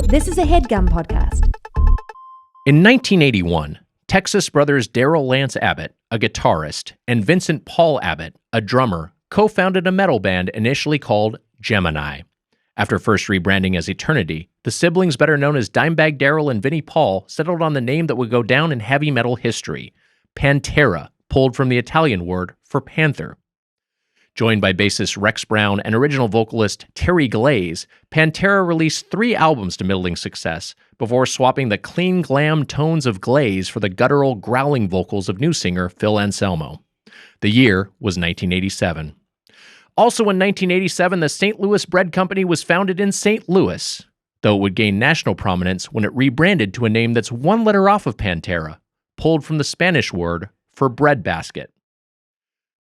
This is a Headgum podcast. In 1981, Texas brothers Darrell Lance Abbott, a guitarist, and Vincent Paul Abbott, a drummer, co-founded a metal band initially called Gemini. After first rebranding as Eternity, the siblings, better known as Dimebag Darrell and Vinnie Paul, settled on the name that would go down in heavy metal history, Pantera, pulled from the Italian word for panther. Joined by bassist Rex Brown and original vocalist Terry Glaze, Pantera released 3 albums to middling success before swapping the clean glam tones of Glaze for the guttural growling vocals of new singer Phil Anselmo. The year was 1987. Also in 1987, the St. Louis Bread Company was founded in St. Louis, though it would gain national prominence when it rebranded to a name that's one letter off of Pantera, pulled from the Spanish word for breadbasket.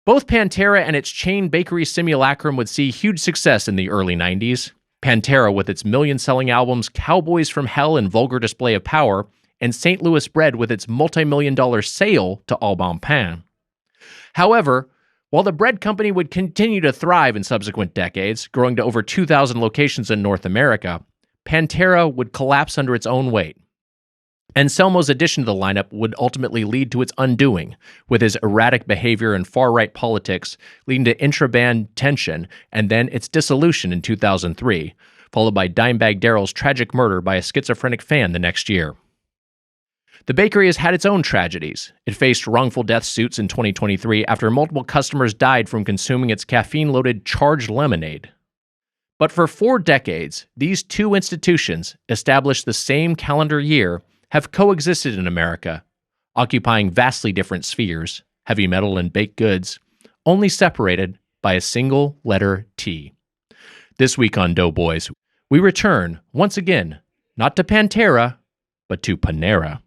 Both Pantera and its chain bakery simulacrum would see huge success in the early 90s. Pantera with its million-selling albums Cowboys from Hell and Vulgar Display of Power, and St. Louis Bread with its multi-million-dollar sale to Au Bon Pain. However, while the bread company would continue to thrive in subsequent decades, growing to over 2,000 locations in North America, Pantera would collapse under its own weight. Anselmo's addition to the lineup would ultimately lead to its undoing, with his erratic behavior and far-right politics leading to intra-band tension and then its dissolution in 2003, followed by Dimebag Darrell's tragic murder by a schizophrenic fan the next year. The bakery has had its own tragedies. It faced wrongful death suits in 2023 after multiple customers died from consuming its caffeine-loaded charged lemonade. But for 4 decades, these two institutions, established the same calendar year, have coexisted in America, occupying vastly different spheres, heavy metal and baked goods, only separated by a single letter T. This week on Doughboys, we return, once again, not to Pantera, but to Panera.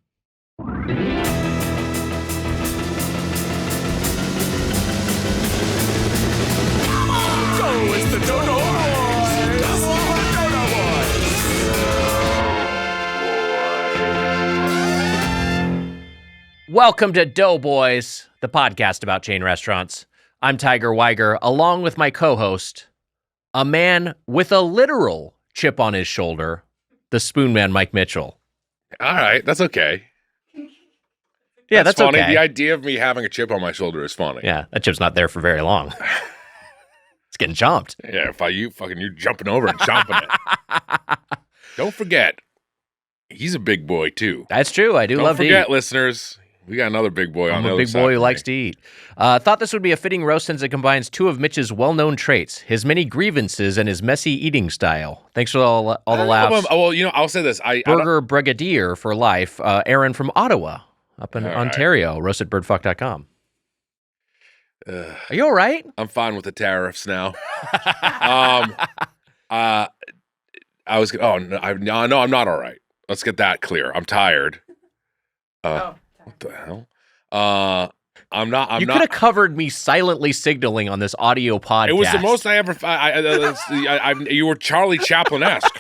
It's the Doughboys! Welcome to Doughboys, the podcast about chain restaurants. I'm Tiger Weiger, along with my co-host, a man with a literal chip on his shoulder, the Spoon Man Mike Mitchell. All right, that's okay. Yeah, that's funny. okay. The idea of me having a chip on my shoulder is funny. Yeah, that chip's not there for very long. It's getting chomped. Yeah, if you jumping over and chomping it. Don't forget, he's a big boy too. That's true. I do love to eat. Don't forget, listeners. We got another big boy on the other side. I'm a big boy who likes to eat. Thought this would be a fitting roast since it combines 2 of Mitch's well-known traits, his many grievances and his messy eating style. Thanks for all the laughs. Well, I'll say this. Burger Brigadier for life, Aaron from Ottawa, up in Ontario, roastedbirdfuck.com. Are you all right? I'm fine with the tariffs now. I'm not all right. Let's get that clear. I'm tired. What the hell? I'm not. You could have covered me silently signaling on this audio podcast. It was the most I ever. You were Charlie Chaplin-esque.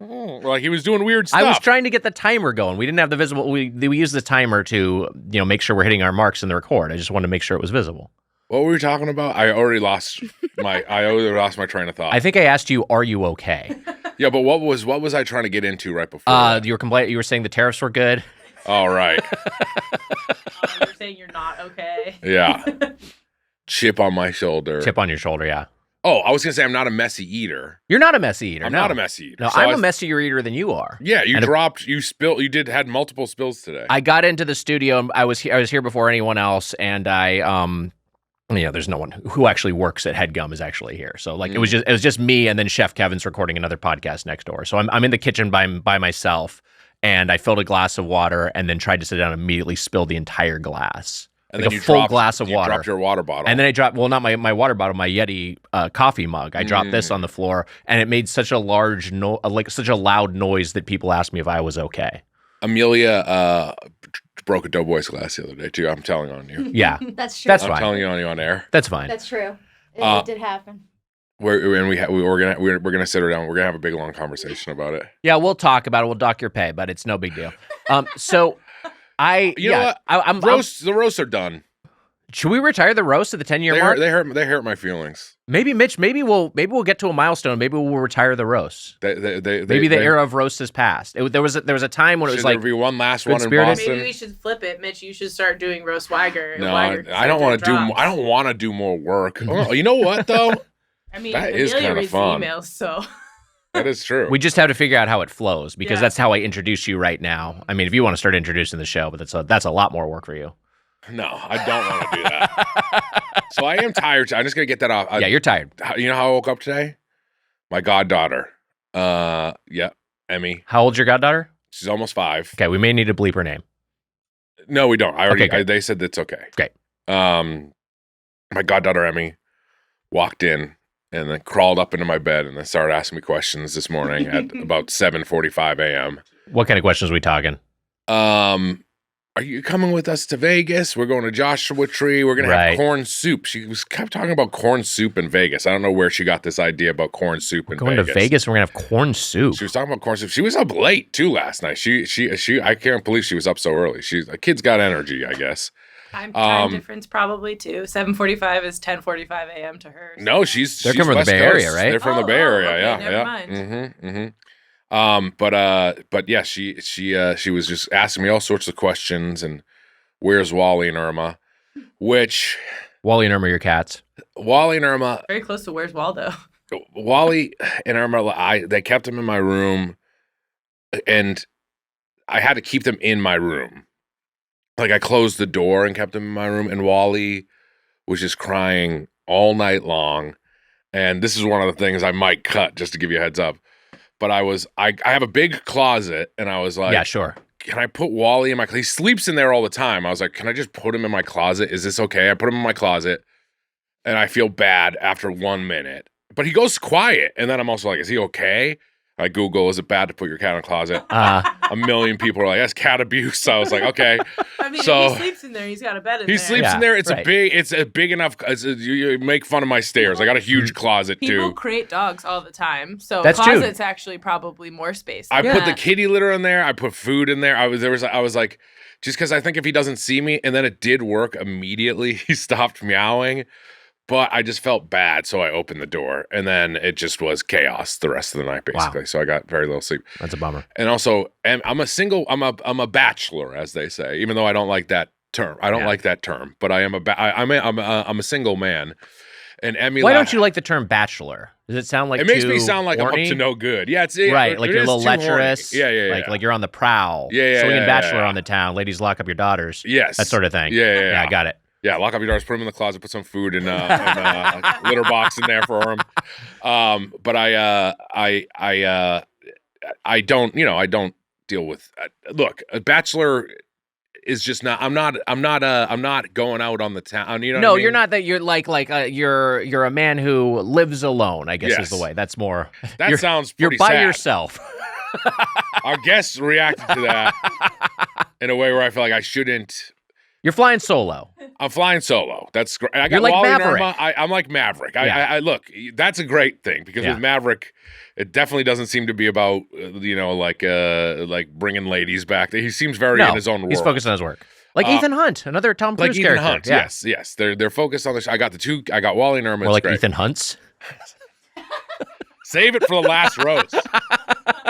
Like he was doing weird stuff. I was trying to get the timer going. We didn't have the visible. We used the timer to make sure we're hitting our marks in the record. I just wanted to make sure it was visible. What were we talking about? I already lost my train of thought. I think I asked you, "Are you okay?" Yeah, but what was I trying to get into right before? You were saying the tariffs were good. All right. You're saying you're not okay. Yeah. Chip on my shoulder. Chip on your shoulder, yeah. Oh, I was going to say I'm not a messy eater. You're not a messy eater. I'm not a messy eater. No, so I'm a messier eater than you are. Yeah, you had multiple spills today. I got into the studio, and I was here before anyone else, and I there's no one who actually works at Headgum is actually here. So like it was just me, and then Chef Kevin's recording another podcast next door. So I'm in the kitchen by myself. And I filled a glass of water and then tried to sit down and immediately spilled the entire glass. And like then a full glass of water. You dropped your water bottle. And then I dropped, well, not my water bottle, my Yeti coffee mug. I dropped this on the floor, and it made such a such a loud noise that people asked me if I was okay. Amelia broke a Doughboys glass the other day, too. I'm telling on you. Yeah. That's true. That's I'm fine. telling you on air. That's fine. That's true. It did happen. We're gonna sit her down. We're gonna have a big long conversation about it. Yeah, we'll talk about it. We'll dock your pay, but it's no big deal. So know what? The roasts are done. Should we retire the roast at the 10-year mark? They hurt my feelings. Maybe, Mitch. Maybe we'll get to a milestone. Maybe we'll retire the roast. Maybe the era of roast has passed. There was a time when it was like there be one last one in Good-spirited? Boston. Maybe we should flip it, Mitch. You should start doing roast Weiger. No, I don't want to do. I don't want to do more work. Oh, you know what though? I mean, that is Amelia kind of reads fun. emails, so That is true. We just have to figure out how it flows because Yeah. that's how I introduce you right now. I mean, if you want to start introducing the show, but that's a lot more work for you. No, I don't want to do that. So I am tired. I'm just gonna get that off. Yeah, you're tired. You know how I woke up today? My goddaughter. Yeah, Emmy. How old's your goddaughter? She's almost 5. Okay, we may need to bleep her name. No, we don't. Okay, great. They said that's okay. Great. My goddaughter Emmy walked in and then crawled up into my bed and then started asking me questions this morning at about 7:45 a.m. What kind of questions are we talking? Are you coming with us to Vegas? We're going to Joshua Tree. We're going to have corn soup. She kept talking about corn soup in Vegas. I don't know where she got this idea about corn soup in Going Vegas. to Vegas, we're gonna have corn soup. She was talking about corn soup. She was up late too last night. She I can't believe she was up so early. The kid's got energy, I guess. time difference probably too. 7:45 is 10:45 a.m. to her. No, so. They're coming from the Bay Area, right? They're from the Bay Area. Okay, Yeah, never yeah. mind. But yeah, she was just asking me all sorts of questions and where's Wally and Irma, which Wally and Irma are your cats. Wally and Irma, Very close to Where's Waldo. Wally and Irma, they kept them in my room, and I had to keep them in my room. Like I closed the door and kept them in my room, and Wally was just crying all night long. And this is one of the things I might cut just to give you a heads up. But I have a big closet, and I was like, Yeah, sure. Can I put Wally in my closet? He sleeps in there all the time. I was like, can I just put him in my closet? Is this okay? I put him in my closet, and I feel bad after 1 minute. But he goes quiet, and then I'm also like, is he okay? I Google, is it bad to put your cat in a closet? A million people are like, that's cat abuse. So I was like, okay. I mean, So- if he sleeps in there, he's got a bed in there. He sleeps in there. It's right. it's a big enough. You make fun of my stairs. I got a huge closet People too. create dogs all the time, so That's true. closet's actually probably more space. I than put the that. kitty litter in there. I put food in there. I was like, just because I think if he doesn't see me, and then it did work immediately. He stopped meowing, but I just felt bad, so I opened the door, and then it just was chaos the rest of the night, basically. Wow. So I got very little sleep. That's a bummer. And also, I'm a bachelor, as they say, even though I don't like that term. I don't like that term, but I am I'm a single man. And Emmy, Why don't you like the term bachelor? Does it sound like it makes too me sound like horny? I'm up to no good. Yeah, it's Right, like it you're a is little too horny. lecherous. Yeah. Like you're on the prowl. Yeah, Swinging yeah, bachelor yeah. on the town. Ladies, lock up your daughters. Yes, That sort of thing. Yeah, I got it. Yeah, lock up your doors, put them in the closet, put some food and litter box in there for them. But I don't, I don't deal with. Look, a bachelor is just not. I'm not going out on the town. You know? No, what I mean? you're not that. You're you're a man who lives alone. I guess Yes. is the way. That's more. That sounds You're pretty by sad. yourself. Our guests reacted to that in a way where I feel like I shouldn't. You're flying solo. I'm flying solo. That's great. I got You're like Wally and Maverick. Irma. I'm like Maverick. Yeah. I look. That's a great thing because Yeah. with Maverick, it definitely doesn't seem to be about like bringing ladies back. He seems very in his own world. He's focused on his work. Like Ethan Hunt, another Tom Cruise like Ethan character. Hunt. Yeah. Yes. They're focused on this. I got the two. I got Wally and Irma. More It's like great. Ethan Hunts. Save it for the last roast.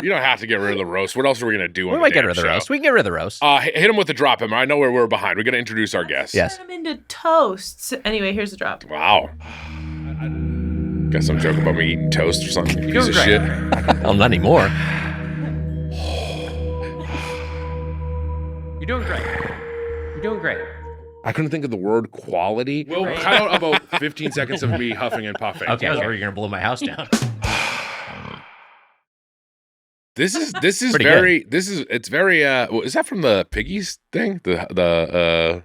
You don't have to get rid of the roast. What else are we gonna do? We on might the get damn rid of the show? roast. We can get rid of the roast. Hit him with the drop. I know where we're behind. We got to introduce our guests. Yes. Turn them into toasts. Anyway, here's the drop. Wow. Got some joke about me eating toast or something. You piece of great. shit. Well, not anymore. You're doing great. You're doing great. I couldn't think of the word quality. We'll cut out about 15 seconds of me huffing and puffing. Okay, or you're gonna blow my house down. This is Pretty very it's very is that from the Piggies thing? The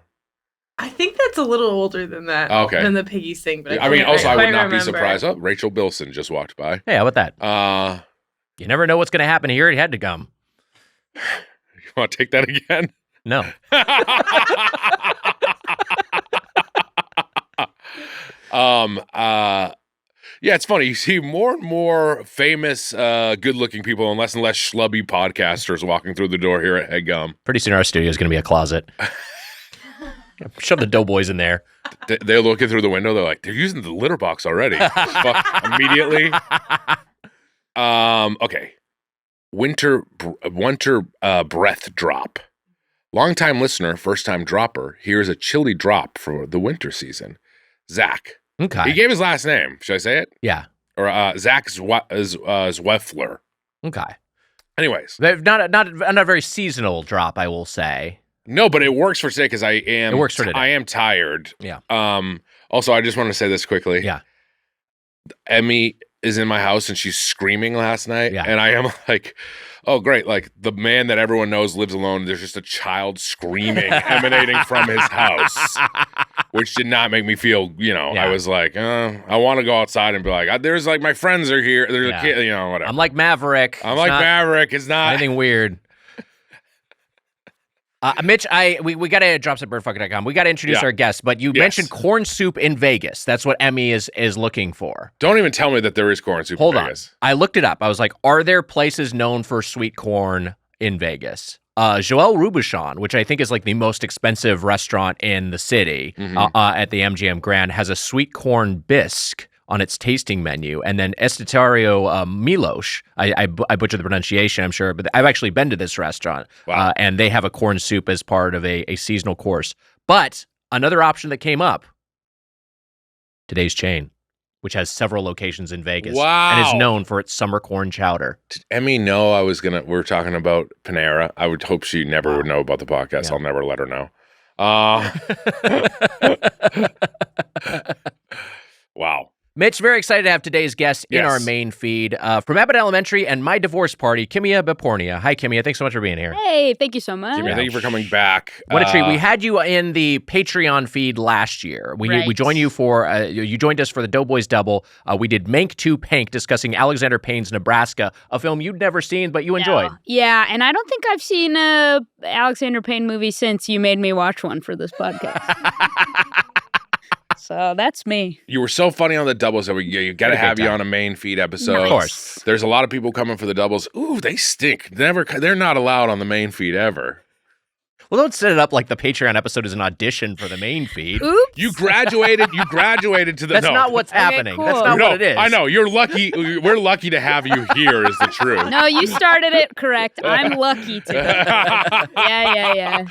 I think that's a little older than that. Okay. Than the piggies thing, but I mean, also I quite would not be remember. surprised. Oh, Rachel Bilson just walked by. Hey, how about that? You never know what's gonna happen here at Headgum. You want to take that again? No. Yeah, it's funny. You see more and more famous, good-looking people and less schlubby podcasters walking through the door here at Headgum. Pretty soon our studio is gonna be a closet. Shove the Doughboys in there. They're looking through the window. They're like, they're using the litter box already. Fuck, immediately. Okay. Winter breath drop. Longtime listener, first time dropper. Here's a chilly drop for the winter season. Zach. Okay. He gave his last name. Should I say it? Yeah. Or Zach Zweffler. Okay. Anyways. Not a very seasonal drop, I will say. No, but it works for today because It works for today. I am tired. Yeah. Also, I just want to say this quickly. Yeah. Emmy is in my house and she's screaming last night. Yeah. And I am like, oh, great. Like the man that everyone knows lives alone. There's just a child screaming emanating from his house, which did not make me feel, I was like, I want to go outside and be like, there's like my friends are here. There's a kid, whatever. I'm like Maverick. Maverick. It's not anything weird. Mitch, we got to drops at birdfucker.com. We got to introduce our guests, but you mentioned corn soup in Vegas. That's what Emmy is looking for. Don't even tell me that there is corn soup in Vegas. I looked it up. I was like, are there places known for sweet corn in Vegas? Joël Robuchon, which I think is like the most expensive restaurant in the city at the MGM Grand, has a sweet corn bisque on its tasting menu. And then Estetario Miloš, I butchered the pronunciation, I'm sure, but I've actually been to this restaurant. Wow. And they have a corn soup as part of a seasonal course. But another option that came up, Today's Chain, which has several locations in Vegas. Wow. And is known for its summer corn chowder. Did Emmy know we're talking about Panera? I would hope she never would know about the podcast. Yeah. I'll never let her know. Wow. Mitch, very excited to have today's guest in Yes. our main feed from Abbott Elementary and My Divorce Party, Kimia Behpoornia. Hi, Kimia. Thanks so much for being here. Hey, thank you so much. Kimia, thank you for coming back. What a treat. We had you in the Patreon feed last year. We joined you for, you joined us for the Doughboys Double. We did Mank 2 Pank discussing Alexander Payne's Nebraska, a film you'd never seen, but you enjoyed. Yeah, and I don't think I've seen a Alexander Payne movie since you made me watch one for this podcast. So that's me. You were so funny on the doubles that you got to have you on a main feed episode. Nice. Of course. There's a lot of people coming for the doubles. Ooh, they stink. They're not allowed on the main feed ever. Well, don't set it up like the Patreon episode is an audition for the main feed. Oops. You graduated to the That's not what's happening. cool. That's not No, what it is. I know. You're lucky. We're lucky to have you here is the truth. No, you started it correct. I'm lucky today. Yeah.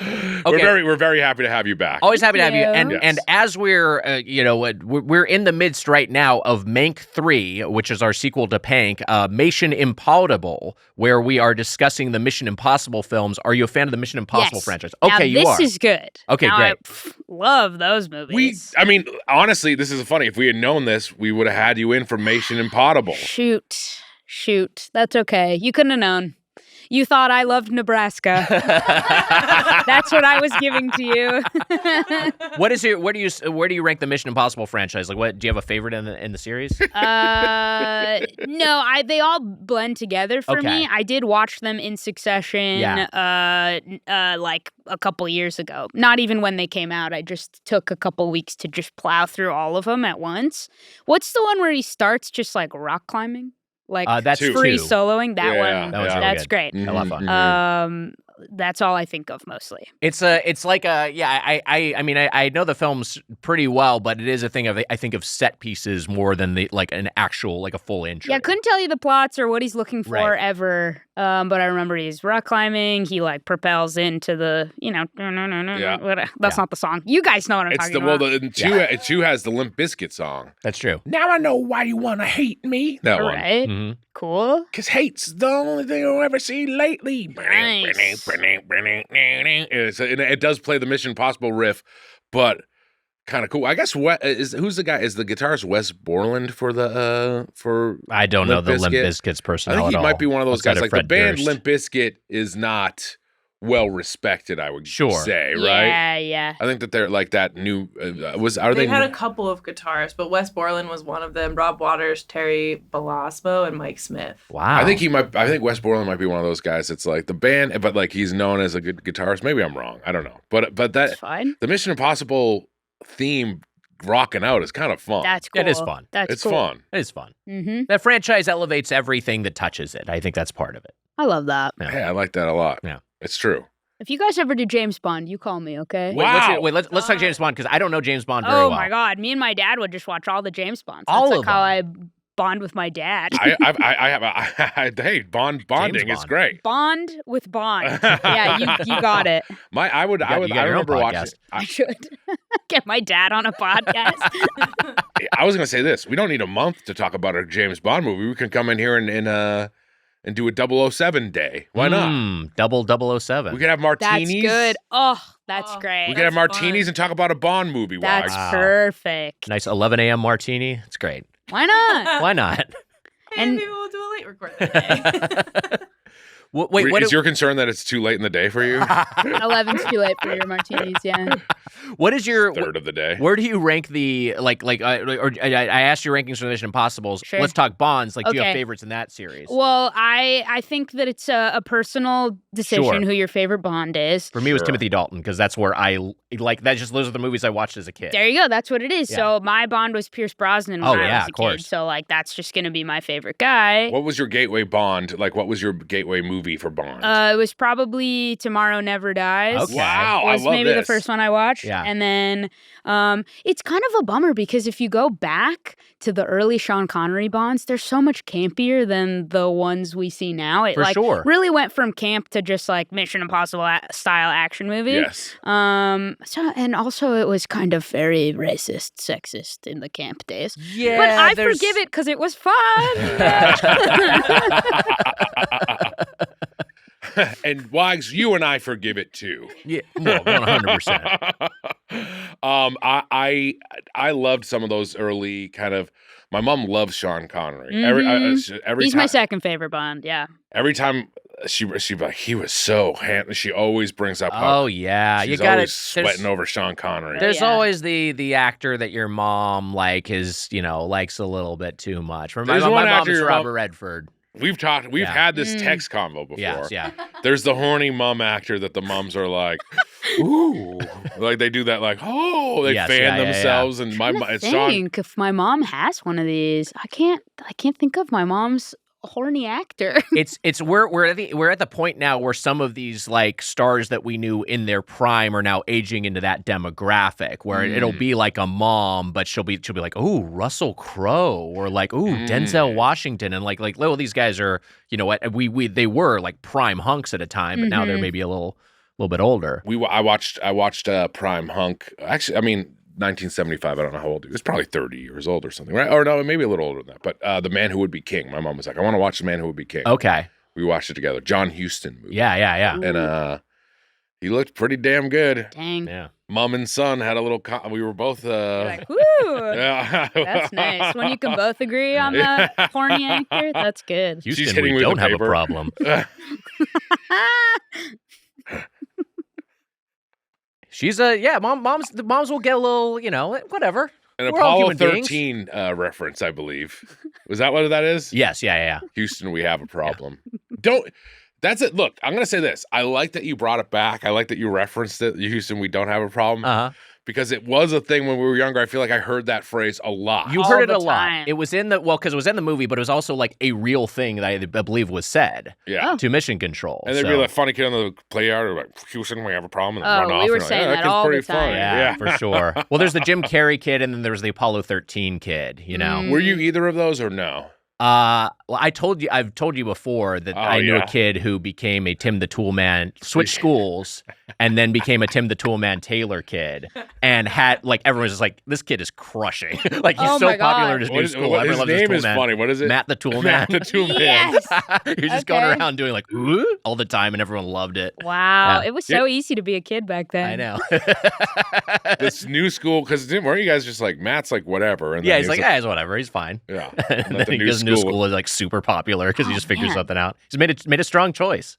Okay. We're very happy to have you back. Always happy to have you. And Yes. and as we're we're in the midst right now of Mank 3, which is our sequel to Pank, Mission Impossible, where we are discussing the Mission Impossible films. Are you a fan of the Mission Impossible Yes. franchise? Okay, now, you are. This is good. Okay, now, great. I love those movies. Honestly, this is funny. If we had known this, we would have had you in for Mission Impossible. Shoot. That's okay. You couldn't have known. You thought I loved Nebraska. That's what I was giving to you. Where do you rank the Mission Impossible franchise? Like, what do you have a favorite in the series? No, they all blend together for me. I did watch them in succession. Like a couple years ago. Not even when they came out. I just took a couple weeks to just plow through all of them at once. What's the one where he starts just like rock climbing? Like that's free 2. soloing. That one. That was really that's good. great. A lot of fun. That's all I think of mostly. It's like I know the films pretty well, but it is a thing of I think of set pieces more than an actual a full intro. Yeah, I couldn't tell you the plots or what he's looking for ever. But I remember he's rock climbing. He propels into the That's not the song. You guys know what I'm talking about. Well, two has the Limp Bizkit song. That's true. Now I know why you want to hate me. That one. Right. Mm-hmm. Cool. Because hate's the only thing I've ever seen lately. Nice. It does play the Mission Impossible riff, but kind of cool. I guess who's the guy? Is the guitarist Wes Borland for I don't know the Limp Bizkit's personnel. I think he at might all. be one of those Outside guys. of Like Fred the band Durst. Limp Bizkit is not well respected, I would say, right? Yeah. I think that they're like that new They had a couple of guitarists, but Wes Borland was one of them. Rob Waters, Terry Belasmo, and Mike Smith. Wow. I think Wes Borland might be one of those guys that's like the band, but he's known as a good guitarist. Maybe I'm wrong. I don't know. But That's fine. the Mission Impossible theme rocking out is kind of fun. That's cool. It is fun. It's cool. fun. It is fun. Mm-hmm. That franchise elevates everything that touches it. I think that's part of it. I love that. Yeah. Hey, I like that a lot. Yeah. It's true. If you guys ever do James Bond, you call me, okay? Wow. Let's talk James Bond because I don't know James Bond very well. Oh my God, me and my dad would just watch all the James Bonds. All That's of how them. I bond with my dad. Hey, bonding is Bond. great. Bond with Bond. Yeah, you got it. I remember watching. I should get my dad on a podcast. I was going to say this. We don't need a month to talk about a James Bond movie. We can come in here and do a 007 day. Why not? Double 007. We could have martinis. That's good. Oh, that's great. We could have martinis and talk about a Bond movie. That's Wags. perfect. Nice 11 a.m. martini. It's great. Why not? Why not? Hey, maybe we'll do a late record that day. Wait, is your concern that it's too late in the day for you? 11's too late for your martinis, yeah. What is your third of the day? Where do you rank the I asked you rankings for Mission Impossibles. Sure. Let's talk Bonds. Do you have Okay. favorites in that series? Well, I think that it's a personal decision Sure. who your favorite Bond is. For me, it was Sure. Timothy Dalton because that's where I like. Those are the movies I watched as a kid. There you go. That's what it is. Yeah. So my Bond was Pierce Brosnan when Oh, I yeah, was a of course. kid. So that's just going to be my favorite guy. What was your gateway Bond? What was your gateway movie for Bond? It was probably Tomorrow Never Dies. Okay. Wow, I Was love maybe this. the first one I watched. Yeah. And then it's kind of a bummer because if you go back to the early Sean Connery Bonds, they're so much campier than the ones we see now. It For sure. really went from camp to just Mission Impossible style action movie. Yes. And also it was kind of very racist, sexist in the camp days. Yeah, But I forgive it because it was fun. And Wags, you and I forgive it too. Yeah, well, 100%. I loved some of those early kind of. My mom loves Sean Connery. Mhm. Every He's time, my second favorite Bond, yeah. every time she like he was so handsome. She always brings up. Oh yeah, she's you got always it. sweating over Sean Connery. There's Yeah. always the actor that your mom likes a little bit too much. For There's my one mom actor is your Robert mom- Redford. We've Yeah. had this text convo before. Yes, yeah. There's the horny mom actor that the moms are like, ooh, they do that they Yes, fan yeah, yeah, themselves and I it's Sean. think if my mom has one of these, I can't think of my mom's horny actor. We're at the point now where some of these stars that we knew in their prime are now aging into that demographic where it'll be like a mom, but she'll be like, ooh, Russell Crowe, or Denzel Washington, and well, these guys are, you know what, they were prime hunks at a time, but now they're maybe a little bit older. I watched Prime Hunk. Actually, I mean 1975. I don't know how old he was. Probably 30 years old or something, right? Or no, maybe a little older than that. But The Man Who Would Be King. My mom was like, I want to watch The Man Who Would Be King. Okay. We watched it together. John Huston movie. Yeah. And he looked pretty damn good. Dang. Yeah. Mom and son had a little. We were both. You're like, woo, Yeah. that's nice. When you can both agree on the horny actor, that's good. She's Houston, hitting we me with don't the have a paper. problem. She's the moms will get a little, whatever. An We're all Apollo human beings. 13 reference, I believe. Was that what that is? Yes, yeah. Houston, we have a problem. That's it. Look, I'm going to say this. I like that you brought it back. I like that you referenced it. Houston, we don't have a problem. Uh-huh. Because it was a thing when we were younger. I feel like I heard that phrase a lot. You All heard it the a lot. time. It was because it was in the movie, but it was also a real thing that I believe was said Yeah. to Mission Control. And there'd be like funny kid on the play yard like, Houston, we have a problem. And Oh, run off. we were And saying that that kid's all the pretty funny. time. yeah, for sure. Well, there's the Jim Carrey kid, and then there was the Apollo 13 kid. Were you either of those or no? Well, I've told you before that Oh, I knew yeah. a kid who became a Tim the Tool Man, switched schools, and then became a Tim the Tool Man Taylor kid, and had everyone was just like, this kid is crushing. He's Oh so my popular in God. his new school. His Everyone loves his name Tool is Man. funny. What is it? Matt the Tool Man. Matt the Tool Man. Yes. He was just going Okay. around doing "Ooh," all the time, and everyone loved it. Wow. Yeah. It was so easy to be a kid back then. I know. This new school, because weren't you guys just like, Matt's like, whatever? And Yeah, then he's like, it's whatever. He's fine. yeah. And And then the he goes to new school is super popular because he Oh, just figures man. something out. He's made a strong choice.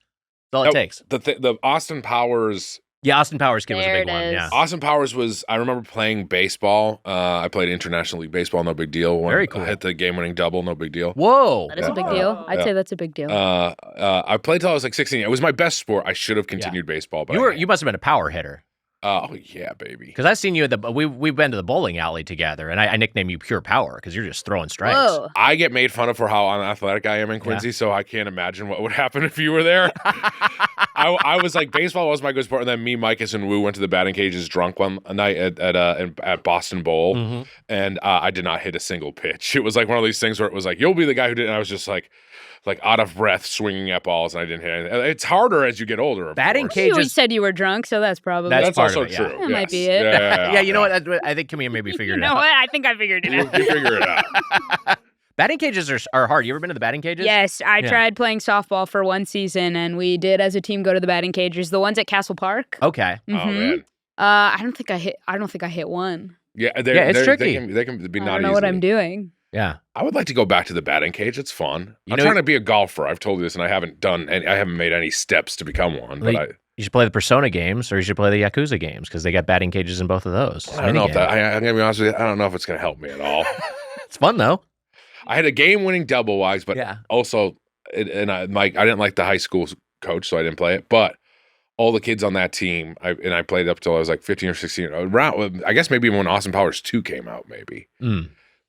That's all it takes. The Austin Powers. Yeah, Austin Powers kid was a There big it one. is. Yeah. Austin Powers was, I remember playing baseball. I played International League Baseball, no big deal. Very cool. I hit the game-winning double, no big deal. Whoa. That is a big deal. I'd Yeah. say that's a big deal. I played till I was like 16. It was my best sport. I should have continued baseball. But You must have been a power hitter. Oh yeah, baby. Because I've seen you at we've been to the bowling alley together, and I nickname you Pure Power because you're just throwing strikes. Whoa. I get made fun of for how unathletic I am in Quincy, so I can't imagine what would happen if you were there. I was like, baseball was my good sport, and then me, Micus, and Wu went to the batting cages drunk one night at Boston Bowl, and I did not hit a single pitch. It was like one of these things where it was like, you'll be the guy who did it, and I was just like out of breath swinging at balls, and I didn't hit anything. It's harder as you get older. Of Batting course. cages. You always said you were drunk, so that's probably That's part also of it, true. yeah. That might be it. Yeah, you know what? I think Kimia maybe figured it You know out. what? I think I figured it out. You figure it out. Batting cages are hard. You ever been to the batting cages? Yes, I tried playing softball for one season, and we did as a team go to the batting cages. The ones at Castle Park. Okay. Oh man. I don't think I hit one. Yeah, it's tricky. They can be I not don't know easy. what I'm doing. Yeah. I would like to go back to the batting cage. It's fun. You I'm know- trying to be a golfer. I've told you this, and I haven't made any steps to become one. But You should play the Persona games, or you should play the Yakuza games because they got batting cages in both of those. I don't know if I'm gonna be honest with you. I don't know if it's gonna help me at all. It's fun though. I had a game-winning double wise, but Yeah. also, I didn't like the high school coach, so I didn't play it. But all the kids on that team, I played up till I was like 15 or 16. Around, I guess maybe when Austin Powers 2 came out, maybe.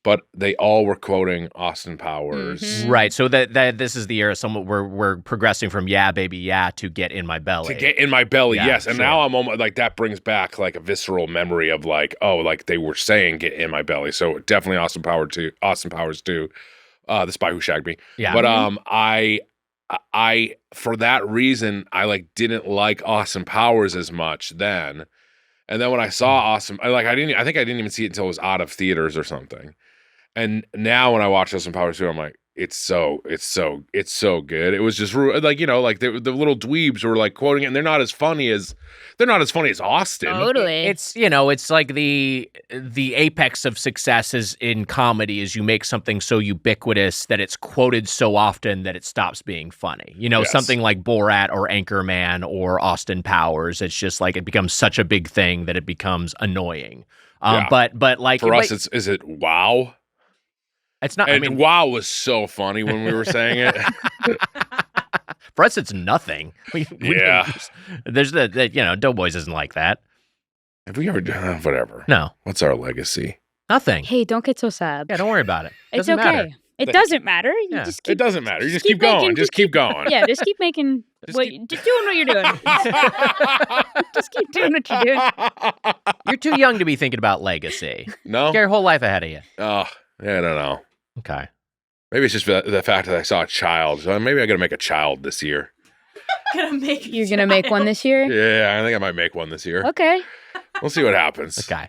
But they all were quoting Austin Powers. Right. So that this is the era somewhat we're progressing from yeah, baby, yeah to get in my belly. To get in my belly, Yeah, yes. And sure. now I'm almost like that brings back like a visceral memory of like, oh, like they were saying get in my belly. So definitely Austin Powers 2, The Spy Who Shagged Me. Yeah. But I for that reason I like didn't like Austin Powers as much then. And then when I saw I think I didn't even see it until it was out of theaters or something. And now when I watch Austin Powers 2, I'm like, it's so good. It was just like, like the little dweebs were like quoting it, and they're not as funny as Austin. Totally. It's like the apex of success is in comedy is you make something so ubiquitous that it's quoted so often that it stops being funny. Yes. Something like Borat or Anchorman or Austin Powers. It's just like it becomes such a big thing that it becomes annoying. Yeah. But like For us, is it wow? It's not. And wow was so funny when we were saying it. For us, it's nothing. Yeah. There's Doughboys isn't like that. Have we ever done whatever? No. What's our legacy? Nothing. Hey, don't get so sad. Yeah, don't worry about it. It's Doesn't okay. matter. It doesn't matter. You Yeah. just keep, It doesn't matter. You just keep keep going. making- Just keep going. Yeah, just keep making. Just Just doing what you're doing. Just keep doing what you're doing. You're too young to be thinking about legacy. No? You got your whole life ahead of you. Oh, yeah, I don't know. Okay. Maybe it's just the fact that I saw a child. So maybe I got to make a child this year. You're gonna make one this year. Yeah, I think I might make one this year. Okay. We'll see what happens. Okay.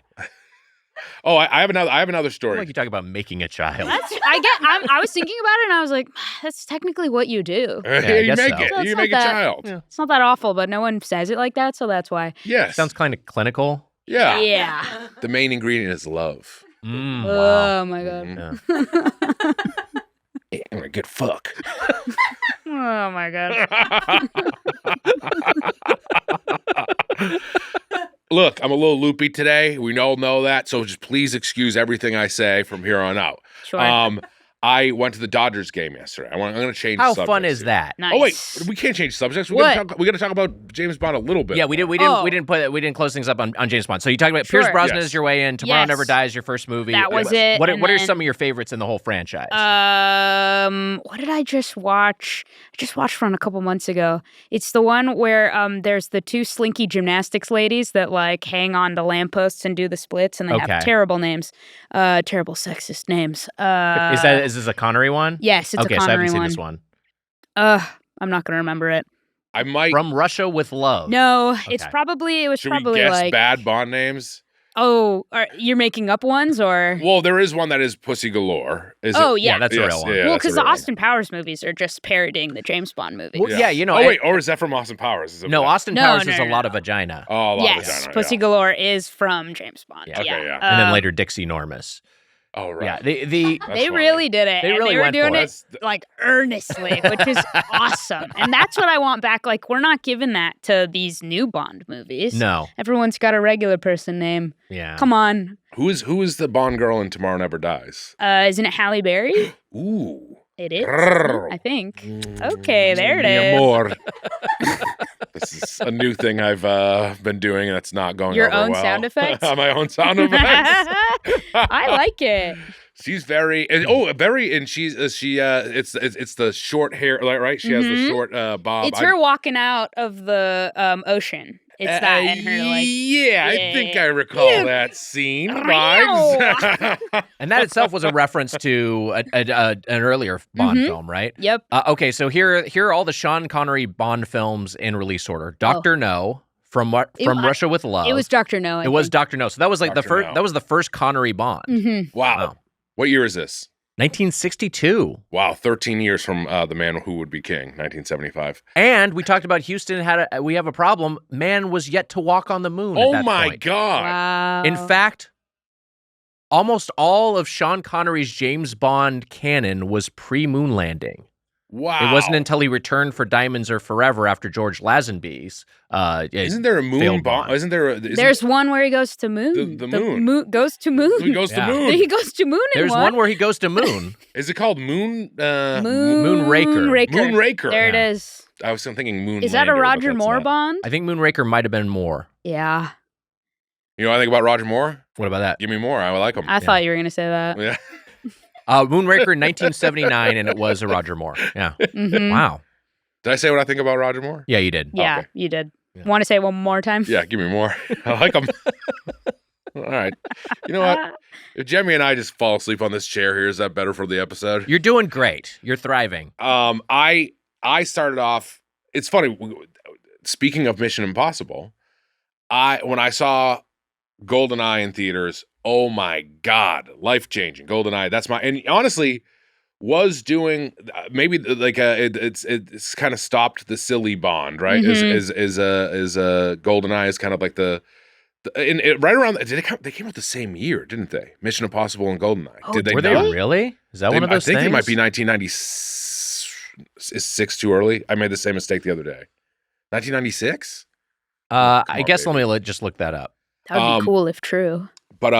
Oh, I have another I story. like you talk about making a child. I was thinking about it, and I was like, that's technically what you do. I you guess make so. it. So it's You not make a that- child. Yeah. It's not that awful, but no one says it like that, so that's why. Yes. Sounds kind of clinical. Yeah. Yeah. The main ingredient is love. Wow. Oh my god. Mhm. Yeah, I'm a good fuck. Oh my god. Look, I'm a little loopy today. We all know that, so just please excuse everything I say from here on out. Sure. I went to the Dodgers game yesterday. I'm going to change How subjects fun is here. that? Nice. Oh wait, we can't change subjects. We What? got to talk about James Bond a little bit. Yeah, we Oh. didn't close things up on James Bond. So you talked about Sure. Pierce Brosnan Yes. is your way in. Tomorrow Yes. Never Dies, your first movie. That was it, What and are then- some of your favorites in the whole franchise? What did I just watch? I just watched one a couple months ago. It's the one where there's the two slinky gymnastics ladies that like hang on to lampposts and do the splits, and they Okay. have terrible names, terrible sexist names. is this a Connery one? Yes, it's Okay, a so I haven't Connery seen one. this one. I'm not gonna remember it. I might. From Russia with Love. No, Okay. it was Should probably we guess like bad Bond names? you're making up ones or Well, there is one that is Pussy Galore. Is oh it? yeah, that's a Yes, real one. yeah, well that's a because the real one. Austin Powers movies are just parodying the James Bond movies. Well, yeah, you know. Oh wait, or is that from Austin Powers? Is it No, bad? Austin No, Powers no, is no, a lot no. of vagina. Oh, a lot of Yes, vagina, Pussy yeah. Galore is from James Bond. Okay, yeah. And then later Dixie Normus. Oh right. Yeah, That's They funny. really did it. They and really they were went doing for it it. like earnestly, which is awesome. And that's what I want back. Like, we're not giving that to these new Bond movies. No. Everyone's got a regular person name. Yeah. Come on. Who is the Bond girl in Tomorrow Never Dies? Isn't it Halle Berry? Ooh. It is. Grrr. I think. Okay, there it Mi is. amor. This is a new thing I've been doing, and it's not going Your over own well. sound effects? My own sound effects. I like it. She's very and she's it's the short hair, right? She has the short bob. It's her walking out of the ocean. It's that and her like. Yeah, I think I recall that scene. Vibes. And that itself was a reference to an earlier Bond film, right? Yep. Okay, so here are all the Sean Connery Bond films in release order. Dr. No, From Russia with Love. It was Dr. No. It was Dr. No. So that was like Dr. No. that was the first Connery Bond. Wow. What year is this? 1962. Wow, 13 years from The Man Who Would Be King, 1975. And we talked about Houston we have a problem. Man was yet to walk on the moon. Oh at that my point. God. Wow. In fact, almost all of Sean Connery's James Bond canon was pre-moon landing. Wow. It wasn't until he returned for Diamonds Are Forever after George Lazenby's. Isn't there a moon Bond? Isn't there? There's one where he goes to moon. The moon. Goes to moon. He goes to moon. He goes to moon. There's one where he goes to moon. Is it called Moon? Moonraker. Moonraker. There it is. I was thinking Moon. Is that a Roger Moore Bond? I think Moonraker might have been more. Yeah. You know what I think about Roger Moore? What about that? Give me more. I like him. I thought you were going to say that. Yeah. Moonraker in 1979, and it was a Roger Moore. Yeah. Wow. Did I say what I think about Roger Moore? Yeah, you did. Yeah, Okay. you did. Yeah. Want to say it one more time? Yeah, give me more. I like him. All right. You know what? If Jemmy and I just fall asleep on this chair here, is that better for the episode? You're doing great. You're thriving. I started off. It's funny. Speaking of Mission Impossible, when I saw GoldenEye in theaters, oh my God, life changing. GoldenEye. And honestly, was doing maybe like it's kind of stopped the silly Bond, right? Is GoldenEye is kind of like right around. They came out the same year, didn't they? Mission Impossible and GoldenEye. Oh, Were they really? Is that one of those things? I think it might be 1996 too early? I made the same mistake the other day. 1996? I guess let me just look that up. That would be cool if true. But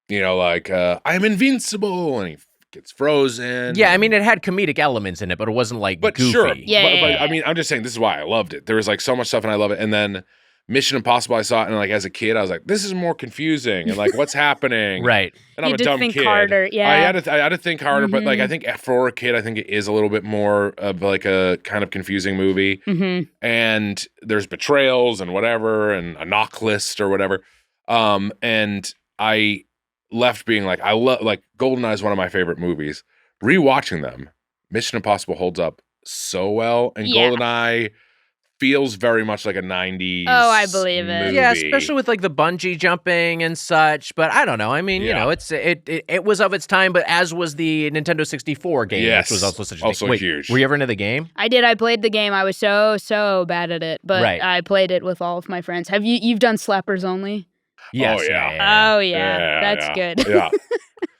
you know, like I'm invincible, and he gets frozen. Yeah, I mean, it had comedic elements in it, but it wasn't like goofy. Sure. Yeah. But I mean, I'm just saying this is why I loved it. There was like so much stuff, and I love it. And then Mission Impossible, I saw it, and like as a kid, I was like, this is more confusing, and like what's happening, Right? And I'm You a did dumb think kid. harder, yeah. I had to think harder, but like I think for a kid, I think it is a little bit more of like a kind of confusing movie. And there's betrayals and whatever, and a knock list or whatever. And I left being like, I love like GoldenEye is one of my favorite movies. Rewatching them, Mission Impossible holds up so well, and GoldenEye feels very much like a 90s. Oh, I believe it. movie. Yeah, especially with like the bungee jumping and such. But I don't know. I mean, you know, it was of its time, but as was the Nintendo 64 game, Yes. which was also such a Also thing. Wait, huge. Were you ever into the game? I did. I played the game. I was so bad at it, but Right. I played it with all of my friends. Have you've done Slappers Only? Yes. Oh, yeah. Oh yeah, that's good. Yeah.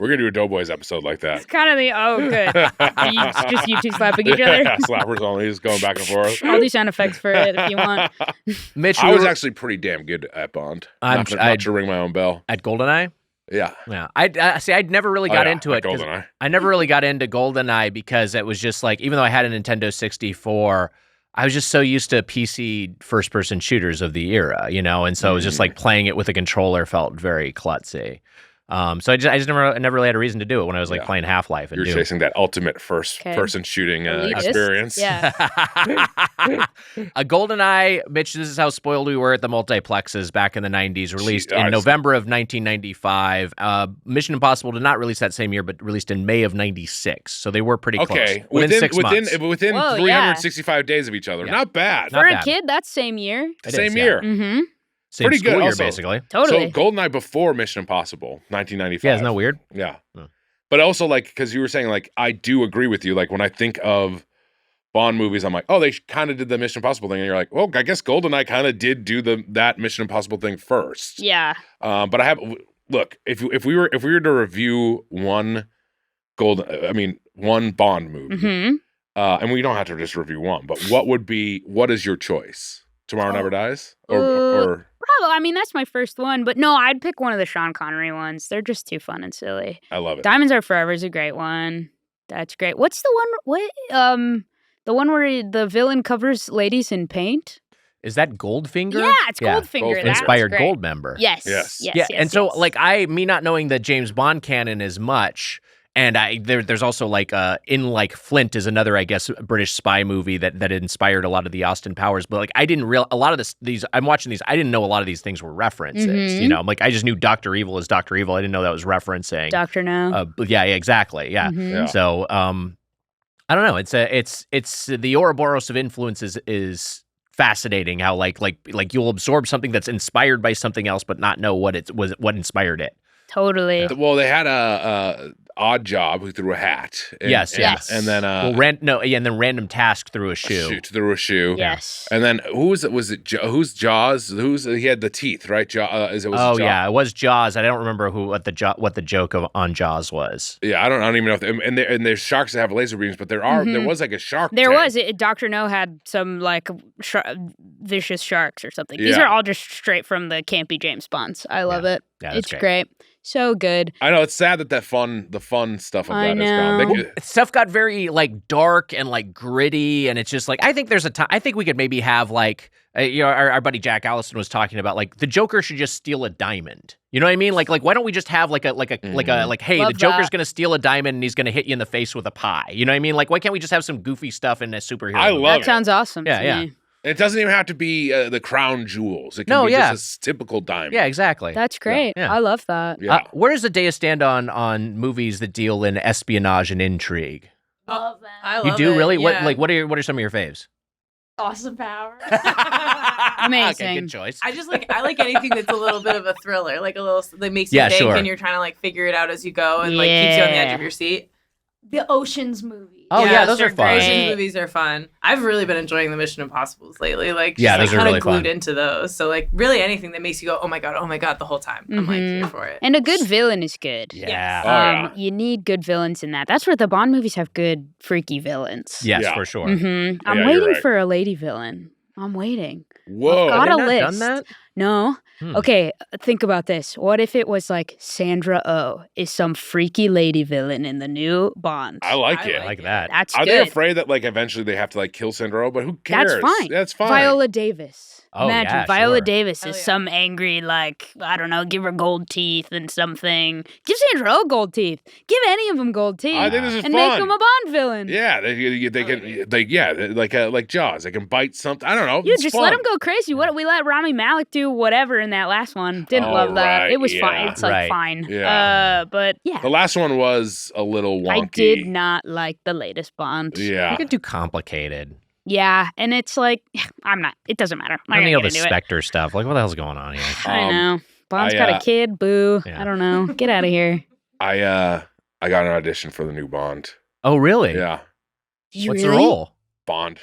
We're going to do a Doughboys episode like that. It's kind of good. Just you two slapping each other. Yeah, slappers only, just going back and forth. I'll do sound effects for it if you want. Mitch, I was actually pretty damn good at Bond. Not to ring my own bell. at GoldenEye. Yeah. Yeah, I'd never really got into it. 'Cause GoldenEye. I never really got into GoldenEye because it was just like, even though I had a Nintendo 64, I was just so used to PC first-person shooters of the era, you know, and so it was just like playing it with a controller felt very klutzy. So I just never really had a reason to do it when I was like playing Half-Life. And You're chasing that ultimate first-person shooting experience. Yeah. A GoldenEye, Mitch, this is how spoiled we were at the multiplexes back in the 90s, released in November of 1995. Mission Impossible did not release that same year, but released in May of 96. So they were pretty close. Within 6 months. Within Whoa, 365 days of each other. Yeah. Not bad. For a bad. kid, that's same year. Same year. Mm-hmm. Same pretty school good year, also. basically. Totally. So GoldenEye before Mission Impossible, 1995. Yeah, isn't that weird? Yeah. Oh. But also, like, because you were saying, like, I do agree with you. Like, when I think of Bond movies, I'm like, oh, they kind of did the Mission Impossible thing. And you're like, well, I guess GoldenEye kind of did do that Mission Impossible thing first. Yeah. But look, if we were to review one Bond movie, Mm-hmm. and we don't have to just review one, but what is your choice? Tomorrow Never Dies? Or Probably. I mean, that's my first one, but no, I'd pick one of the Sean Connery ones. They're just too fun and silly. I love it. Diamonds Are Forever is a great one. That's great. What's the one? The one where the villain covers ladies in paint? Is that Goldfinger? Yeah, it's Goldfinger. Goldfinger. That's Inspired great. Gold member. Yes. Yes. Yes. And so like me not knowing the James Bond canon as much, and there's also like In Like Flint is another, I guess, British spy movie that inspired a lot of the Austin Powers. But like I didn't a lot of these I'm watching these, I didn't know a lot of these things were references. Mm-hmm. You know, like I just knew Dr. Evil is Dr. Evil. I didn't know that was referencing Dr. No. But yeah, exactly. Yeah. Mhm. Yeah. So I don't know. It's the Ouroboros of influences is fascinating. How like you'll absorb something that's inspired by something else, but not know what what inspired it. Totally. Well, they had a Odd Job who threw a hat. Yes. And then and then Random Task threw a shoe. Threw a shoe. Yes. And then who was it? Was it who's Jaws? He had the teeth, right? Jaws. Yeah, it was Jaws. I don't remember what the joke on Jaws was. Yeah, I don't even know. And there's sharks that have laser beams, but there was like a shark. There tank. was. Dr. No had some like vicious sharks or something. These Yeah. are all just straight from the campy James Bonds. I love it. Yeah, that's It's great. So good. I know it's sad that the fun stuff of I that is gone. know. Stuff got very like dark and like gritty, and it's just like I think there's a time. I think we could maybe have like our buddy Jack Allison was talking about like the Joker should just steal a diamond. You know what I mean? Like why don't we just have hey, Love the Joker's that. gonna steal a diamond and he's gonna hit you in the face with a pie. You know what I mean? Like why can't we just have some goofy stuff in a superhero? I movie? love That it. sounds awesome. Yeah, to yeah. me. It doesn't even have to be the crown jewels. It can be just a typical diamond. Yeah, exactly. That's great. Yeah. I love that. Yeah. Where does the day stand on movies that deal in espionage and intrigue? Love that. I love You do it, really? yeah. What are some of your faves? Awesome Power. Amazing. Okay, good choice. I like anything that's a little bit of a thriller, like a little that makes you Yeah, think sure. and you're trying to like figure it out as you go and like keeps you on the edge Yeah. of your seat. The Oceans movies. Oh, yeah, those are sure, fun. Ocean's movies are fun. I've really been enjoying the Mission Impossibles lately. Like, Yeah, just, those are like, really kind of fun. glued into those. So, like, really anything that makes you go, oh my god, the whole time. I'm like Mhm. here for it. And a good villain is good. Yeah. Oh, yeah. You need good villains in that. That's where the Bond movies have good, freaky villains. Yes, Yeah. for sure. I'm Yeah, you're waiting right. for a lady villain. I'm waiting. Whoa. Got Have a they not list. done that? No. Hmm. Okay, think about this. What if it was like Sandra Oh is some freaky lady villain in the new Bond? I like I it. I like that. That's Are good. they afraid that like eventually they have to like kill Sandra? But who cares? That's fine. That's fine. Viola Davis. Oh, Imagine yeah, Viola sure. Davis Hell is yeah. some angry, like, I don't know, give her gold teeth and something. Give Sandra Oh gold teeth. Give any of them gold teeth. I think this is and fun. make them a Bond villain. Yeah, they can like Jaws. They can bite something. I don't know. You It's just fun. let him go crazy. What we let Rami Malek do whatever in that last one. Didn't Oh, love that. right, It was yeah. fine. It's like Right. fine. Yeah. But yeah. The last one was a little wonky. I did not like the latest Bond. You Yeah. get too complicated. Yeah, and it's like I'm not. It doesn't matter. I'm I not mean, all gonna the do it. Spectre stuff. Like, what the hell's going on here? I know. Bond's I, got a kid. Boo. Yeah. I don't know. Get out of here. I got an audition for the new Bond. Oh, really? Yeah, Did you What's really? the role? Bond.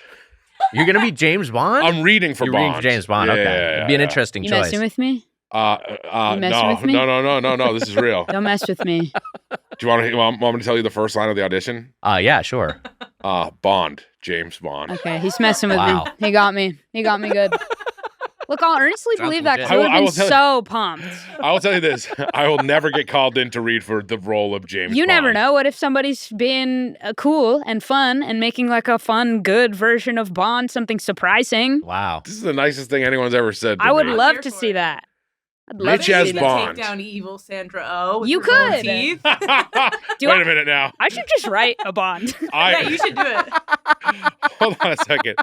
You're gonna be James Bond? I'm reading for You're Bond. reading for James Bond. Yeah, Okay, yeah, it'd be an yeah. interesting You choice. messing with me? No, messing with me? no. This is real. Don't mess with me. Do you want me to tell you the first line of the audition? Yeah, sure. Bond, James Bond. Okay, he's messing with Wow. me. He got me. He got me good. Look, I'll earnestly Sounds believe that legit. crew would I have will been tell so pumped. I will tell you this: I will never get called in to read for the role of James. You Bond. never know. What if somebody's being cool and fun and making like a fun, good version of Bond, something surprising? Wow. This is the nicest thing anyone's ever said. To I would me. love here to for see it. that. I'd love Mitch to as see that. Bond. Take down evil Sandra Oh. With You her gold could. teeth. Do Wait I- a minute now. I should just write a Bond. Yeah, you should do it. Hold on a second.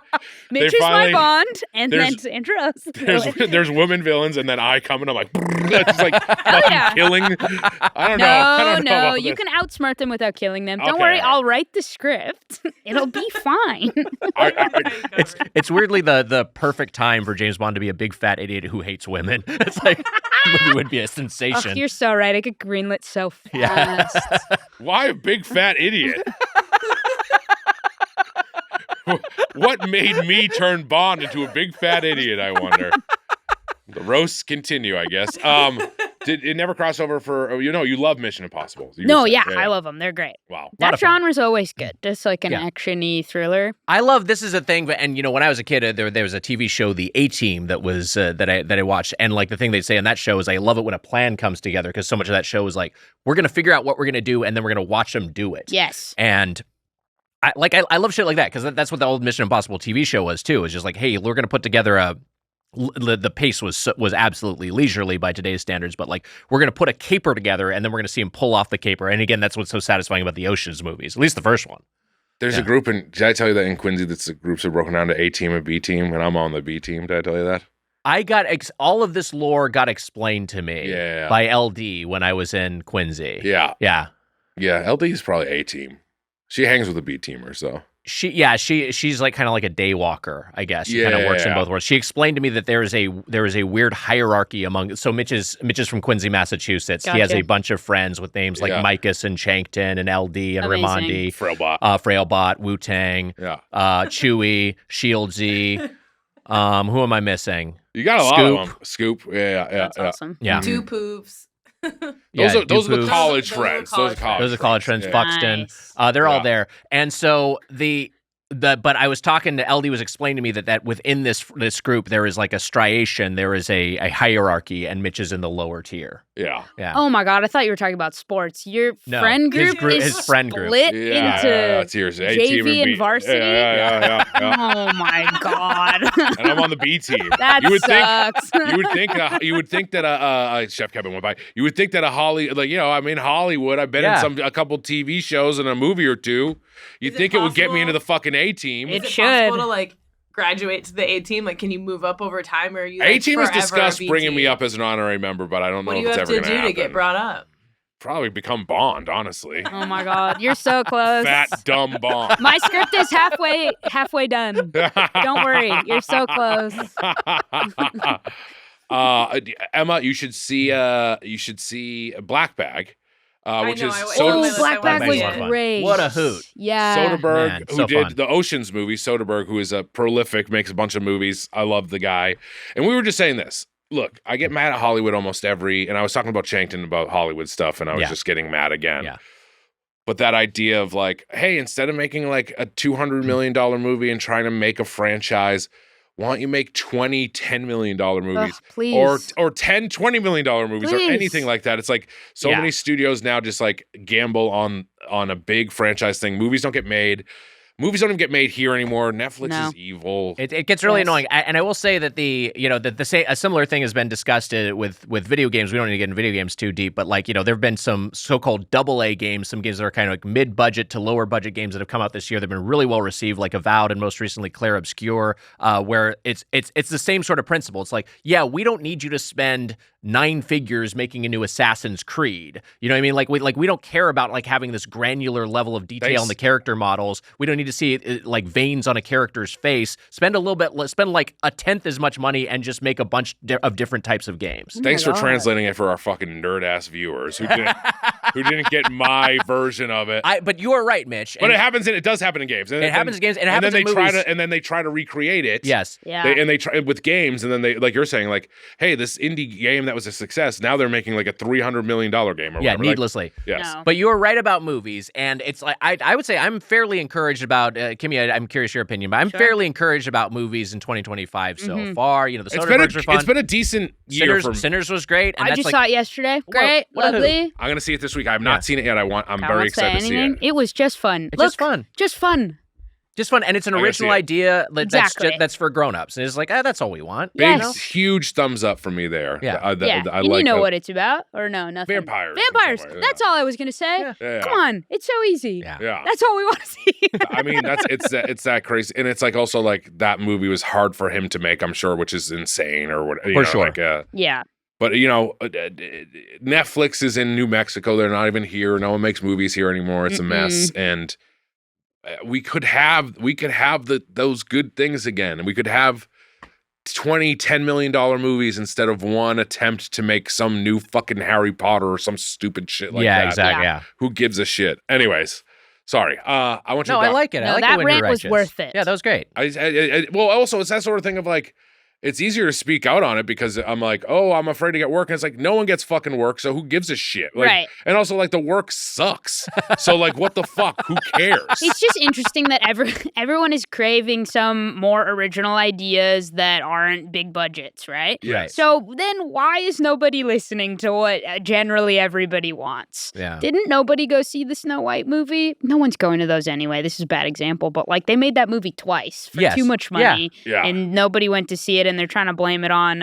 Mitch They is finally- my Bond, and then there's- Sandra Oh. There's women villains, and then I come and I'm like, just like fucking yeah. killing. I don't know. I don't know. No, about you this. can outsmart them without killing them. Don't Okay, worry, all right. I'll write the script. It'll be fine. It's weirdly the perfect time for James Bond to be a big fat idiot who hates women. It's like the movie would be a Oh, sensation. you're so right. I get greenlit so fast. Yeah. Why a big fat idiot? What made me turn Bond into a big fat idiot, I wonder. The roasts continue, I guess. Did it never cross over for you love Mission Impossible. You No, were saying- yeah, I love them. They're great. Wow. Lot That of fun. genre's always good. Just like an Yeah. action-y thriller. I love this is a thing, but when I was a kid, there was a TV show, The A-Team, that was that I watched, and like the thing they say on that show is I love it when a plan comes together because so much of that show is like we're gonna figure out what we're gonna do and then we're gonna watch them do it. Yes. And I love shit like that because that's what the old Mission Impossible TV show was too. It's just like, hey, we're gonna put together the pace was absolutely leisurely by today's standards, but like we're going to put a caper together and then we're going to see him pull off the caper. And again, that's what's so satisfying about the Ocean's movies, at least the first one. There's a group did I tell you that in Quincy that's the groups are broken down to A team and B team, and I'm on the B team. Did I tell you that? I got all of this lore got explained to me by LD when I was in Quincy. Yeah. Yeah. LD is probably A team. She hangs with the B teamer, so. She's like kind of like a day walker, I guess. She kind of works in both worlds. She explained to me that there is a weird hierarchy among. So Mitch is from Quincy, Massachusetts. Gotcha. He has a bunch of friends with names like Micus and Chankton and LD and Raimondi, Frailbot, Wu Tang, Chewy, Shieldsy. Who am I missing? You got a lot of them. Scoop. Yeah. That's awesome. Yeah. Two poofs. Those are the college friends. Those are college friends. Yeah. Buxton. Nice. They're all there. And so but I was talking to LD was explaining to me that within this group there is like a striation, there is a hierarchy, and Mitch is in the lower tier. Yeah. Oh my God, I thought you were talking about sports. Your friend group is his friend group. split into JV and varsity? Yeah. Oh my God. And I'm on the B team. That sucks. You would think that Chef Kevin went by. You would think that I'm in Hollywood. I've been in a couple TV shows and a movie or two. You'd think it would get me into the fucking A team. It Is it should. possible to like graduate to the A team? Like, can you move up over time, or are you? Like, A team has discussed a B bringing team? me up as an honorary member, but I don't know What do if you it's have ever to going to do happen. to get brought up? Probably become Bond, honestly. Oh my God, you're so close. Fat dumb Bond. My script is halfway done. Don't worry, you're so close. Emma, you should see Black Bag. Which is Black Bag was fun. great. What a hoot. Yeah. Soderbergh, Man, who so did fun. the Ocean's movie. Soderbergh, who is a prolific, makes a bunch of movies. I love the guy. And we were just saying this. Look, I get mad at Hollywood almost and I was talking about Chankton about Hollywood stuff, and I was just getting mad again. Yeah. But that idea of like, hey, instead of making like a $200 million movie and trying to make a franchise, why don't you make 20 $10 million movies? Ugh, please. Or 10 $20 million movies Please. or anything like that. It's like so many studios now just like gamble on a big franchise thing. Movies don't get made. Movies don't even get made here anymore. Netflix is evil. It gets really annoying. And I will say that a similar thing has been discussed with video games. We don't need to get in video games too deep, but like, there have been some so-called AA games, some games that are kind of like mid-budget to lower budget games that have come out this year. They've been really well received, like Avowed and most recently Claire Obscure, where it's the same sort of principle. It's like, we don't need you to spend 9 figures making a new Assassin's Creed. You know what I mean? We don't care about like having this granular level of detail in the character models. We don't need to see like veins on a character's face. Spend like a tenth as much money and just make a bunch of different types of games. Thanks for translating it for our fucking nerd ass viewers who didn't get my version of it. But you are right, Mitch. But it does happen in games. And it happens in games. And it happens in movies. And then they try to recreate it. Yes. Yeah. They try with games, and then they, like you're saying, like, hey, this indie game that was a success, now they're making like a $300 million game or whatever. Needlessly. Like, yes. No. But you are right about movies, and it's like I would say I'm fairly encouraged about Kimia. I'm curious your opinion, but I'm fairly encouraged about movies in 2025 so far. The Soderberghs are fun. It's been a decent year. Sinners was great. And I just saw it yesterday. Great, lovely. I'm gonna see it this week. I have not seen it yet. I'm very excited to see it. It was just fun. It's just fun. Just fun. And it's an original idea that's for grown-ups. And it's like, that's all we want. Big, huge thumbs up for me there. Yeah. I and like you know what it's about? Or no, nothing? Vampires. That's all I was going to say. Yeah. Come on. It's so easy. Yeah. That's all we want to see. I mean, it's that crazy. And it's like also like that movie was hard for him to make, I'm sure, which is insane or what. For sure. Like, yeah. But, Netflix is in New Mexico. They're not even here. No one makes movies here anymore. It's a mess. And we could have those good things again. And we could have $10 million movies instead of one attempt to make some new fucking Harry Potter or some stupid shit like that. Yeah, exactly. Yeah. Who gives a shit? Anyways, sorry. I want you to I like it. No, I like that it when rant you're was righteous. worth it. Yeah, that was great. Well, also, it's that sort of thing of like, it's easier to speak out on it because I'm like, oh, I'm afraid to get work. And it's like, no one gets fucking work, so who gives a shit? Like, right. And also, like, the work sucks. So, like, what the fuck? Who cares? It's just interesting that everyone is craving some more original ideas that aren't big budgets, right? Yes. So then why is nobody listening to what generally everybody wants? Yeah. Didn't nobody go see the Snow White movie? No one's going to those anyway. This is a bad example, but like they made that movie twice for too much money. Yeah. And nobody went to see it. and they're trying to blame it on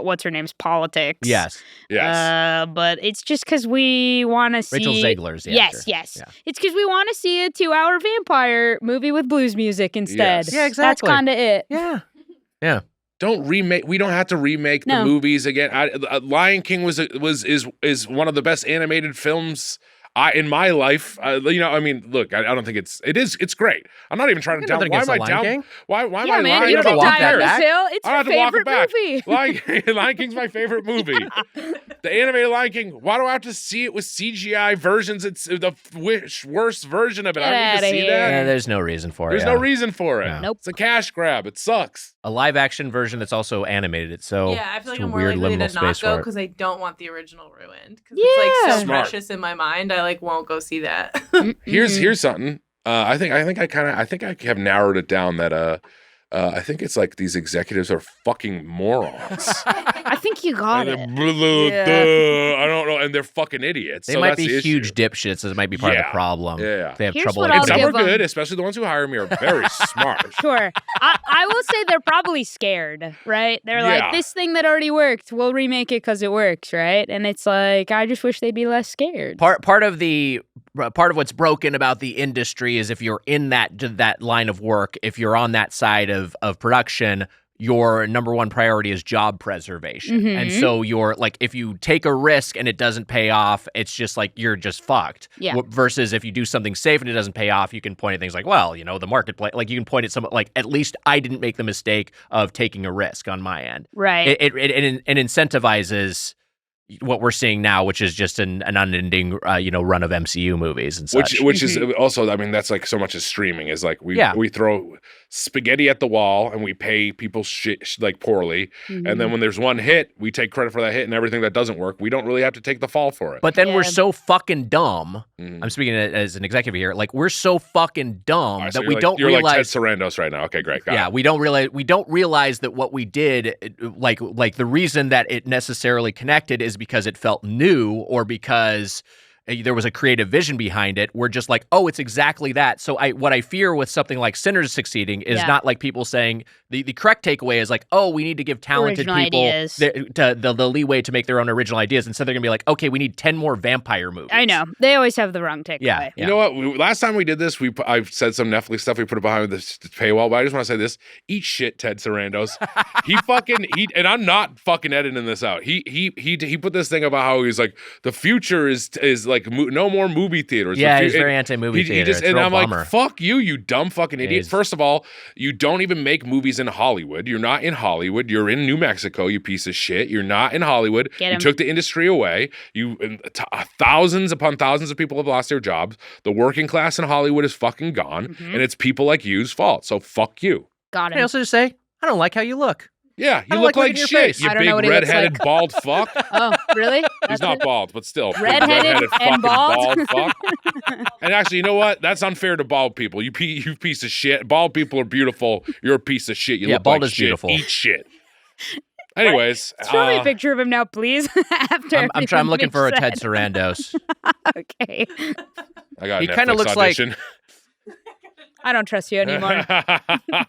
what's her name's politics. Yes. But it's just because we want to see Rachel Zegler's the actor. Yes. Yeah. It's because we want to see a 2-hour vampire movie with blues music instead. Yes. Yeah, exactly. That's kind of it. Yeah. Don't remake. We don't have to remake the movies again. Lion King is one of the best animated films in my life. You know, I mean, look, I don't think it's great. I'm not even trying to down. Why am I down? Why am I lying you about can walk die on that back? this hill. It's your favorite movie. Lion King's my favorite movie. The animated Lion King. Why do I have to see it with CGI versions? It's the worst version of it. I don't need to see that. Yeah, there's no reason for it. There's no reason for it. No. Nope. It's a cash grab. It sucks. A live action version that's also animated. It's so Yeah, I feel like it's a I'm more weird likely liminal to not space go for it. because I don't want the original ruined. Because it's like so Smart. precious in my mind, I like won't go see that. Here's something. I think I have narrowed it down that I think it's like these executives are fucking morons. I think you got it. I don't know, and they're fucking idiots. They so might that's be the huge issue. dipshits. So it might be part of the problem. Yeah. They have Here's trouble. what I'll And some give are them. good, especially the ones who hire me are very smart. Sure. I will say they're probably scared, right? They're Yeah. like, this thing that already worked, we'll remake it because it works, right? And it's like, I just wish they'd be less scared. Part of what's broken about the industry is if you're in that line of work, if you're on that side of production, your number one priority is job preservation. Mhm. And so you're like, if you take a risk and it doesn't pay off, it's just like you're just fucked. Yeah. Versus if you do something safe and it doesn't pay off, you can point at things like, well, you know, the marketplace, like you can point at some, like, at least I didn't make the mistake of taking a risk on my end. Right. It incentivizes what we're seeing now, which is just an unending, run of MCU movies and such. Which is also, I mean, that's like so much as streaming is like we throw spaghetti at the wall and we pay people shit like poorly, and then when there's one hit, we take credit for that hit, and everything that doesn't work, we don't really have to take the fall for it. But then we're Yeah. so fucking dumb. Mhm. I'm speaking as an executive here. Like, we're so fucking dumb All right, so that we you're don't you're like Ted realize. Sarandos right now. Okay, great. Got Yeah, it. we don't realize that what we did, like the reason that it necessarily connected is because it felt new or because there was a creative vision behind it. We're just like, oh, it's exactly that. So what I fear with something like Sinners succeeding is not like people saying the correct takeaway is like, oh, we need to give talented Original people ideas. the leeway to make their own original ideas. Instead, they're gonna be like, okay, we need 10 more vampire movies. I know. They always have the wrong takeaway. Yeah. You know what? Last time we did this, I've said some Netflix stuff. We put it behind the paywall, but I just want to say this: eat shit, Ted Sarandos. And I'm not fucking editing this out. He put this thing about how he's like the future is like no more movie theaters. Yeah, The he's fu- very anti-movie theater. It's a and real I'm bummer. like, fuck you, you dumb fucking idiot. He's- First of all, you don't even make movies in Hollywood. You're not in Hollywood. You're in New Mexico, you piece of shit. You're not in Hollywood. Get You him. took the industry away. Thousands upon thousands of people have lost their jobs. The working class in Hollywood is fucking gone, and it's people like you's fault. So fuck you. Got Can I him. also just say, I don't like how you look. Yeah, you don't look like like looking at your shit, face. you I don't big know what he looks redheaded like. bald fuck. Oh, really? He's That's not it? bald, but still. big Redheaded and fucking bald? fuck. And actually, you know what? That's unfair to bald people. You piece of shit. Bald people are beautiful. You're a piece of shit. You Yeah, look bald like is shit. beautiful. Eat shit. Anyways, Show me a picture of him now, please. After I'm looking for a everything Ted Sarandos. said. Okay. I got He a kinda Netflix looks like- audition. I don't trust you anymore.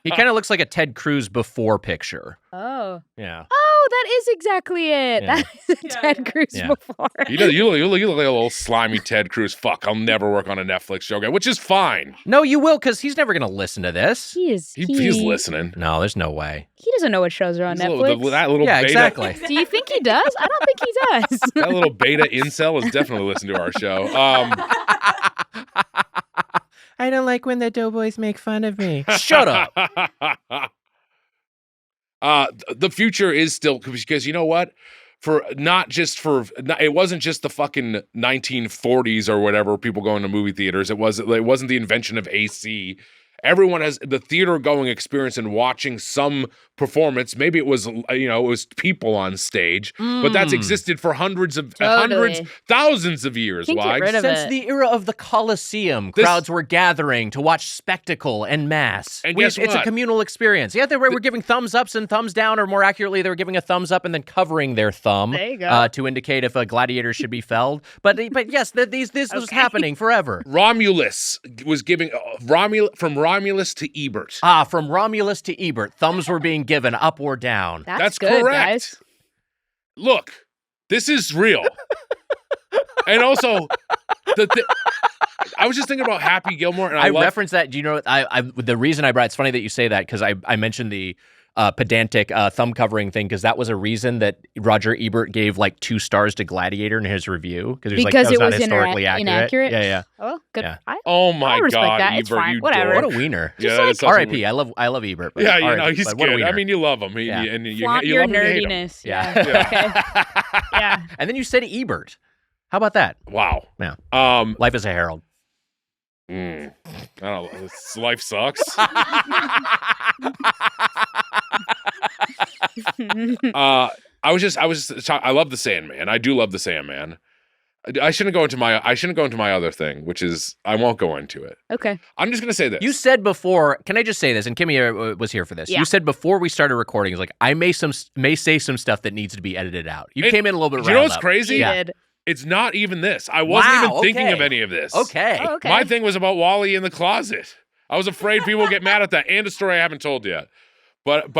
He kind of looks like a Ted Cruz before picture. Oh. Yeah. Oh, that is exactly it. Yeah. That is a Yeah, Ted yeah. Cruz Yeah. before. You look like a little slimy Ted Cruz. Fuck, I'll never work on a Netflix show again, which is fine. No, you will, because he's never going to listen to this. He's listening. No, there's no way. He doesn't know what shows are on He's a Netflix. that little Yeah, beta, exactly. Do you think he does? I don't think he does. That little beta incel is definitely listening to our show. I don't like when the Doughboys make fun of me. Shut up. The future is still, because you know what? It wasn't just the fucking 1940s or whatever, people going to movie theaters. It wasn't the invention of AC. Everyone has the theater going experience and watching some performance. Maybe it was, it was people on stage, but that's existed for Totally. thousands of years. Can't get Why? rid of Since it. the era of the Colosseum, This- crowds were gathering to watch spectacle and mass. And guess It's a what? communal experience. Yeah, they were giving thumbs ups and thumbs down, or more accurately, they were giving a thumbs up and then covering their thumb There you go. to indicate if a gladiator should be felled. But yes, this was happening forever. Romulus was giving from Romulus to Ebert. From Romulus to Ebert, thumbs were being given up or down. That's good, correct. Guys. Look, this is real. And also, I was just thinking about Happy Gilmore, and I referenced that. Do you know? The reason I brought it's funny that you say that because I mentioned the pedantic thumb covering thing because that was a reason that Roger Ebert gave like 2 stars to Gladiator in his review because it was was not historically accurate. Yeah. Oh, good. Yeah. Oh my God, that. Ebert, It's fine. you Whatever. dork. What a wiener. Yeah, that's such a R.I.P. wiener. I love Ebert. But Yeah, you know, R.I.P., he's but what a good. I wiener. mean, you love him. Yeah. You Flaunt you your love him, you hate him. nerdiness. Yeah. Okay. Yeah. And then you said Ebert. How about that? Wow. Yeah. Life is a herald. I don't know. Life sucks. I love the Sandman. I do love the Sandman. I shouldn't go into my other thing, which is I won't go into it. Okay. I'm just gonna say this. You said before. Can I just say this? And Kimia was here for this. Yeah. You said before we started recording, it's like I may say some stuff that needs to be edited out. You came in a little bit. Do you know what's crazy? You did. It's not even this. I wasn't even thinking okay. of any of this. Okay. Oh, okay. My thing was about Wally in the closet. I was afraid people would get mad at that, and a story I haven't told yet. But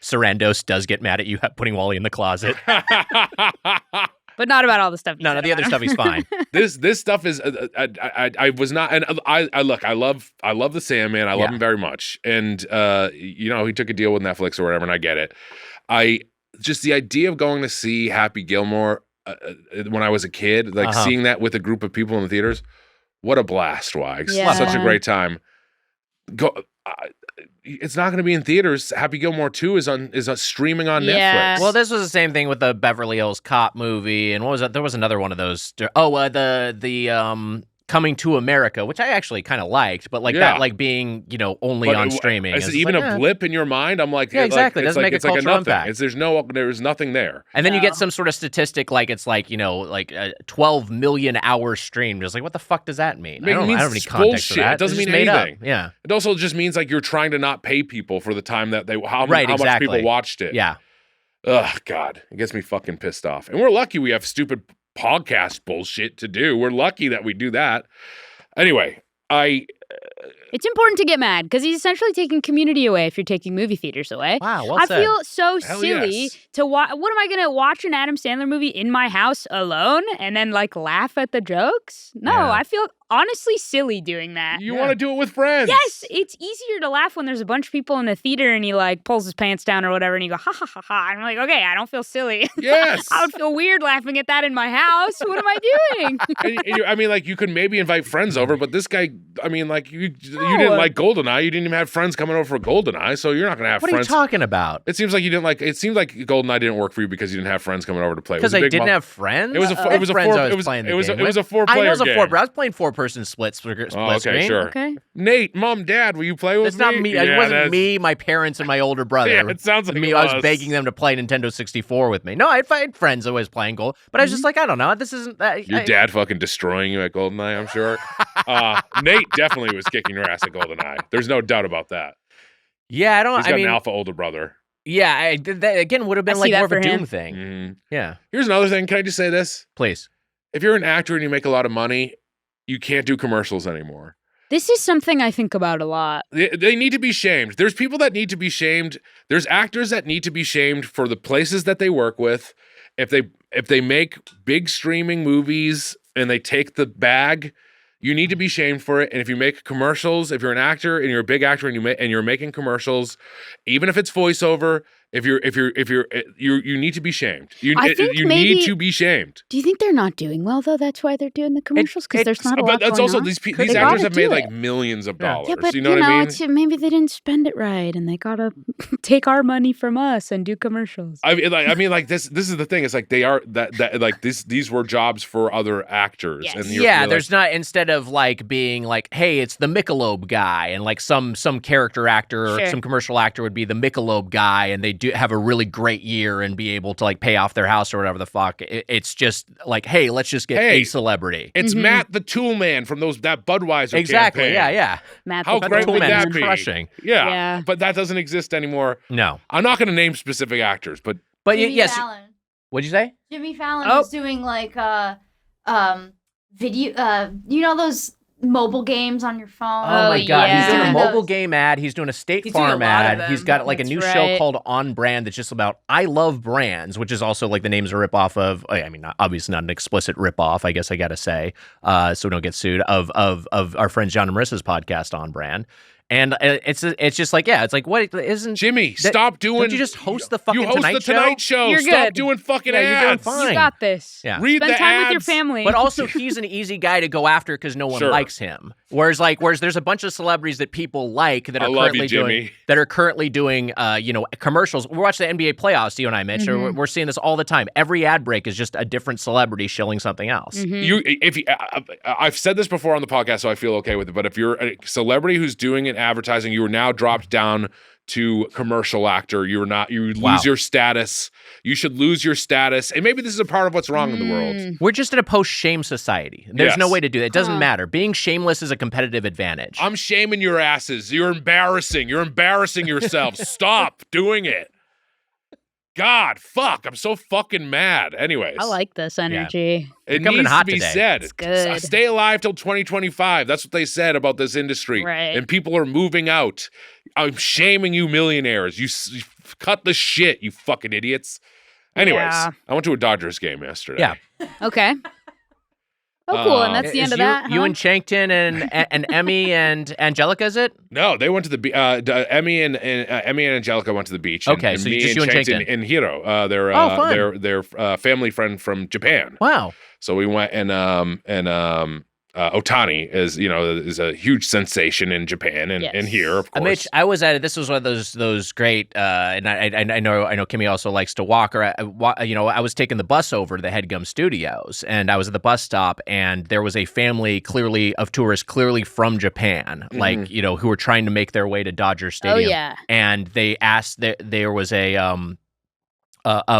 Sarandos does get mad at you putting Wally in the closet. But not about all the stuff. No, the other stuff he's fine. This stuff is I was not, and I look, I love the Sandman. I love him very much, and you know, he took a deal with Netflix or whatever, and I get it. Just the idea of going to see Happy Gilmore when I was a kid, like seeing that with a group of people in the theaters, what a blast, Wags. Yeah. Such a great time. It's not going to be in theaters. Happy Gilmore 2 is streaming on Netflix. Well, this was the same thing with the Beverly Hills Cop movie, and what was that? There was another one of those. Oh, the Coming to America, which I actually kind of liked, but that like being only on streaming. Is it even a blip in your mind? I'm like, yeah, exactly. It doesn't make a cultural impact. There's nothing there. And then you get some sort of statistic like it's like 12 million hours streamed. Just like what the fuck does that mean? I don't have any context for that. It doesn't mean made anything. Up. Yeah. It also just means like you're trying to not pay people for the time that how exactly. much people watched it. Yeah. Ugh, God, it gets me fucking pissed off. And we're lucky we have stupid podcast bullshit to do. We're lucky that we do that. Anyway, it's important to get mad because he's essentially taking community away if you're taking movie theaters away. Wow, well I said. feel so Hell silly yes. to watch. What am I going to watch an Adam Sandler movie in my house alone and then laugh at the jokes? No, Yeah. I feel honestly silly doing that. you want to do it with friends. Yes, it's easier to laugh when there's a bunch of people in the theater and he pulls his pants down or whatever and you go ha ha ha ha. And I'm like, okay, I don't feel silly. Yes. I would feel weird laughing at that in my house. What am I doing? And you could maybe invite friends over, but this guy, you didn't like GoldenEye. You didn't even have friends coming over for GoldenEye, so you're not going to have What friends. are you talking about? It seems like you didn't like. It seemed like GoldenEye didn't work for you because you didn't have friends coming over to play. Because I didn't have friends. It was a I was 4-player I was a game. I was playing 4-person split Okay, screen. sure. Okay. Nate, Mom, Dad, will you play with It's not me. It wasn't me, my parents, and my older brother. Yeah, it sounds like me. it I was. was begging them to play Nintendo 64 with me. No, I had friends always playing Gold, but I was just like, I don't know. This isn't that. Your dad fucking destroying you at GoldenEye, I'm sure. Nate definitely was kicking your ass at GoldenEye. There's no doubt about that. Yeah, I don't. He's got an alpha older brother. Yeah, that again would have been I see more of that a for Doom him. thing. Mm-hmm. Yeah. Here's another thing. Can I just say this? Please. If you're an actor and you make a lot of money, you can't do commercials anymore. This is something I think about a lot. They need to be shamed. There's people that need to be shamed. There's actors that need to be shamed for the places that they work with. If they make big streaming movies and they take the bag, you need to be shamed for it. And if you make commercials, if you're an actor and you're a big actor and you're making commercials, even if it's voiceover, you need to be shamed. You need to be shamed. Do you think they're not doing well though? That's why they're doing the commercials because there's not a lot But that's going also on? these They actors gotta have made do it. millions of dollars. Yeah, but you know what I mean? maybe they didn't spend it right, and they gotta take our money from us and do commercials. This is the thing. It's like they are that like these were jobs for other actors. Yes. And Yeah, there's not instead of being hey, it's the Michelob guy, and some character actor or Sure. some commercial actor would be the Michelob guy, and they do have a really great year and be able to pay off their house or whatever the fuck. It's just hey, let's just get a celebrity. It's Matt the Tool Man from that Budweiser Exactly. campaign. Yeah. Matt, How the great Tool would Man. that be? Crushing. Yeah, but that doesn't exist anymore. No. I'm not going to name specific actors, but Jimmy yes. Fallon. What'd you say? Jimmy Fallon Oh. was doing video. Those mobile games on your phone. Oh my God. He's doing a yeah. mobile game ad. He's doing a State He's doing a Farm lot of ad. them. He's got like a That's new show right. called On Brand that's just about I love brands, which is also like the name's a ripoff of, I mean, obviously not an explicit ripoff, I guess I got to say, so we don't get sued, of our friends John and Marissa's podcast On Brand. And it's just like, yeah, it's like, what isn't Jimmy, stop doing. Don't you just host the fucking You host the Tonight Show. You're Stop good. doing fucking Yeah, you're doing ads. fine. You got this. Yeah. Read Spend the time ads. with your family. But also, he's an easy guy to go after because no one Sure. likes him. Whereas there's a bunch of celebrities that people like that I are love currently you, doing Jimmy. commercials. We're watching the NBA playoffs, you and I, Mitch. Mm-hmm. We're seeing this all the time. Every ad break is just a different celebrity shilling something else. Mm-hmm. I've said this before on the podcast, so I feel okay with it. But if you're a celebrity who's doing it advertising, you are now dropped down to commercial actor. You lose your status. You should lose your status. And maybe this is a part of what's wrong in the world. We're just in a post-shame society. There's no Yes. way to do that. It doesn't matter. Being shameless is a competitive advantage. I'm shaming your asses. You're embarrassing. You're embarrassing yourself. Stop doing it. God, fuck. I'm so fucking mad. Anyways. I like this energy. It coming in needs hot to be today. said. It's good. Stay alive till 2025. That's what they said about this industry. Right. And people are moving out. I'm shaming you millionaires. You cut the shit, you fucking idiots. Anyways, Yeah. I went to a Dodgers game yesterday. Yeah. Okay. Oh, cool. And that's the end of that. You huh? and Chankton and Emmy and Angelica, is it? No, they went to the Emmy and Angelica went to the beach. Okay, and so me just you and Chankton. and Hiro, fun. their family friend from Japan. Wow. So we went and Otani is a huge sensation in Japan and Yes. here, of course. Mitch, I was at it. This was one of those great, and I know Kimmy also likes to walk. I was taking the bus over to the Headgum Studios, and I was at the bus stop, and there was a family of tourists clearly from Japan, who were trying to make their way to Dodger Stadium. Oh, yeah. And they asked there was a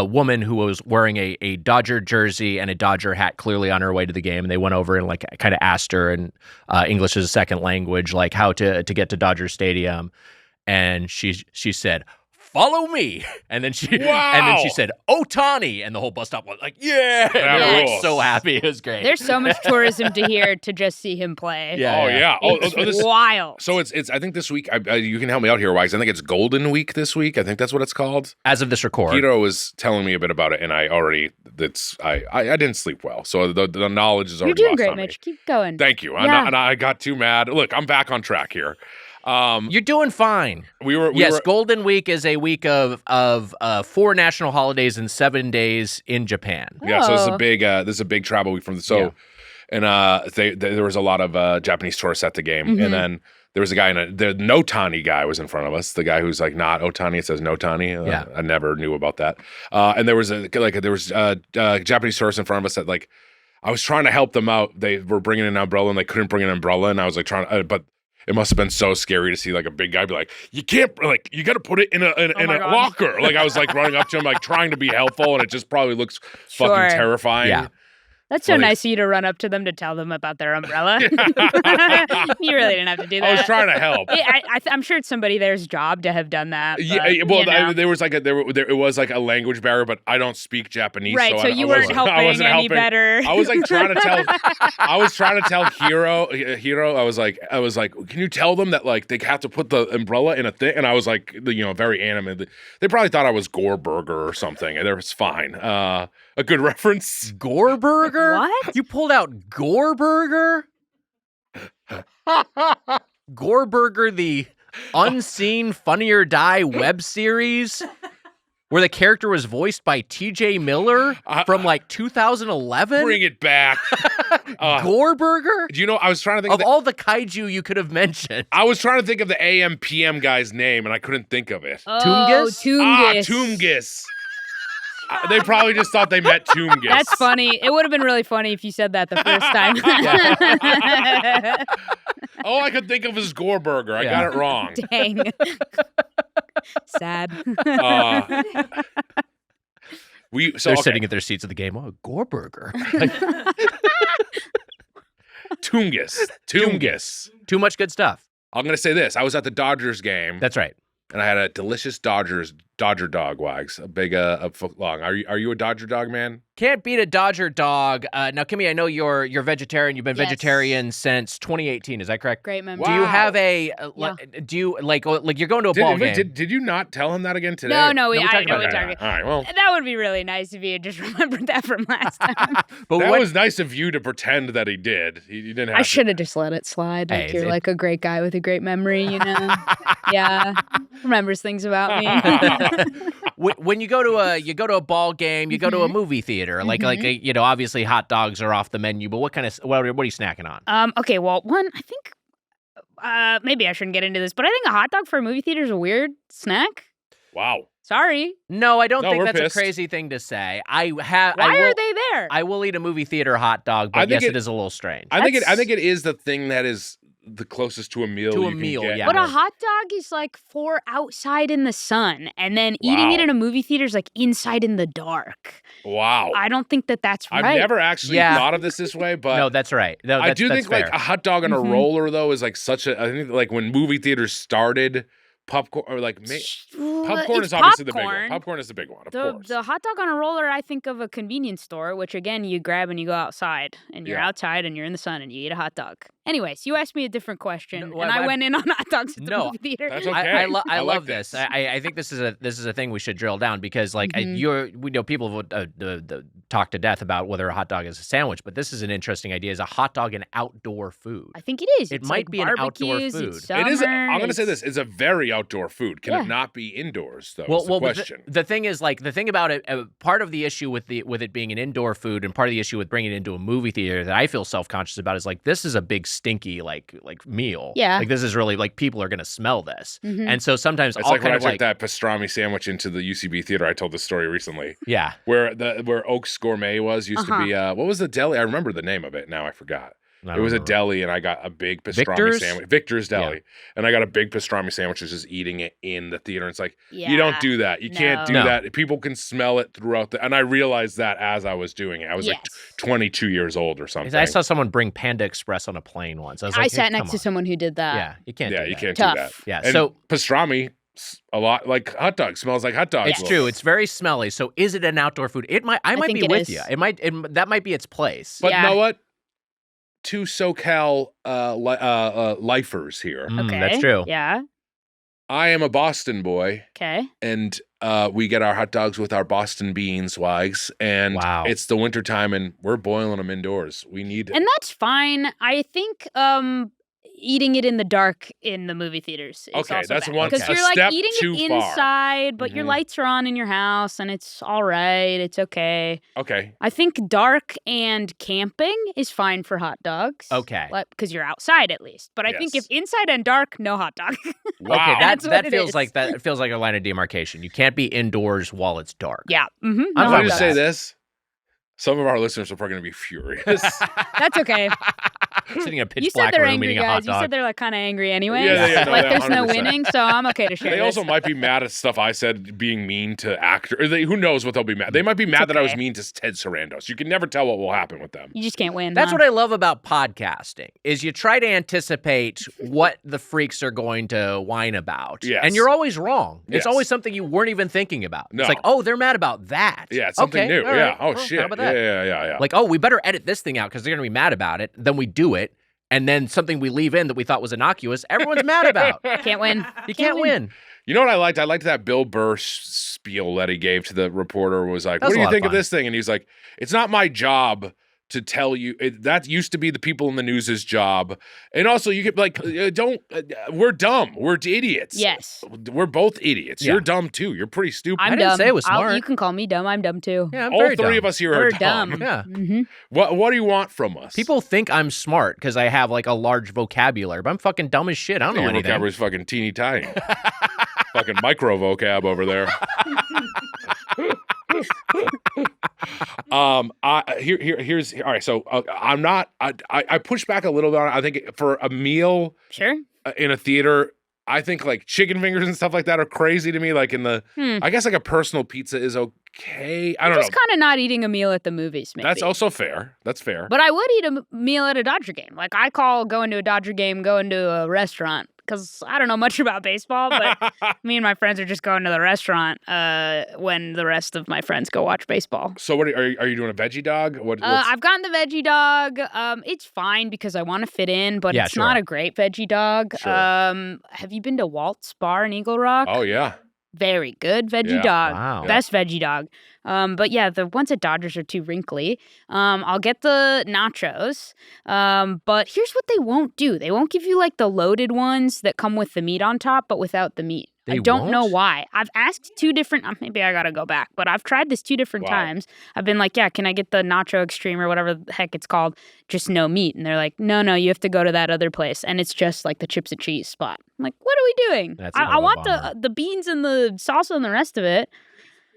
woman who was wearing a Dodger jersey and a Dodger hat, clearly on her way to the game. And they went over and kind of asked her in English as a second language, how to get to Dodger Stadium. And she said, "Follow me." And then she said, "Otani," and the whole bus stop was like, "Yeah!" And they were rules. so happy. It was great. There's so much tourism to here to just see him play. Yeah. Oh yeah. It's wild. So it's. I think this week. You can help me out here, Wise. I think it's Golden Week this week. I think that's what it's called. As of this record. Hiro was telling me a bit about it, and I didn't sleep well. So the knowledge is You're already doing lost great, on me. Mitch. Keep going. Thank you. Yeah. I got too mad. Look, I'm back on track here. You're doing fine. We were Golden Week is a week of 4 national holidays and 7 days in Japan. Yeah, so Oh. this is a big travel week from Yeah. and there was a lot of Japanese tourists at the game, Mhm. and then there was a guy the Notani guy was in front of us. The guy who's like not Otani, it says Notani. Yeah. I never knew about that. And there was Japanese tourists in front of us that I was trying to help them out. They were bringing an umbrella and they couldn't bring an umbrella, and I was but. It must have been so scary to see a big guy be like, you can't, you got to put it in a God. locker. I was running up to him, trying to be helpful, and it just probably looks Sure. fucking terrifying. Yeah. That's so Funny. nice of you to run up to them to tell them about their umbrella. You really didn't have to do that. I was trying to help. I'm sure it's somebody there's job to have done that. Yeah, but, well, you know. there was it was a language barrier, but I don't speak Japanese, Right, so I you weren't wasn't- helping I wasn't any helping. better. I was trying to tell Hiro. I was like, can you tell them that they have to put the umbrella in a thing? And I was very animated. They probably thought I was Gore Burger or something, and it was fine. A good reference. Gore Burger? What? You pulled out Gore Burger? Gore Burger, the unseen Funny or Die web series where the character was voiced by TJ Miller from 2011? Bring it back. Gore Burger? Do you know? I was trying to think Of all the kaiju you could have mentioned. I was trying to think of the AM PM guy's name, and I couldn't think of it. Oh, Toomgus? Toomgus. Toomgus. They probably just thought they meant Toomgus. That's funny. It would have been really funny if you said that the first time. All I could think of is Gore Burger. I Yeah. got it wrong. Dang. Sad. They're sitting at their seats at the game. Oh, Gore Burger. Toomgus. Too much good stuff. I'm gonna say this. I was at the Dodgers game. That's right. And I had a delicious Dodgers Dodger dog, Wags. A foot long. Are you a Dodger dog man? Can't beat a Dodger dog. Now, Kimmy, I know you're vegetarian. You've been Yes. vegetarian since 2018. Is that correct? Great memory. Do you Wow. have a? Yeah. Do you like you're going to a ball game? Did you not tell him that again today? No, we I talked know about we that. talked. All right, well, That would be really nice if he had just remembered that from last time. But that what, was nice of you to pretend that he did. You didn't have I to. should have just let it slide. Like Hey, you're like a great guy with a great memory, you know? Yeah. Remembers things about me. when you go to a ball game, you go to a movie theater, like obviously hot dogs are off the menu, but what are you snacking on? Okay, well, one, I think maybe I shouldn't get into this, but I think a hot dog for a movie theater is a weird snack. Wow. Sorry. No, I don't No, think we're that's pissed. a crazy thing to say. Why are they there? I will eat a movie theater hot dog, but yes, it is a little strange. I think it is the thing that is the closest to a meal. To a you can meal, get. yeah. But a hot dog is like for outside in the sun, and then eating it in a movie theater is like inside in the dark. Wow. I don't think that's right. I've never actually thought of this way, but No, that's right. No, I do that's think like fair. a hot dog on a roller though is like such a. I think like when movie theaters started, popcorn or like popcorn It's is obviously the big one. popcorn. Popcorn is the big one, of course. The hot dog on a roller, I think of a convenience store, which again you grab and you go outside, and you're Yeah. outside and you're in the sun and you eat a hot dog. Anyways, you asked me a different question, No, and I went in on hot dogs at the No, movie theater. That's okay. I I like love this. I think this is a thing we should drill down because like we know people would talk to death about whether a hot dog is a sandwich, but this is an interesting idea. Is a hot dog an outdoor food? I think it is. It It's might like be an outdoor barbecues, food. It's It is. summer, I'm going to say it's- this: it's a very outdoor food. Can Yeah. it not be indoors though? Well, is the but question. the thing is, like, the thing about it, part of the issue with it being an indoor food, and part of the issue with bringing it into a movie theater that I feel self-conscious about is like this is a big stinky like meal. Yeah. like this is really like people are gonna smell this, Mhm. and so sometimes It's I'll like when kind I of took like that pastrami sandwich into the UCB theater. I told this story recently, yeah. where Oaks Gourmet used to be. What was the deli? I remember the name of it. Now I forgot. It was a deli, and I got a big pastrami Victor's? sandwich. Victor's Deli. Yeah. And I got a big pastrami sandwich, just eating it in the theater. And it's like, Yeah. you don't do that. You can't do No. that. People can smell it throughout and I realized that as I was doing it. I was like 22 years old or something. I saw someone bring Panda Express on a plane once. I was like, I sat hey, next come to on. someone who did that. Yeah, you can't. Yeah, do you that. can't Tough. do that. Yeah, And so pastrami, a lot like hot dog, smells like hot dogs. it's true. It's very smelly. So is it an outdoor food? It might. I might think be it with is. you. That might be its place. But Yeah. you know what? Two SoCal lifers here. Okay. That's true. Yeah. I am a Boston boy. Okay. And we get our hot dogs with our Boston beans, Wags. And Wow. it's the wintertime, and we're boiling them indoors. We need And that's fine. I think eating it in the dark in the movie theaters is Okay, also that's bad. one- because a you're like step eating too it far. inside, but your Mhm. lights are on in your house and it's all right. It's okay. Okay. I think dark and camping is fine for hot dogs. Okay. Because you're outside at least. But I think if Yes. inside and dark, no hot dog. Wow. Okay, That's what that it feels is. like that feels like a line of demarcation. You can't be indoors while it's dark. Yeah. Mm-hmm. I'm Can fine I with just that. say this? Some of our listeners are probably going to be furious. That's okay. Sitting in a pitch You said black they're room angry eating a hot guys. You dog. said they're like kind of angry anyway. Yeah, no, like yeah, there's no 100%. winning, so I'm okay to share They this. also might be mad at stuff I said being mean to actors. Who knows what they'll be mad. They might be mad that I was okay. mean to Ted Sarandos. You can never tell what will happen with them. You just can't win. That's huh? what I love about podcasting is you try to anticipate what the freaks are going to whine about. Yes. And you're always wrong. Yes. It's always something you weren't even thinking about. No. It's like, oh, they're mad about that. Yeah, it's something Okay, new. all Yeah. right. Oh, Well, shit. How about that? Yeah. Like, oh, we better edit this thing out because they're going to be mad about it. Then we do it. And then something we leave in that we thought was innocuous, everyone's mad about. Can't win. You can't win. You know what I liked? I liked that Bill Burr spiel that he gave to the reporter was like, That was what do a you lot of think of fun. this thing? And he's like, it's not my job to tell you. That used to be the people in the news's job. And also you could like, we're dumb. We're idiots. Yes. We're both idiots. Yeah. You're dumb too. You're pretty stupid. I'm didn't dumb. say it was smart. You can call me dumb. I'm dumb too. Yeah, I'm All very three dumb. of us here We're are dumb. dumb. Yeah. Mm-hmm. What do you want from us? People think I'm smart because I have like a large vocabulary, but I'm fucking dumb as shit. I don't know Your anything. vocabulary's fucking teeny tiny. Fucking micro vocab over there. Here's all right. So I'm not. I push back a little bit on it. I think for a meal Sure. in a theater, I think like chicken fingers and stuff like that are crazy to me. Like in the, I guess like a personal pizza is okay. I don't Just know. kind of not eating a meal at the movies, maybe. That's also fair. That's fair. But I would eat a meal at a Dodger game. Like I call going to a Dodger game going to a restaurant because I don't know much about baseball, but me and my friends are just going to the restaurant when the rest of my friends go watch baseball. So what are you doing a veggie dog? I've gotten the veggie dog. It's fine because I want to fit in, but it's not a great veggie dog. Sure. Have you been to Walt's Bar in Eagle Rock? Oh, yeah. Very good veggie dog. Wow. Best veggie dog. But yeah, the ones at Dodgers are too wrinkly. I'll get the nachos. But here's what they won't do. They won't give you like the loaded ones that come with the meat on top, but without the meat. I don't know why. I've asked 2 different, maybe I gotta go back, but I've tried this 2 different times. I've been like, yeah, can I get the Nacho Extreme or whatever the heck it's called? Just no meat. And they're like, no, you have to go to that other place. And it's just like the chips and cheese spot. I'm like, what are we doing? I want the beans and the salsa and the rest of it.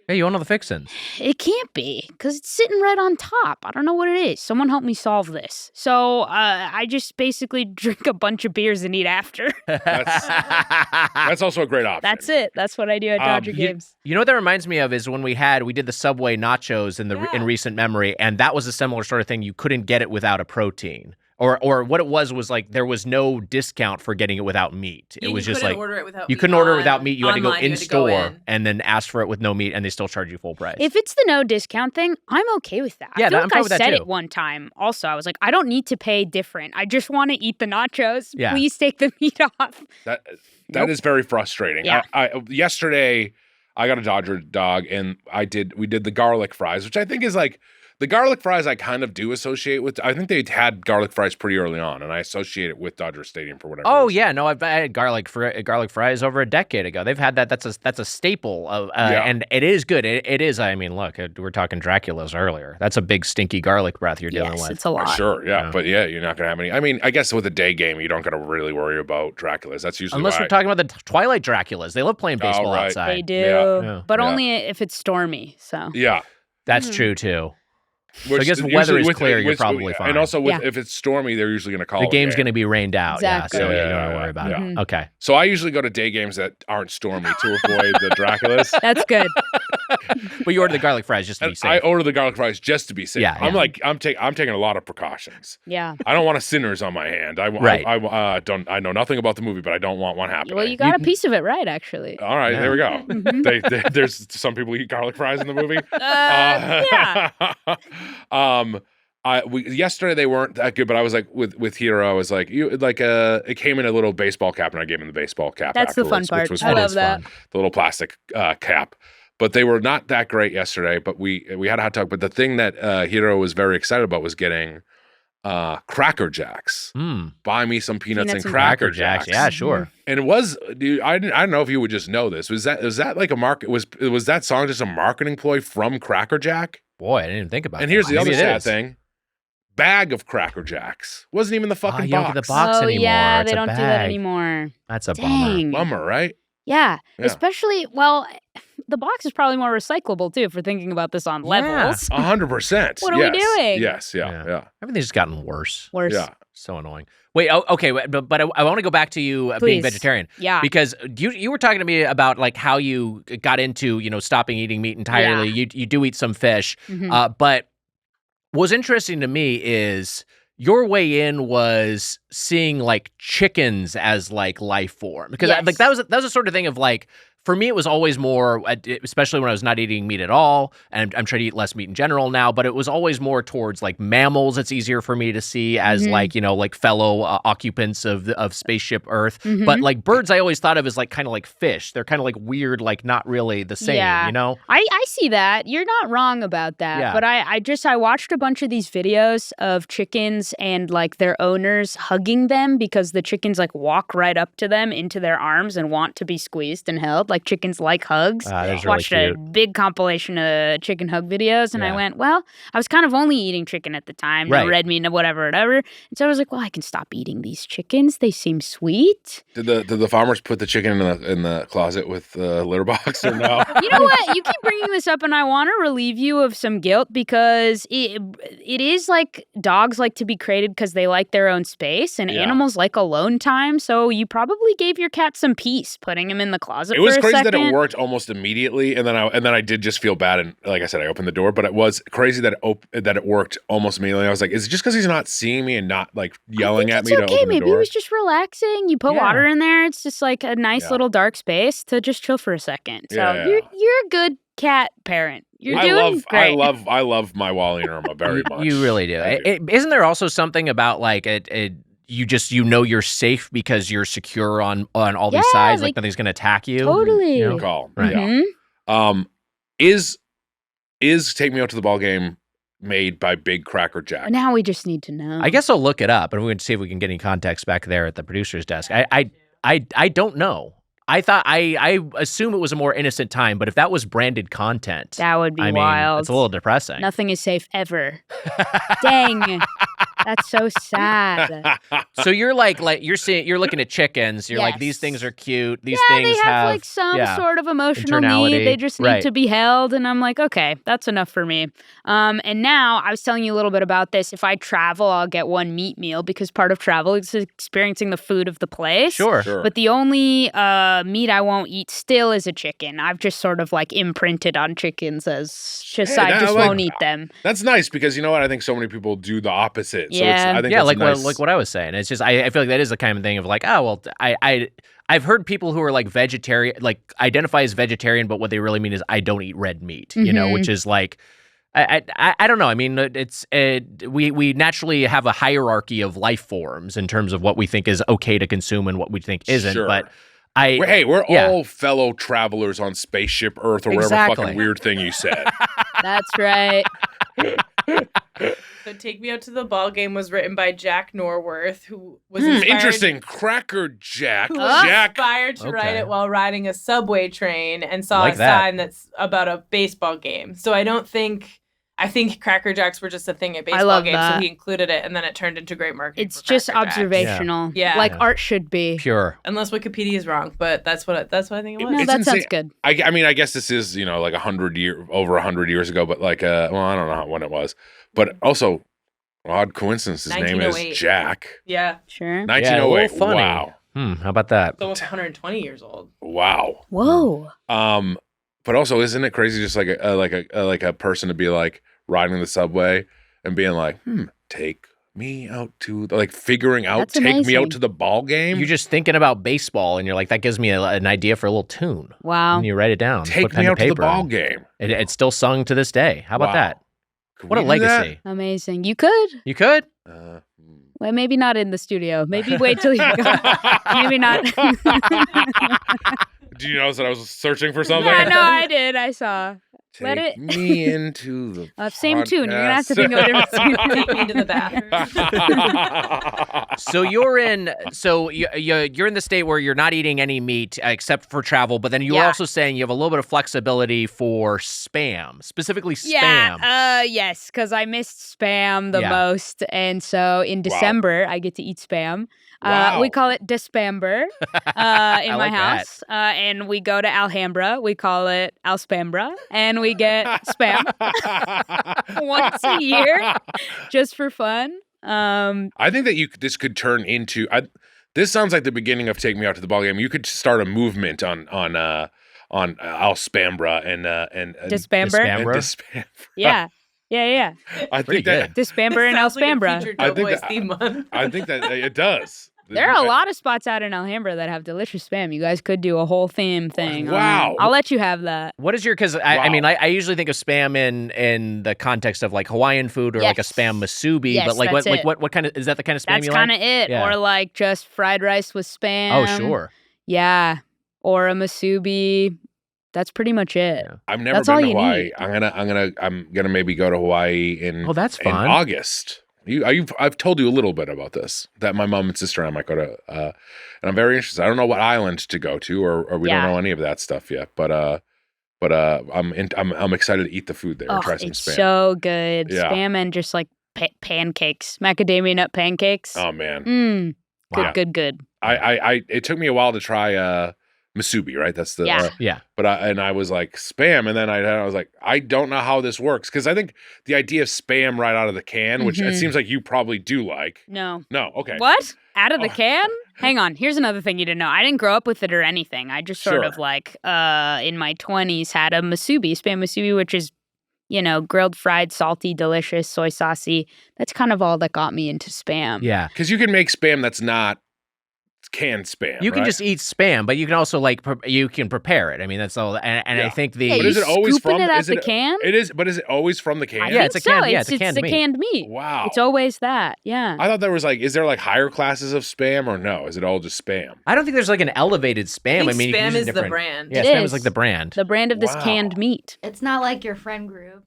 Hey, you want all the fixins? It can't be, because it's sitting right on top. I don't know what it is. Someone help me solve this. So I just basically drink a bunch of beers and eat after. That's also a great option. That's it. That's what I do at Dodger games. You know what that reminds me of is when we did the Subway nachos in recent memory, and that was a similar sort of thing. You couldn't get it without a protein. Or what it was like there was no discount for getting it without meat. It was just like you couldn't order it without meat. You had to go in store and then ask for it with no meat, and they still charge you full price. If it's the no discount thing, I'm okay with that. Yeah, I feel I'm like fine with that said too. it one time. Also, I was like, I don't need to pay different. I just want to eat the nachos. Yeah. Please take the meat off. That is very frustrating. Yeah. Yesterday, I got a Dodger dog, and we did the garlic fries, which I think is like. The garlic fries I kind of do associate with. I think they had garlic fries pretty early on, and I associate it with Dodger Stadium for whatever reason. Yeah, no, I've had garlic fries over a decade ago. They've had that. That's a staple of, and it is good. It is. I mean, look, we're talking Dracula's earlier. That's a big stinky garlic breath you're dealing with. It's a lot. Sure, yeah, but you're not gonna have any. I mean, I guess with a day game, you don't gotta really worry about Dracula's. That's usually unless we're talking about the Twilight Draculas. They love playing baseball outside. They do, but only if it's stormy. So that's true too. Which, so I guess if the weather is clear, you're probably fine. And also, if it's stormy, they're usually going to call the game's going to be rained out. Exactly. Yeah, so you don't have to worry about it. Okay. So I usually go to day games that aren't stormy to avoid the Draculas. That's good. But you order the garlic fries just to be safe. I order the garlic fries just to be safe. Yeah, I'm taking a lot of precautions. Yeah. I don't want a Sinners on my hand. I know nothing about the movie, but I don't want one happening. Well, you got a piece of it right, actually. All right, there we go. There's some people eat garlic fries in the movie. Yesterday they weren't that good, but I was like with Hero, I was like, it came in a little baseball cap, and I gave him the baseball cap. That's the fun part. Which was I love that. The little plastic cap. But they were not that great yesterday. But we had a hot dog. But the thing that Hero was very excited about was getting Cracker Jacks. Buy me some peanuts and Cracker Jacks. Yeah, sure. And it was, dude, I don't know if you would just know this. Was that like a market? Was that song just a marketing ploy from Cracker Jack? Boy, I didn't even think about that. And here's the other sad thing. Bag of Cracker Jacks. Wasn't even the fucking you box. don't get the box anymore. Yeah, it's they don't do that anymore. That's a Dang. Bummer, right? Yeah, especially, the box is probably more recyclable, too, if we're thinking about this on levels. 100%. What are we doing? Yes, yeah. Everything's just gotten worse. Yeah. So annoying. Wait, okay, but I want to go back to you being vegetarian. Yeah. Because you were talking to me about like how you got into, stopping eating meat entirely. Yeah. You do eat some fish. But what's interesting to me is your way in was seeing like chickens as like life form. Because like that was the sort of thing of like, for me, it was always more, especially when I was not eating meat at all, and I'm trying to eat less meat in general now, but it was always more towards like mammals. It's easier for me to see as like, like fellow occupants of spaceship Earth. But like birds, I always thought of as like kind of like fish. They're kind of like weird, like not really the same, I see that. You're not wrong about that. Yeah. But I watched a bunch of these videos of chickens and like their owners hugging them because the chickens like walk right up to them into their arms and want to be squeezed and held. Like chickens like hugs. That's Watched really a cute. big compilation of chicken hug videos, and I went, well, I was kind of only eating chicken at the time, no red meat, no whatever. And so I was like, well, I can stop eating these chickens. They seem sweet. Did the farmers put the chicken in the closet with the litter box or no? You know what? You keep bringing this up, and I want to relieve you of some guilt because it is like dogs like to be created because they like their own space, and animals like alone time. So you probably gave your cat some peace putting him in the closet. It was was crazy second. that it worked almost immediately, and then I did just feel bad, and like I said, I opened the door. But it was crazy that it worked almost immediately. I was like, is it just because he's not seeing me and not like yelling at me to open the Maybe door? he was just relaxing. You put water in there. It's just like a nice little dark space to just chill for a second. So you're a good cat parent. You're doing great. I love my Wally and Irma very much. You really do. Isn't there also something about like you know you're safe because you're secure on all these sides, like nothing's gonna attack you? Totally. You know? Call. Right. Mm-hmm. Is Take Me Out to the Ball Game made by Big Cracker Jack? Now we just need to know. I guess I'll look it up and we can see if we can get any context back there at the producer's desk. I don't know. I assume it was a more innocent time, but if that was branded content, that would be wild. It's a little depressing. Nothing is safe ever. Dang. That's so sad. So you're you're looking at chickens. You're like, these things are cute. These things they have like some sort of emotional need. They just need to be held. And I'm like, okay, that's enough for me. And now I was telling you a little bit about this. If I travel, I'll get one meat meal because part of travel is experiencing the food of the place. Sure. But the only meat I won't eat still is a chicken. I've just sort of like imprinted on chickens as just I just won't eat them. That's nice because you know what? I think so many people do the opposite. So I think like what I was saying. It's just I feel like that is the kind of thing of like, oh well, I've heard people who are like vegetarian, like identify as vegetarian, but what they really mean is I don't eat red meat. You know, which is like. I don't know. I mean, we naturally have a hierarchy of life forms in terms of what we think is okay to consume and what we think isn't. Sure. But we're all fellow travelers on Spaceship Earth or whatever fucking weird thing you said. That's right. So Take Me Out to the Ball Game was written by Jack Norworth, who was inspired, interesting. Cracker Jack. Who was inspired to write it while riding a subway train and saw a sign that's about a baseball game. So I think Cracker Jacks were just a thing at baseball games, so he included it, and then it turned into great marketing. It's just observational, like art should be pure. Unless Wikipedia is wrong, but that's what I think it was. No, that sounds good. I mean, I guess this is like over 100 years ago, but like I don't know when it was, but also odd coincidence. His name is Jack. Yeah, sure. 1908. Funny. Wow. How about that? It's almost 120 years old. Wow. Whoa. But also, isn't it crazy? Just like a person to be like riding the subway and being like, take me out to figuring out, That's take amazing. me out to the ball game. You're just thinking about baseball, and you're like, that gives me an idea for a little tune. Wow. And you write it down. Take me out to the ball game. It's still sung to this day. How about that? What a legacy. Amazing. You could. You could? Well, maybe not in the studio. Maybe wait till you go. Maybe not. Do you notice that I was searching for something? Yeah, no, I did. I saw. Take me into the same tune. You're gonna have to think of a different tune. Take me to the bathroom. So you're in the state where you're not eating any meat except for travel, but then you're also saying you have a little bit of flexibility for Spam, specifically Spam. Yeah, yes, because I missed Spam the most, and so in December I get to eat Spam. We call it Despamber in my house. And we go to Alhambra. We call it Alspambra. And we get Spam once a year just for fun. I think that this could turn into... this sounds like the beginning of Take Me Out to the Ball Game. You could start a movement on Alspambra and Despamber. And Despambra. Yeah. I think that Despamber and Alspambra. Like Doughboys theme month. I think that it does. There are a lot of spots out in Alhambra that have delicious Spam. You guys could do a whole theme thing. Wow. I'll let you have that. What is your, because I mean, I usually think of Spam in the context of like Hawaiian food or like a Spam musubi, but like what kind of, is that the kind of Spam that's you like? That's kind of it. Yeah. Or like just fried rice with Spam. Oh, sure. Yeah. Or a musubi. That's pretty much it. Yeah. I've never been to Hawaii. I'm gonna maybe go to Hawaii in that's fun. In August. I've told you a little bit about this, that my mom and sister and I might go to, and I'm very interested. I don't know what island to go to, or we don't know any of that stuff yet. But I'm excited to eat the food there. Try some it's Spam. So good. Yeah. Spam and just like pancakes, macadamia nut pancakes. Oh man. Good. It took me a while to try musubi, right? That's the But I was like Spam, and then I was like, I don't know how this works, because I think the idea of Spam right out of the can, which it seems like you probably do like. No. Okay. What? Out of the can? Hang on. Here's another thing you didn't know. I didn't grow up with it or anything. I just sort of like in my 20s had a musubi, spam musubi, which is, grilled, fried, salty, delicious, soy saucy. That's kind of all that got me into spam. Yeah. Because you can make spam that's not canned spam. You can just eat spam, but you can also you can prepare it. I mean, that's all. And I think but is it always from the can? It is, but is it always from the can? Yeah, it's a can. Yeah, it's a canned meat. Wow, it's always that. Yeah. I thought there was is there higher classes of spam or no? Is it all just spam? I don't think there's an elevated spam. I mean, spam is the brand. Yeah, spam is the brand. The brand of this canned meat. It's not like your friend group.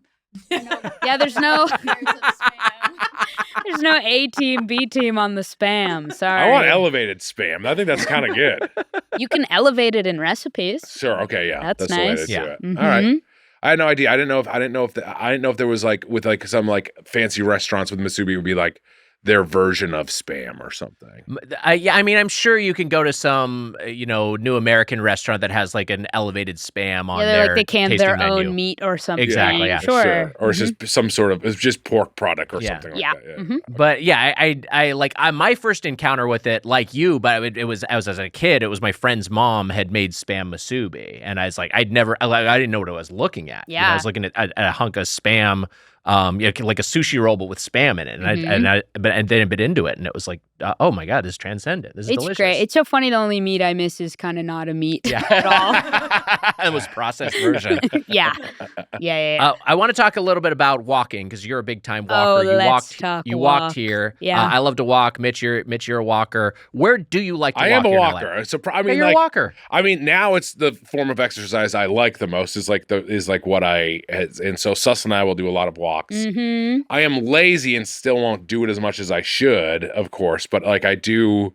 Yeah, there's no. There's no A team, B team on the spam. Sorry. I want elevated spam. I think that's kind of good. You can elevate it in recipes. Sure. Okay. Yeah. That's nice. The way to do it. Mm-hmm. All right. I had no idea. I didn't know if there was with some fancy restaurants with musubi would be their version of spam or something. Yeah, I mean, I'm sure you can go to some, new American restaurant that has an elevated spam on their they can tasting their menu. own meat or something. Exactly, yeah. Sure. Or it's just some sort of, it's just pork product or something like that. Yeah. Mm-hmm. But yeah, I my first encounter with it, like you, but I was as a kid, it was my friend's mom had made spam musubi. And I was I didn't know what I was looking at. Yeah. I was looking at a hunk of spam. Like a sushi roll, but with spam in it, and I then I bit into it, and it was oh my god, this is transcendent. This is delicious. It's great. It's so funny. The only meat I miss is kind of not a meat at all. It was processed version. Yeah. I want to talk a little bit about walking because you're a big time walker. You walked here. Yeah. I love to walk. Mitch, you're a walker. Where do you like to walk? I am a walker. You're a walker. I mean, now it's the form of exercise I like the most. Is what and so Sus and I will do a lot of walks. Mm-hmm. I am lazy and still won't do it as much as I should, of course, but I like doing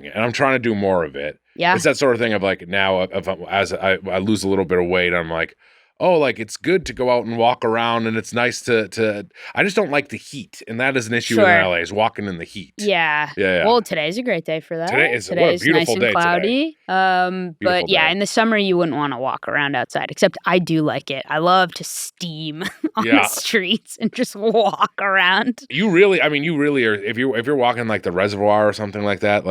it, and I'm trying to do more of it. Yeah, it's that sort of thing of now as I lose a little bit of weight, I'm it's good to go out and walk around, and it's nice to. I just don't like the heat, and that is an issue in LA. Is walking in the heat. Yeah. Well, today's a great day for that. Today's what a beautiful nice day and cloudy. But yeah, in the summer you wouldn't want to walk around outside. Except I do like it. I love to steam on the streets and just walk around. You really are. If you're walking the reservoir or something like that,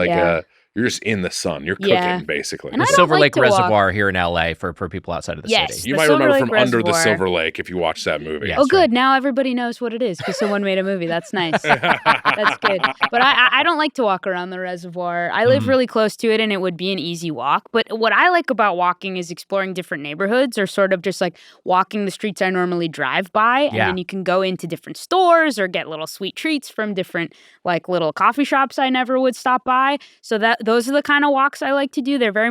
you're just in the sun. You're cooking, basically. The Silver Lake Reservoir here in LA for people outside of the city. You might remember from Under the Silver Lake if you watched that movie. Yes, good. Now everybody knows what it is because someone made a movie. That's nice. That's good. But I don't like to walk around the reservoir. I live really close to it, and it would be an easy walk. But what I like about walking is exploring different neighborhoods or sort of just walking the streets I normally drive by. And then you can go into different stores or get little sweet treats from different little coffee shops I never would stop by. So those are the kind of walks I like to do. They're very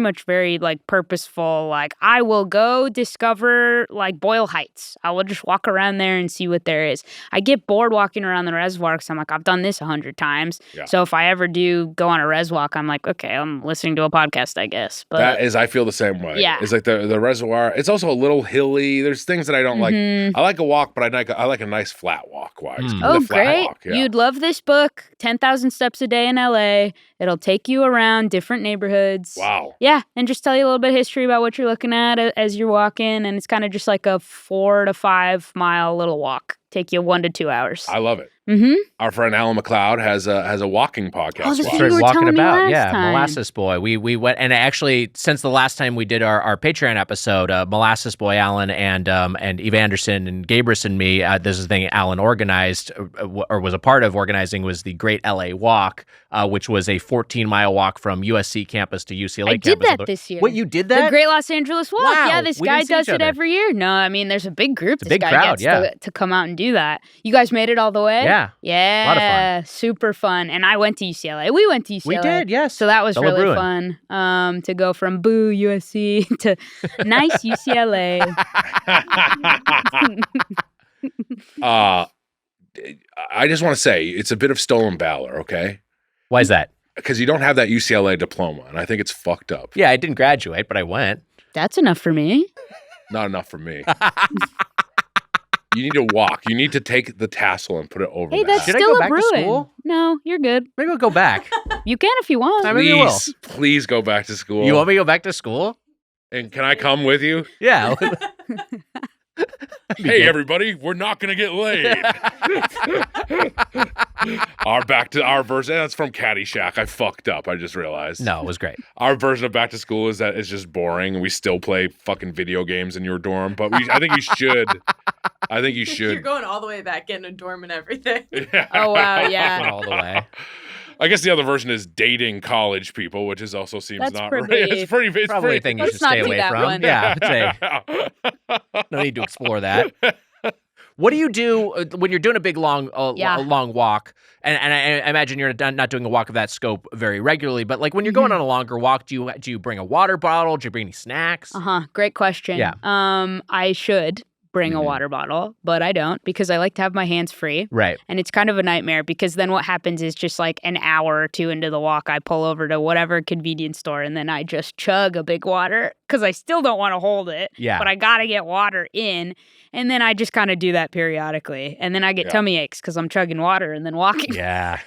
purposeful. I will go discover Boyle Heights. I will just walk around there and see what there is. I get bored walking around the reservoir because I'm I've done this 100 times. Yeah. So if I ever do go on a res walk, I'm okay, I'm listening to a podcast, I guess. But I feel the same way. Yeah. It's the reservoir. It's also a little hilly. There's things that I don't like. I like a walk, but I like a nice flat walk. Oh, great. Walk, yeah. You'd love this book, 10,000 Steps a Day in LA. It'll take you around different neighborhoods. Wow. Yeah, and just tell you a little bit of history about what you're looking at as you're walking, and it's kind of just a 4 to 5 mile little walk. Take you 1 to 2 hours. I love it. Mm-hmm. Our friend Alan McLeod has a walking podcast. Oh, the thing you were telling me last time. Molasses Boy. We went, and actually, since the last time we did our Patreon episode, Molasses Boy Alan and Eve Anderson and Gabrus and me, this is the thing Alan organized or was a part of organizing was the Great LA Walk, which was a 14-mile walk from USC campus to UCLA campus. I did that this year. What, you did that? The Great Los Angeles Walk. Wow. Yeah, this guy does it every year. No, I mean, there's a big group. It's a big crowd, to come out and do that. You guys made it all the way? Yeah. Yeah. A lot of fun. Super fun. And I went to UCLA. We went to UCLA. We did, yes. So that was really fun to go from boo USC to nice UCLA. I just want to say it's a bit of stolen valor, okay? Why is that? Because you don't have that UCLA diploma, and I think it's fucked up. Yeah, I didn't graduate, but I went. That's enough for me. Not enough for me. You need to walk. You need to take the tassel and put it over. Hey, that's Should still I go a back Bruin. to school? No, you're good. Maybe I'll go back. You can if you want. Please go back to school. You want me to go back to school? And can I come with you? Yeah. Hey, everybody, we're not going to get laid. Our version, that's from Caddyshack. I fucked up. I just realized. No, it was great. Our version of Back to School is that it's just boring. We still play fucking video games in your dorm, but I think you should. I think you should. You're going all the way back in a dorm and everything. Yeah. Oh, wow, yeah. All the way. I guess the other version is dating college people, which is also seems That's not probably- right. It's probably a thing you Let's should not stay do away that from. one. Yeah, I'd say no need to explore that. What do you do when you're doing a big long walk? And I imagine you're not doing a walk of that scope very regularly, but like when you're going on a longer walk, do you bring a water bottle? Do you bring any snacks? Great question. Yeah. I should bring a water bottle, but I don't because I like to have my hands free. Right. And it's kind of a nightmare because then what happens is just like an hour or two into the walk, I pull over to whatever convenience store and then I just chug a big water because I still don't want to hold it. Yeah. But I got to get water in. And then I just kind of do that periodically. And then I get tummy aches because I'm chugging water and then walking. Yeah.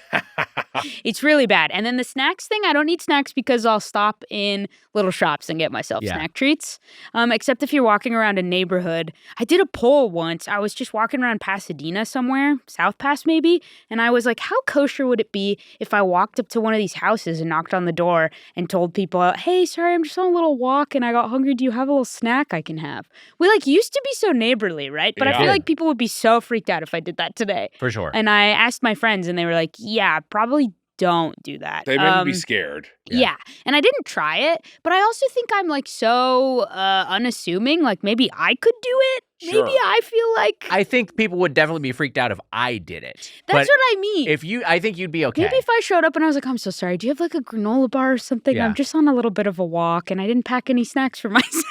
It's really bad. And then the snacks thing, I don't need snacks because I'll stop in little shops and get myself snack treats. Except if you're walking around a neighborhood. I did a poll once. I was just walking around Pasadena somewhere, South Pass maybe. And I was like, how kosher would it be if I walked up to one of these houses and knocked on the door and told people, hey, sorry, I'm just on a little walk and I got hungry. Do you have a little snack I can have? We like used to be so neighborly, right? But I feel like people would be so freaked out if I did that today. For sure. And I asked my friends and they were like, yeah, probably don't do that. They made me be scared. Yeah. And I didn't try it, but I also think I'm like so unassuming. Like maybe I could do it. Sure. Maybe I feel like I think people would definitely be freaked out if I did it. that's what I mean. I think you'd be okay. Maybe if I showed up and I was like, I'm so sorry. Do you have like a granola bar or something? Yeah. I'm just on a little bit of a walk and I didn't pack any snacks for myself.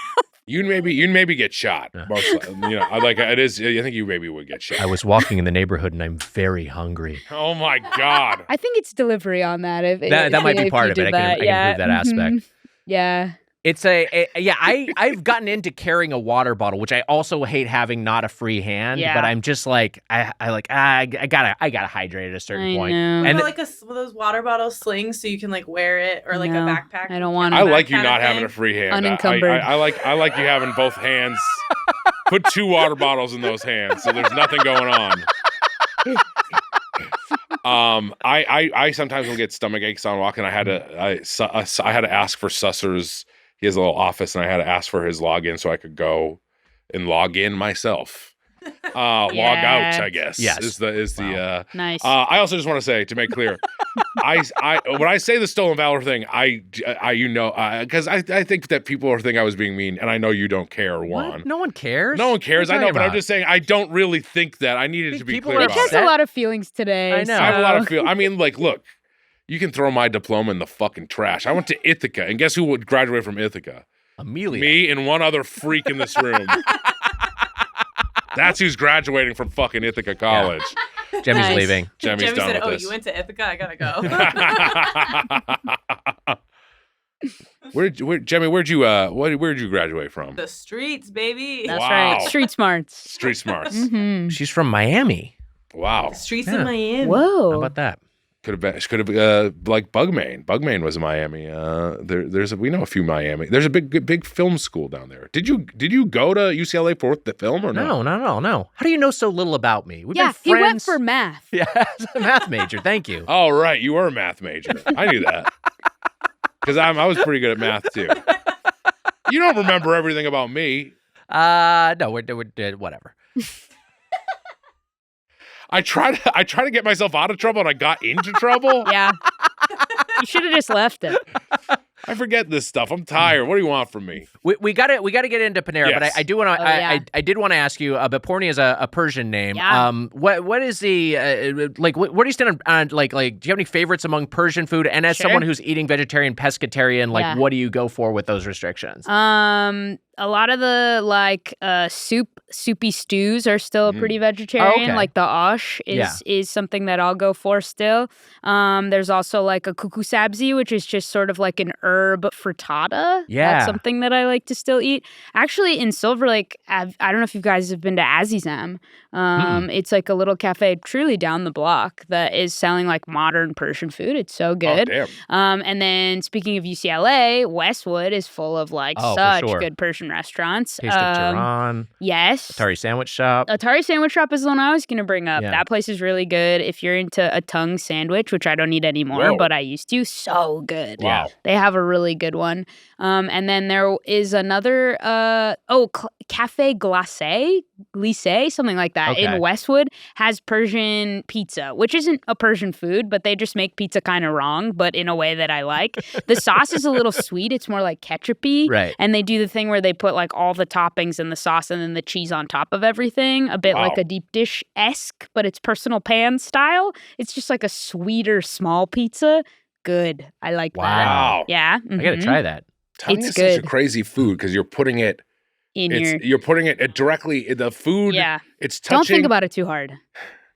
You'd maybe get shot. Most, I think you maybe would get shot. I was walking in the neighborhood and I'm very hungry. Oh my God. I think it's delivery on that. That might be part of it. I can improve that aspect. Yeah. It's I've gotten into carrying a water bottle, which I also hate having not a free hand. Yeah. But I'm just like I gotta hydrate at a certain point. Know. And like one of those water bottle slings so you can like wear it or like a No, backpack. I don't want I to. like you not having a free hand. Unencumbered. I like you having both hands. Put 2 water bottles in those hands, so there's nothing going on. I sometimes will get stomach aches on walking. I had to ask for Susser's. He has a little office, and I had to ask for his login so I could go and log in myself. Log out, I guess. Yes. Is the Nice. I also just want to say, to make clear, I when I say the stolen valor thing, because I think that people think I was being mean, and I know you don't care. Juan, no one cares. no one cares. I know, but I'm about? just saying I don't really think that. I needed to be People clear are about Rich has it. a lot of feelings today. I know. I have a lot of so- feel. I mean, like, look, you can throw my diploma in the fucking trash. I went to Ithaca, and guess who would graduate from Ithaca? Amelia. Me and one other freak in this room. That's who's graduating from fucking Ithaca College. Jemmy's Nice. leaving. Jemmy's Jemmy done said, with this. you went to Ithaca? I gotta go. Jemmy, where'd you graduate from? The streets, baby. That's Wow. right. Street smarts. Street Smarts. Mm-hmm. She's from Miami. Wow. The streets Yeah. in Miami. Whoa. How about that? Could have like Bugmain. Bugmain was in Miami. We know a few Miami. There's a big film school down there. Did you go to UCLA for the film or no? No, not at all. No. How do you know so little about me? We've Yeah, been he went friends. for math. Yeah, as a math major. Thank you. Oh right, you were a math major. I knew that because I was pretty good at math too. You don't remember everything about me. No, we're whatever. I tried to get myself out of trouble and I got into trouble. Yeah. You should have just left it. I forget this stuff. I'm tired. What do you want from me? We got to get into Panera, but Yes. I do want to. yeah. I did want to ask you. Behpoornia is a Persian name. Yeah. What is the where do you stand on like? Do you have any favorites among Persian food? And as Sure. someone who's eating vegetarian, pescatarian, Yeah. what do you go for with those restrictions? A lot of the soupy stews are still pretty vegetarian. Oh, okay. Like the osh is something that I'll go for still. There's also like a kuku sabzi, which is just sort of like an herb frittata. Yeah. That's something that I like to still eat. Actually, in Silver Lake, I don't know if you guys have been to Azizam. It's like a little cafe truly down the block that is selling like modern Persian food. It's so good. Oh, damn. And then speaking of UCLA, Westwood is full of like Oh, for such sure. good Persian Russian restaurants. Taste of Tehran. Yes. Atari Sandwich Shop. Atari Sandwich Shop is the one I was going to bring up. Yeah. That place is really good. If you're into a tongue sandwich, which I don't eat anymore, but I used to, so good. Wow. They have a really good one. And then there is another, Cafe Glisse, something like that, in Westwood, has Persian pizza, which isn't a Persian food, but they just make pizza kind of wrong, but in a way that I like. The sauce is a little sweet. It's more like ketchup-y. Right. And they do the thing where they put like all the toppings in the sauce and then the cheese on top of everything, a bit like a deep dish-esque, but it's personal pan style. It's just like a sweeter, small pizza. Good. I like that. Wow. Yeah. I got to try that. Tongue is such a crazy food because you're putting it you're putting it directly in the food. Yeah. It's touching. Don't think about it too hard.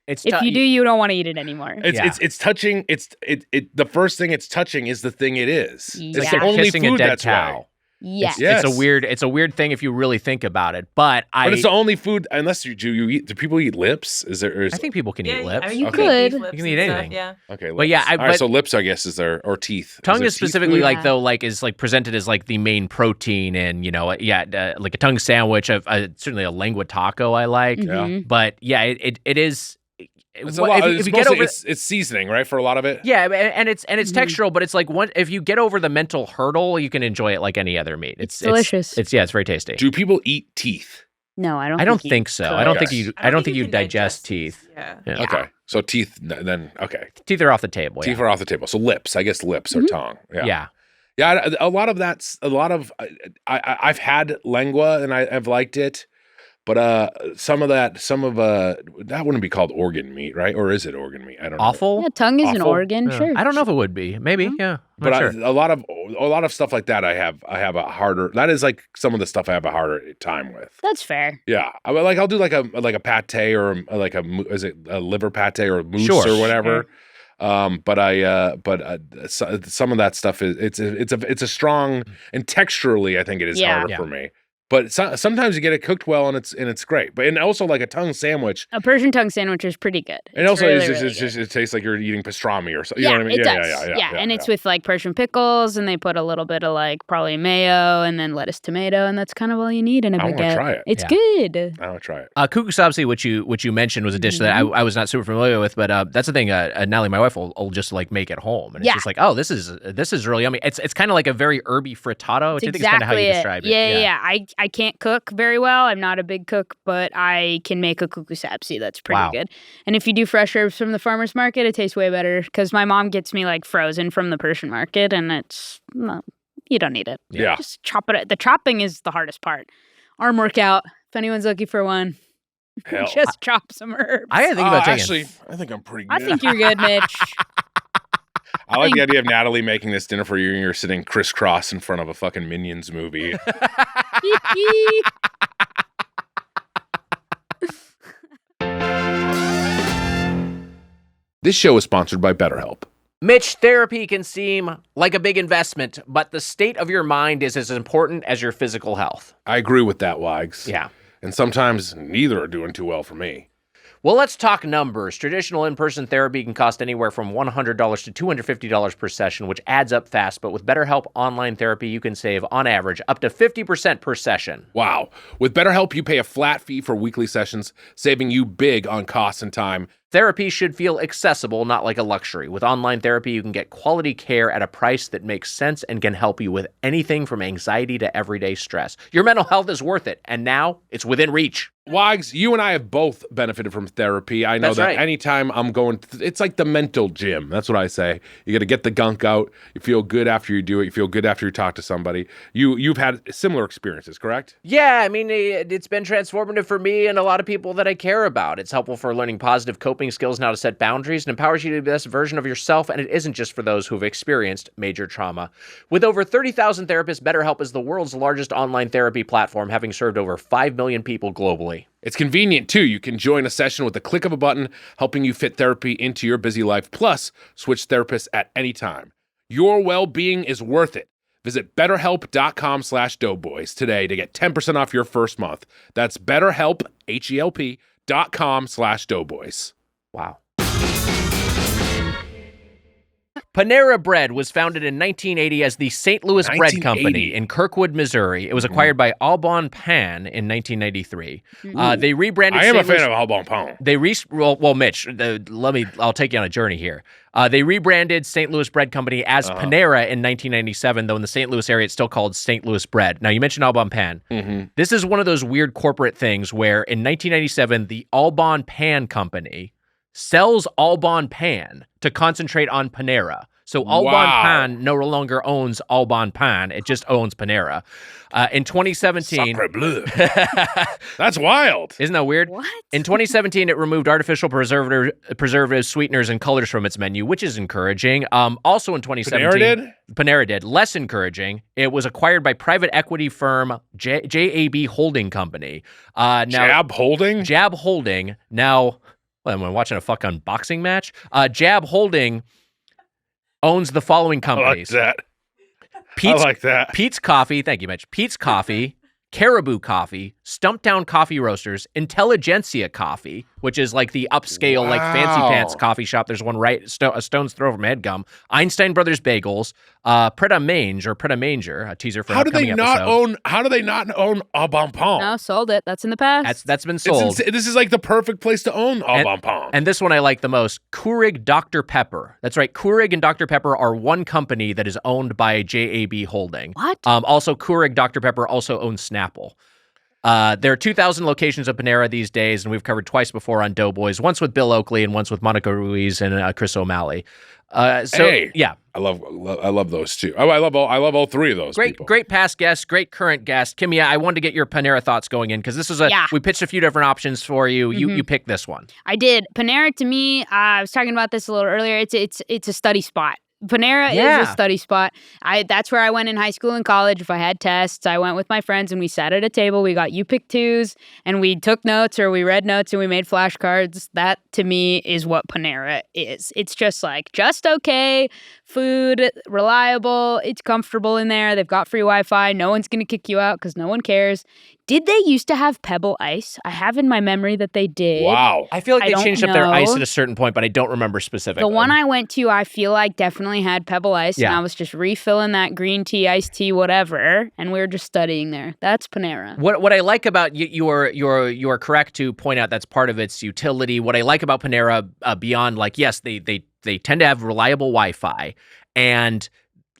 If you do, you don't want to eat it anymore. It's touching. The first thing it's touching is the thing it is. Yeah. It's the only kissing food a dead that's cow. right. Yes. It's a weird thing if you really think about it. But it's the only food unless you eat. Do people eat lips? I think people can eat lips. I mean, you could. You can eat anything. Yeah. Okay. Lips. But yeah, all right, so lips, I guess, is there or teeth. Tongue is specifically food? is presented as like the main protein, and like a tongue sandwich. Certainly a lengua taco I like. Mm-hmm. But yeah, it is. It's a lot. If you get over, it's seasoning, right, for a lot of it. Yeah, and it's textural, but it's like if you get over the mental hurdle, you can enjoy it like any other meat. It's delicious. It's very tasty. Do people eat teeth? No, I don't. I don't think so. I don't think you can digest teeth. Yeah. Okay, so teeth. Then okay, teeth are off the table. Teeth are off the table. So lips, I guess, lips or tongue. Yeah. Yeah. A lot of that's a lot of. I've had lengua and I've liked it. But some of that wouldn't be called organ meat, right? Or is it organ meat? I don't know. Offal? Yeah, tongue is an organ, sure. I don't know if it would be. Maybe, yeah. But sure. a lot of stuff like that, I have a harder. That is like some of the stuff I have a harder time with. That's fair. Yeah, I'll do like a pate or like is it a liver pate or mousse or whatever. Sure. But some of that stuff it's a strong, and texturally I think it is harder for me. But sometimes you get it cooked well and it's great. But also like a tongue sandwich. A Persian tongue sandwich is pretty good. And also really, it tastes like you're eating pastrami or something. Yeah, you know what I mean? It does. Yeah, and it's with like Persian pickles, and they put a little bit of like probably mayo and then lettuce, tomato, and that's kind of all you need in a baguette. I want to try it. It's good. I want to try it. Kukusabsi, which you mentioned, was a dish that I was not super familiar with, but that's the thing. Natalie, my wife, will just like make at home, and it's just like, oh, this is really yummy. It's kind of like a very herby frittata, which I think is kind of how you describe it. Yeah. I can't cook very well. I'm not a big cook, but I can make a kukusabsi that's pretty good. And if you do fresh herbs from the farmer's market, it tastes way better because my mom gets me like frozen from the Persian market, and you don't need it. Yeah. Just chop it. The chopping is the hardest part. Arm workout, if anyone's looking for one. Just chop some herbs. I gotta think about taking. Actually, I think I'm pretty good. I think you're good, Mitch. I like the idea of Natalie making this dinner for you and you're sitting crisscross in front of a fucking Minions movie. This show is sponsored by BetterHelp. Mitch, therapy can seem like a big investment, but the state of your mind is as important as your physical health. I agree with that, Wags. Yeah. And sometimes neither are doing too well for me. Well, let's talk numbers. Traditional in-person therapy can cost anywhere from $100 to $250 per session, which adds up fast. But with BetterHelp Online Therapy, you can save, on average, up to 50% per session. Wow. With BetterHelp, you pay a flat fee for weekly sessions, saving you big on costs and time. Therapy should feel accessible, not like a luxury. With online therapy, you can get quality care at a price that makes sense and can help you with anything from anxiety to everyday stress. Your mental health is worth it, and now it's within reach. Wags, you and I have both benefited from therapy. I know That's that right. Anytime I'm going, it's like the mental gym. That's what I say. You got to get the gunk out. You feel good after you do it. You feel good after you talk to somebody. You've had similar experiences, correct? Yeah, I mean, it's been transformative for me and a lot of people that I care about. It's helpful for learning positive coping skills and how to set boundaries, and empowers you to be the best version of yourself, and it isn't just for those who've experienced major trauma. With over 30,000 therapists, BetterHelp is the world's largest online therapy platform, having served over 5 million people globally. It's convenient, too. You can join a session with the click of a button, helping you fit therapy into your busy life, plus switch therapists at any time. Your well-being is worth it. Visit BetterHelp.com/Doughboys today to get 10% off your first month. That's BetterHelp, HELP.com/Doughboys. Wow. Panera Bread was founded in 1980 as the St. Louis Bread Company in Kirkwood, Missouri. It was acquired by Au Bon Pain in 1993. They rebranded. I am a fan of Au Bon Pain. Mitch, I'll take you on a journey here. They rebranded St. Louis Bread Company as Panera in 1997, though in the St. Louis area it's still called St. Louis Bread. Now, you mentioned Au Bon Pain. This is one of those weird corporate things where in 1997, the Au Bon Pain Company sells Au Bon Pain to concentrate on Panera. So Au Bon Pain no longer owns Au Bon Pain. It just owns Panera. In 2017... Sacre bleu. That's wild. Isn't that weird? What? In 2017, it removed artificial preservatives, sweeteners, and colors from its menu, which is encouraging. Also in 2017... Panera did. Less encouraging. It was acquired by private equity firm JAB Holding Company. Jab Holding? Jab Holding. Now... Well, I'm watching a fucking boxing match. Jab Holding owns the following companies. I like that. Pete's Coffee. Thank you, Mitch. Pete's Coffee, Caribou Coffee, Stumptown Coffee Roasters, Intelligentsia Coffee, which is like the upscale, like fancy pants coffee shop. There's one right a stone's throw from Headgum. Einstein Brothers Bagels, Pret a Manger, a teaser for an upcoming episode. How do they not own Au Bon Pain? No, sold it. That's in the past. That's been sold. This is like the perfect place to own Au Bon Pain. And this one I like the most, Keurig Dr. Pepper. That's right. Keurig and Dr. Pepper are one company that is owned by JAB Holding. What? Also, Keurig Dr. Pepper also owns Snapple. There are 2,000 locations of Panera these days, and we've covered twice before on Doughboys, once with Bill Oakley and once with Monica Ruiz and Chris O'Malley. Yeah. I love those two. I love all three of those. Great past guest, great current guest. Kimia, I wanted to get your Panera thoughts going in because this is we pitched a few different options for you. You picked this one. I did. Panera to me, I was talking about this a little earlier. It's a study spot. Panera is a study spot. That's where I went in high school and college. If I had tests, I went with my friends and we sat at a table. We got pick twos and we took notes or we read notes and we made flashcards. That to me is what Panera is. It's just okay food, reliable. It's comfortable in there. They've got free Wi-Fi. No one's going to kick you out because no one cares. Did they used to have Pebble Ice? I have in my memory that they did. Wow. I feel like they changed up their ice at a certain point, but I don't remember specifically. The one I went to, I feel like definitely had Pebble Ice, and I was just refilling that green tea, iced tea, whatever, and we were just studying there. That's Panera. What I like about you are correct to point out that's part of its utility. What I like about Panera beyond yes, they tend to have reliable Wi-Fi and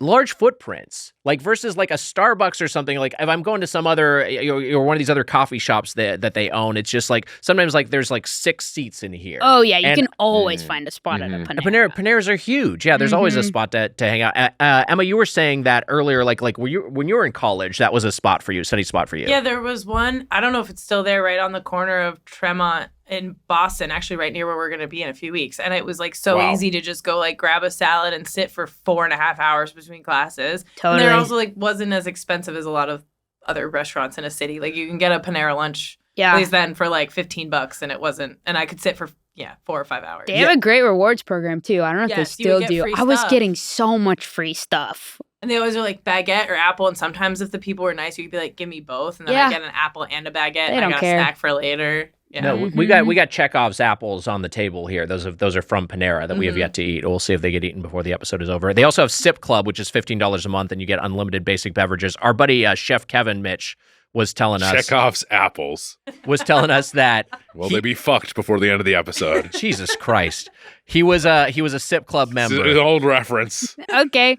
large footprints, versus a Starbucks or something. If I'm going to some other or one of these other coffee shops that they own, it's just sometimes there's 6 seats in here. Oh yeah, you can always find a spot at a Panera. Paneras are huge. Yeah, there's always a spot to hang out. Emma, you were saying that earlier, when you were in college, that was a spot for you, study spot for you. Yeah, there was one. I don't know if it's still there, right on the corner of Tremont in Boston, actually right near where we're going to be in a few weeks. And it was so easy to just go grab a salad and sit for 4.5 hours between classes. Totally. And there also wasn't as expensive as a lot of other restaurants in a city. You can get a Panera lunch at least then for $15 and it wasn't, and I could sit for 4 or 5 hours. They have a great rewards program too. I don't know if they still do. I was getting so much free stuff. And they always are baguette or apple, and sometimes if the people were nice, you could be give me both, and then I get an apple and a baguette, and I got a snack for later. Yeah. No, we got Chekhov's apples on the table here. Those are from Panera that we have yet to eat. We'll see if they get eaten before the episode is over. They also have Sip Club, which is $15 a month, and you get unlimited basic beverages. Our buddy Chef Kevin Mitch was telling us Chekhov's apples was telling us that they be fucked before the end of the episode. Jesus Christ. He was a Sip Club member. It's an old reference. Okay.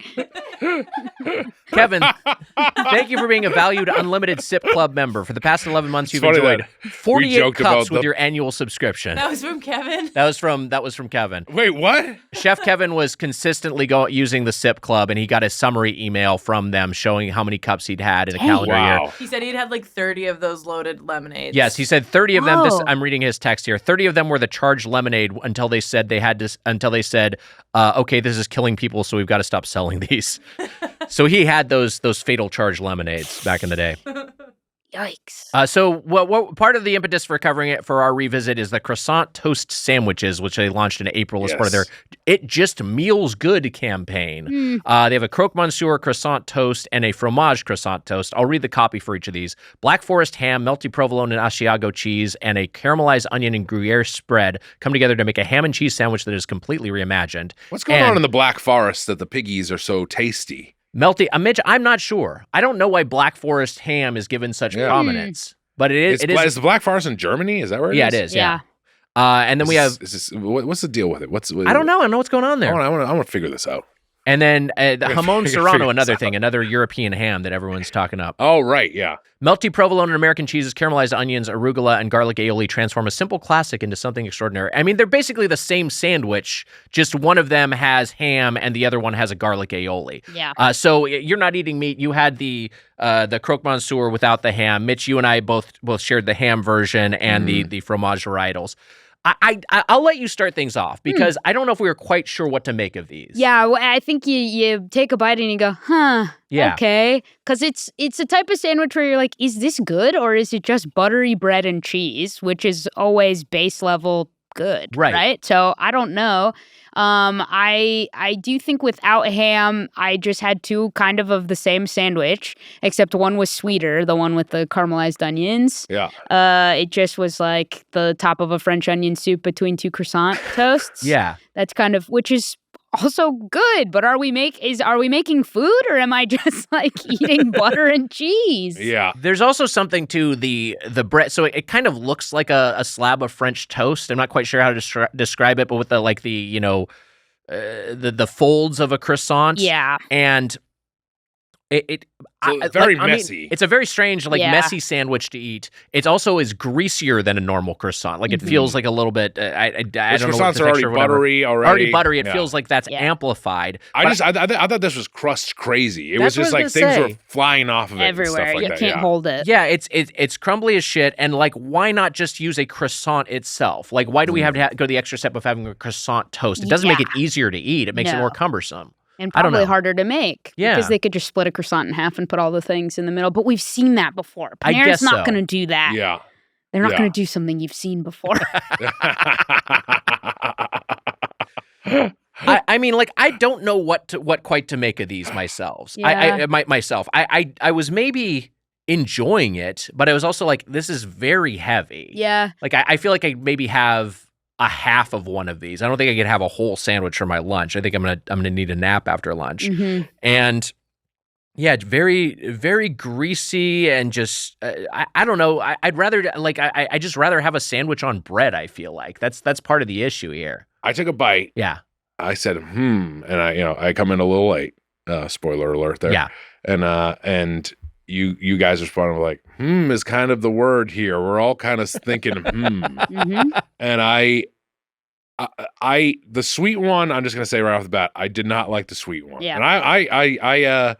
Kevin, thank you for being a valued unlimited Sip Club member. For the past 11 months, you've enjoyed 48 cups with your annual subscription. That was from Kevin? That was from Kevin. Wait, what? Chef Kevin was consistently using the Sip Club, and he got a summary email from them showing how many cups he'd had in a calendar year. He said he'd had 30 of those loaded lemonades. Yes, he said 30 of them. I'm reading his text here. 30 of them were the charged lemonade until they said okay, this is killing people, so we've got to stop selling these. So he had those fatal charged lemonades back in the day. Yikes. So what part of the impetus for covering it for our revisit is the croissant toast sandwiches, which they launched in April as part of their It Just Meals Good campaign. They have a croque monsieur croissant toast and a fromage croissant toast. I'll read the copy for each of these. Black Forest ham, melty provolone and Asiago cheese, and a caramelized onion and Gruyere spread come together to make a ham and cheese sandwich that is completely reimagined. What's going on in the Black Forest that the piggies are so tasty? Melty, Mitch, I'm not sure. I don't know why Black Forest ham is given such prominence, but it is. Is the Black Forest in Germany? Is that where it is? Yeah, it is. Yeah. And then we have. What's the deal with it? I don't know. I don't know what's going on there. I want to figure this out. And then the jamon serrano, another European ham that everyone's talking up. Oh, right, yeah. Melty provolone and American cheeses, caramelized onions, arugula, and garlic aioli transform a simple classic into something extraordinary. I mean, they're basically the same sandwich, just one of them has ham and the other one has a garlic aioli. Yeah. So you're not eating meat. You had the croque monsieur without the ham. Mitch, you and I both shared the ham version and the fromage varietals. I'll let you start things off because I don't know if we were quite sure what to make of these. Yeah, well, I think you take a bite and you go, okay. Because it's a type of sandwich where you're like, is this good or is it just buttery bread and cheese, which is always base level good, right? So I don't know. I do think without ham, I just had two kind of the same sandwich, except one was sweeter, the one with the caramelized onions. Yeah. It just was like the top of a French onion soup between two croissant toasts. Yeah. That's kind of, which is also good, but are we making food or am I just like eating butter and cheese? Yeah. There's also something to the bread. So it kind of looks like a slab of French toast. I'm not quite sure how to describe it, but with the folds of a croissant. Yeah. And very messy. It's a very strange, messy sandwich to eat. It also is greasier than a normal croissant. Like it feels like a little bit. I don't know. Croissants are already buttery. Already buttery. It feels like that's amplified. I thought this was crust crazy. It was just like things were flying off of it everywhere. And stuff like you that. Can't hold it. Yeah, it's crumbly as shit. And why not just use a croissant itself? Like, why do we have to go the extra step of having a croissant toast? It doesn't make it easier to eat. It makes it more cumbersome. And probably harder to make. Yeah. Because they could just split a croissant in half and put all the things in the middle. But we've seen that before. Panera's not going to do that. Yeah. They're not going to do something you've seen before. I mean, I don't know what quite to make of these myself. Yeah. I was maybe enjoying it, but I was also like, this is very heavy. Yeah. I feel like I maybe have a half of one of these. I don't think I could have a whole sandwich for my lunch. I think I'm gonna need a nap after lunch. Mm-hmm. And yeah, very, very greasy and just I don't know. I'd rather I just rather have a sandwich on bread. I feel like that's part of the issue here. I took a bite. Yeah. I said and I come in a little late. Spoiler alert there. Yeah. And you guys responded like, is kind of the word here. We're all kind of thinking, Mm-hmm. And I the sweet one, I'm just going to say right off the bat, I did not like the sweet one. Yeah. And I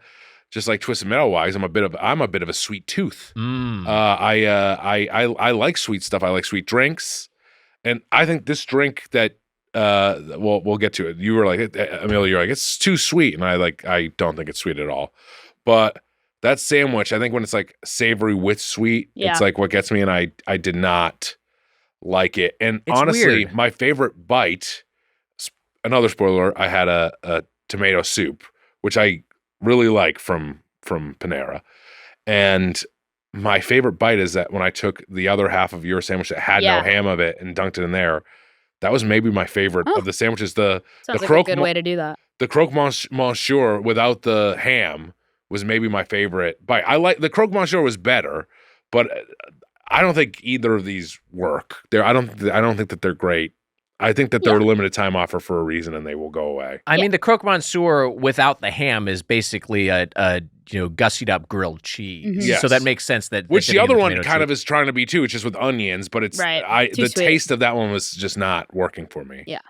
just like Twisted Metal wise, I'm a bit of a sweet tooth. I like sweet stuff. I like sweet drinks. And I think this drink that, we'll get to it. You were like, Amelia, you're like, it's too sweet. And I don't think it's sweet at all. But that sandwich, I think when it's like savory with sweet, it's like what gets me, and I did not like it. And it's honestly, weird. My favorite bite, another spoiler, I had a tomato soup, which I really like from Panera. And my favorite bite is that when I took the other half of your sandwich that had no ham of it and dunked it in there, that was maybe my favorite of the sandwiches. Sounds like a good way to do that. The croque monsieur without the ham was maybe my favorite bite. I like the croque monsieur was better, but I don't think either of these work. I don't think that they're great. I think that they're a limited time offer for a reason, and they will go away. I mean, the croque monsieur without the ham is basically a gussied up grilled cheese. Mm-hmm. Yes. So that makes sense. Which the other one kind of is trying to be too. It's just with onions, but it's the sweet. taste of that one was just not working for me. Yeah.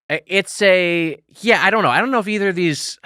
It's I don't know. I don't know if either of these.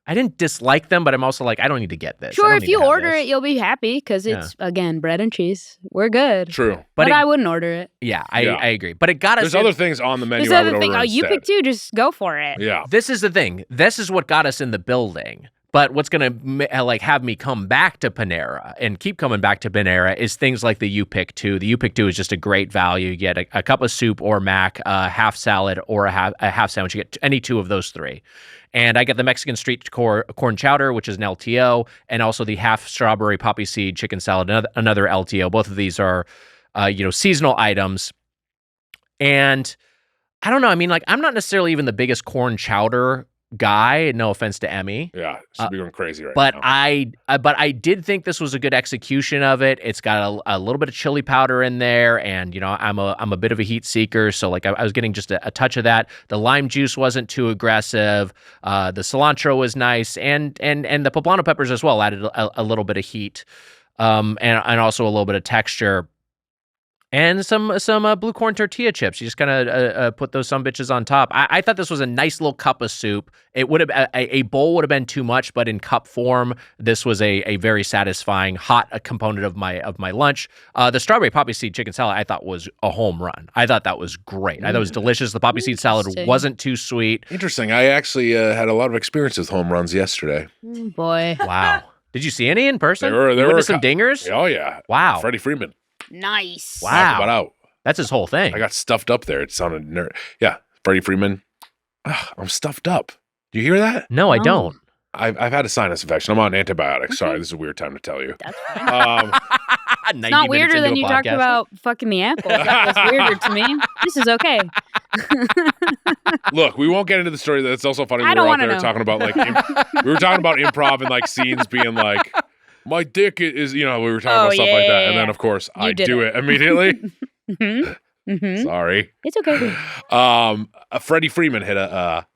I didn't dislike them, but I'm also like, I don't need to get this. Sure, if you order it, you'll be happy because it's, again, bread and cheese. We're good. True. But I wouldn't order it. Yeah, I agree. But it got us. There's other things on the menu. There's other things. Oh, you pick two, just go for it. Yeah. This is the thing. This is what got us in the building. But what's going to like have me come back to Panera and keep coming back to Panera is things like the You Pick 2. The You Pick 2 is just a great value. You get a cup of soup or mac, a half salad or a half sandwich. You get any two of those three. And I get the Mexican street corn chowder, which is an LTO, and also the half strawberry poppy seed chicken salad, another LTO. Both of these are, seasonal items. And I don't know. I mean, like, I'm not necessarily even the biggest corn chowder guy. No offense to Emmy. Yeah, she'll be going crazy right but now. But I did think this was a good execution of it. It's got a little bit of chili powder in there, and I'm a bit of a heat seeker, so like I was getting just a touch of that. The lime juice wasn't too aggressive. The cilantro was nice, and the poblano peppers as well added a little bit of heat, and also a little bit of texture. And some blue corn tortilla chips. You just kind of put those sumbitches on top. I thought this was a nice little cup of soup. It would have a bowl would have been too much, but in cup form, this was a very satisfying hot component of my lunch. The strawberry poppy seed chicken salad I thought was a home run. I thought that was great. I thought it was delicious. The poppy seed salad wasn't too sweet. Interesting. I actually had a lot of experience with home runs yesterday. Oh, boy. Wow. Did you see any in person? There were some dingers. Oh yeah. Wow. Freddie Freeman. Nice. Wow. Knocked him out. That's his whole thing. I got stuffed up there. It sounded Yeah, Freddie Freeman. I'm stuffed up. Do you hear that? No, I don't. I've had a sinus infection. I'm on antibiotics. Sorry, this is a weird time to tell you. That's fine. It's not weirder than you talked about fucking the apple. That was weirder to me. This is okay. Look, we won't get into the story. That's also funny. We were out there talking about we were talking about improv and like scenes being like, my dick is, we were talking about stuff like that. And then, of course, I do it immediately. Sorry. It's okay. Freddie Freeman hit a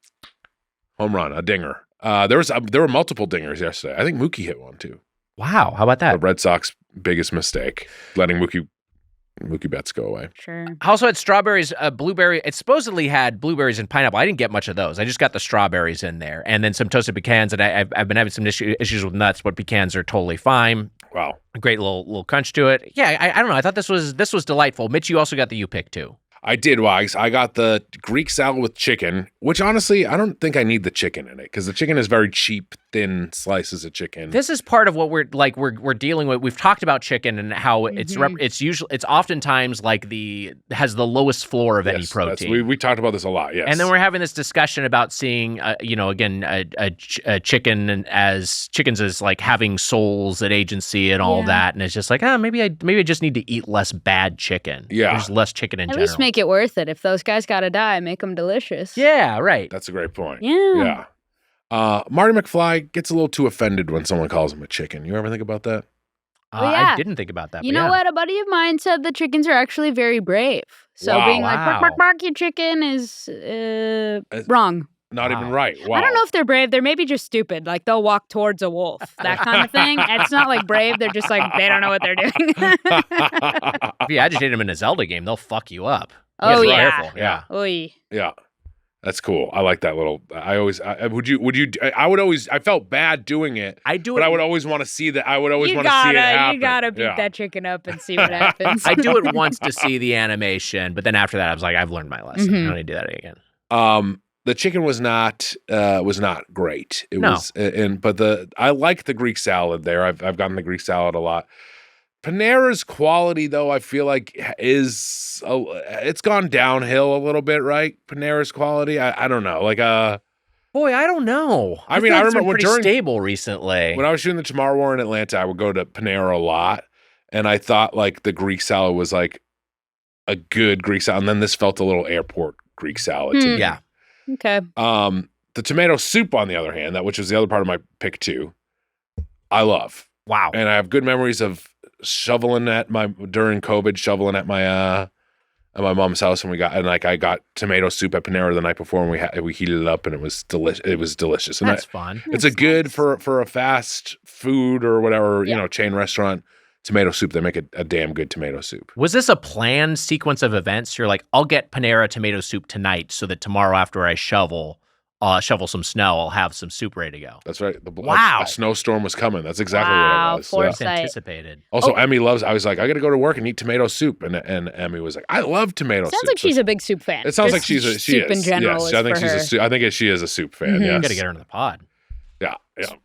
home run, a dinger. There were multiple dingers yesterday. I think Mookie hit one, too. Wow. How about that? The Red Sox biggest mistake, letting Mookie Betts go away. Sure. I also had strawberries, blueberry. It supposedly had blueberries and pineapple. I didn't get much of those. I just got the strawberries in there, and then some toasted pecans. And I've been having some issues with nuts, but pecans are totally fine. Wow, a great little crunch to it. Yeah, I don't know. I thought this was delightful. Mitch, you also got the You Pick too. I did, Wags. I got the Greek salad with chicken, which honestly, I don't think I need the chicken in it because the chicken is very cheap, thin slices of chicken. This is part of what we're dealing with. We've talked about chicken and how it's oftentimes like has the lowest floor of any protein. We talked about this a lot, yes. And then we're having this discussion about seeing, chicken chickens as like having souls and agency and all that, and it's just like, maybe I just need to eat less bad chicken. Yeah, there's less chicken in general. At least make it worth it. If those guys gotta die, make them delicious. Yeah, right. That's a great point. Yeah. Marty McFly gets a little too offended when someone calls him a chicken. You ever think about that? I didn't think about that. You know what? A buddy of mine said the chickens are actually very brave. So being like, bark, bark, bark, you chicken is wrong. Not even right. Wow. I don't know if they're brave. They're maybe just stupid. Like they'll walk towards a wolf, that kind of thing. It's not like brave. They're just like, they don't know what they're doing. If you agitate them in a Zelda game, they'll fuck you up. Oh, yeah. Careful. Yeah. Oy. Yeah. That's cool. I like that little. I felt bad doing it. I would always want to see that. I would always want to see it happen. You gotta beat that chicken up and see what happens. I do it once to see the animation, but then after that, I was like, I've learned my lesson. I don't need to do that again. The chicken was not great. I like the Greek salad there. I've gotten the Greek salad a lot. Panera's quality, though, I feel like it's gone downhill a little bit, right? Panera's quality, I don't know. Boy, I don't know. I remember when pretty stable recently. When I was shooting the Tomorrow War in Atlanta, I would go to Panera a lot, and I thought like the Greek salad was like a good Greek salad, and then this felt a little airport Greek salad to me. Yeah. Okay. The tomato soup, on the other hand, which was the other part of my pick too, I love. Wow. And I have good memories of during COVID, shoveling at my mom's house, and I got tomato soup at Panera the night before, and we heated it up, and it was delicious. It was delicious. And that's fun. It's good for a fast food or whatever, chain restaurant. Tomato soup, they make a damn good tomato soup. Was this a planned sequence of events? You're like, I'll get Panera tomato soup tonight so that tomorrow after I shovel some snow, I'll have some soup ready to go. That's right. Wow. A snowstorm was coming. That's exactly what it was. Foresight. Anticipated. Also, Emmy loves, I was like, I got to go to work and eat tomato soup. And Emmy was like, I love tomato soup. Sounds like she's a big soup fan. It sounds like she soup is. in general. Yes, I think she is a soup fan. Mm-hmm. Yes. Got to get her into the pod. Yeah.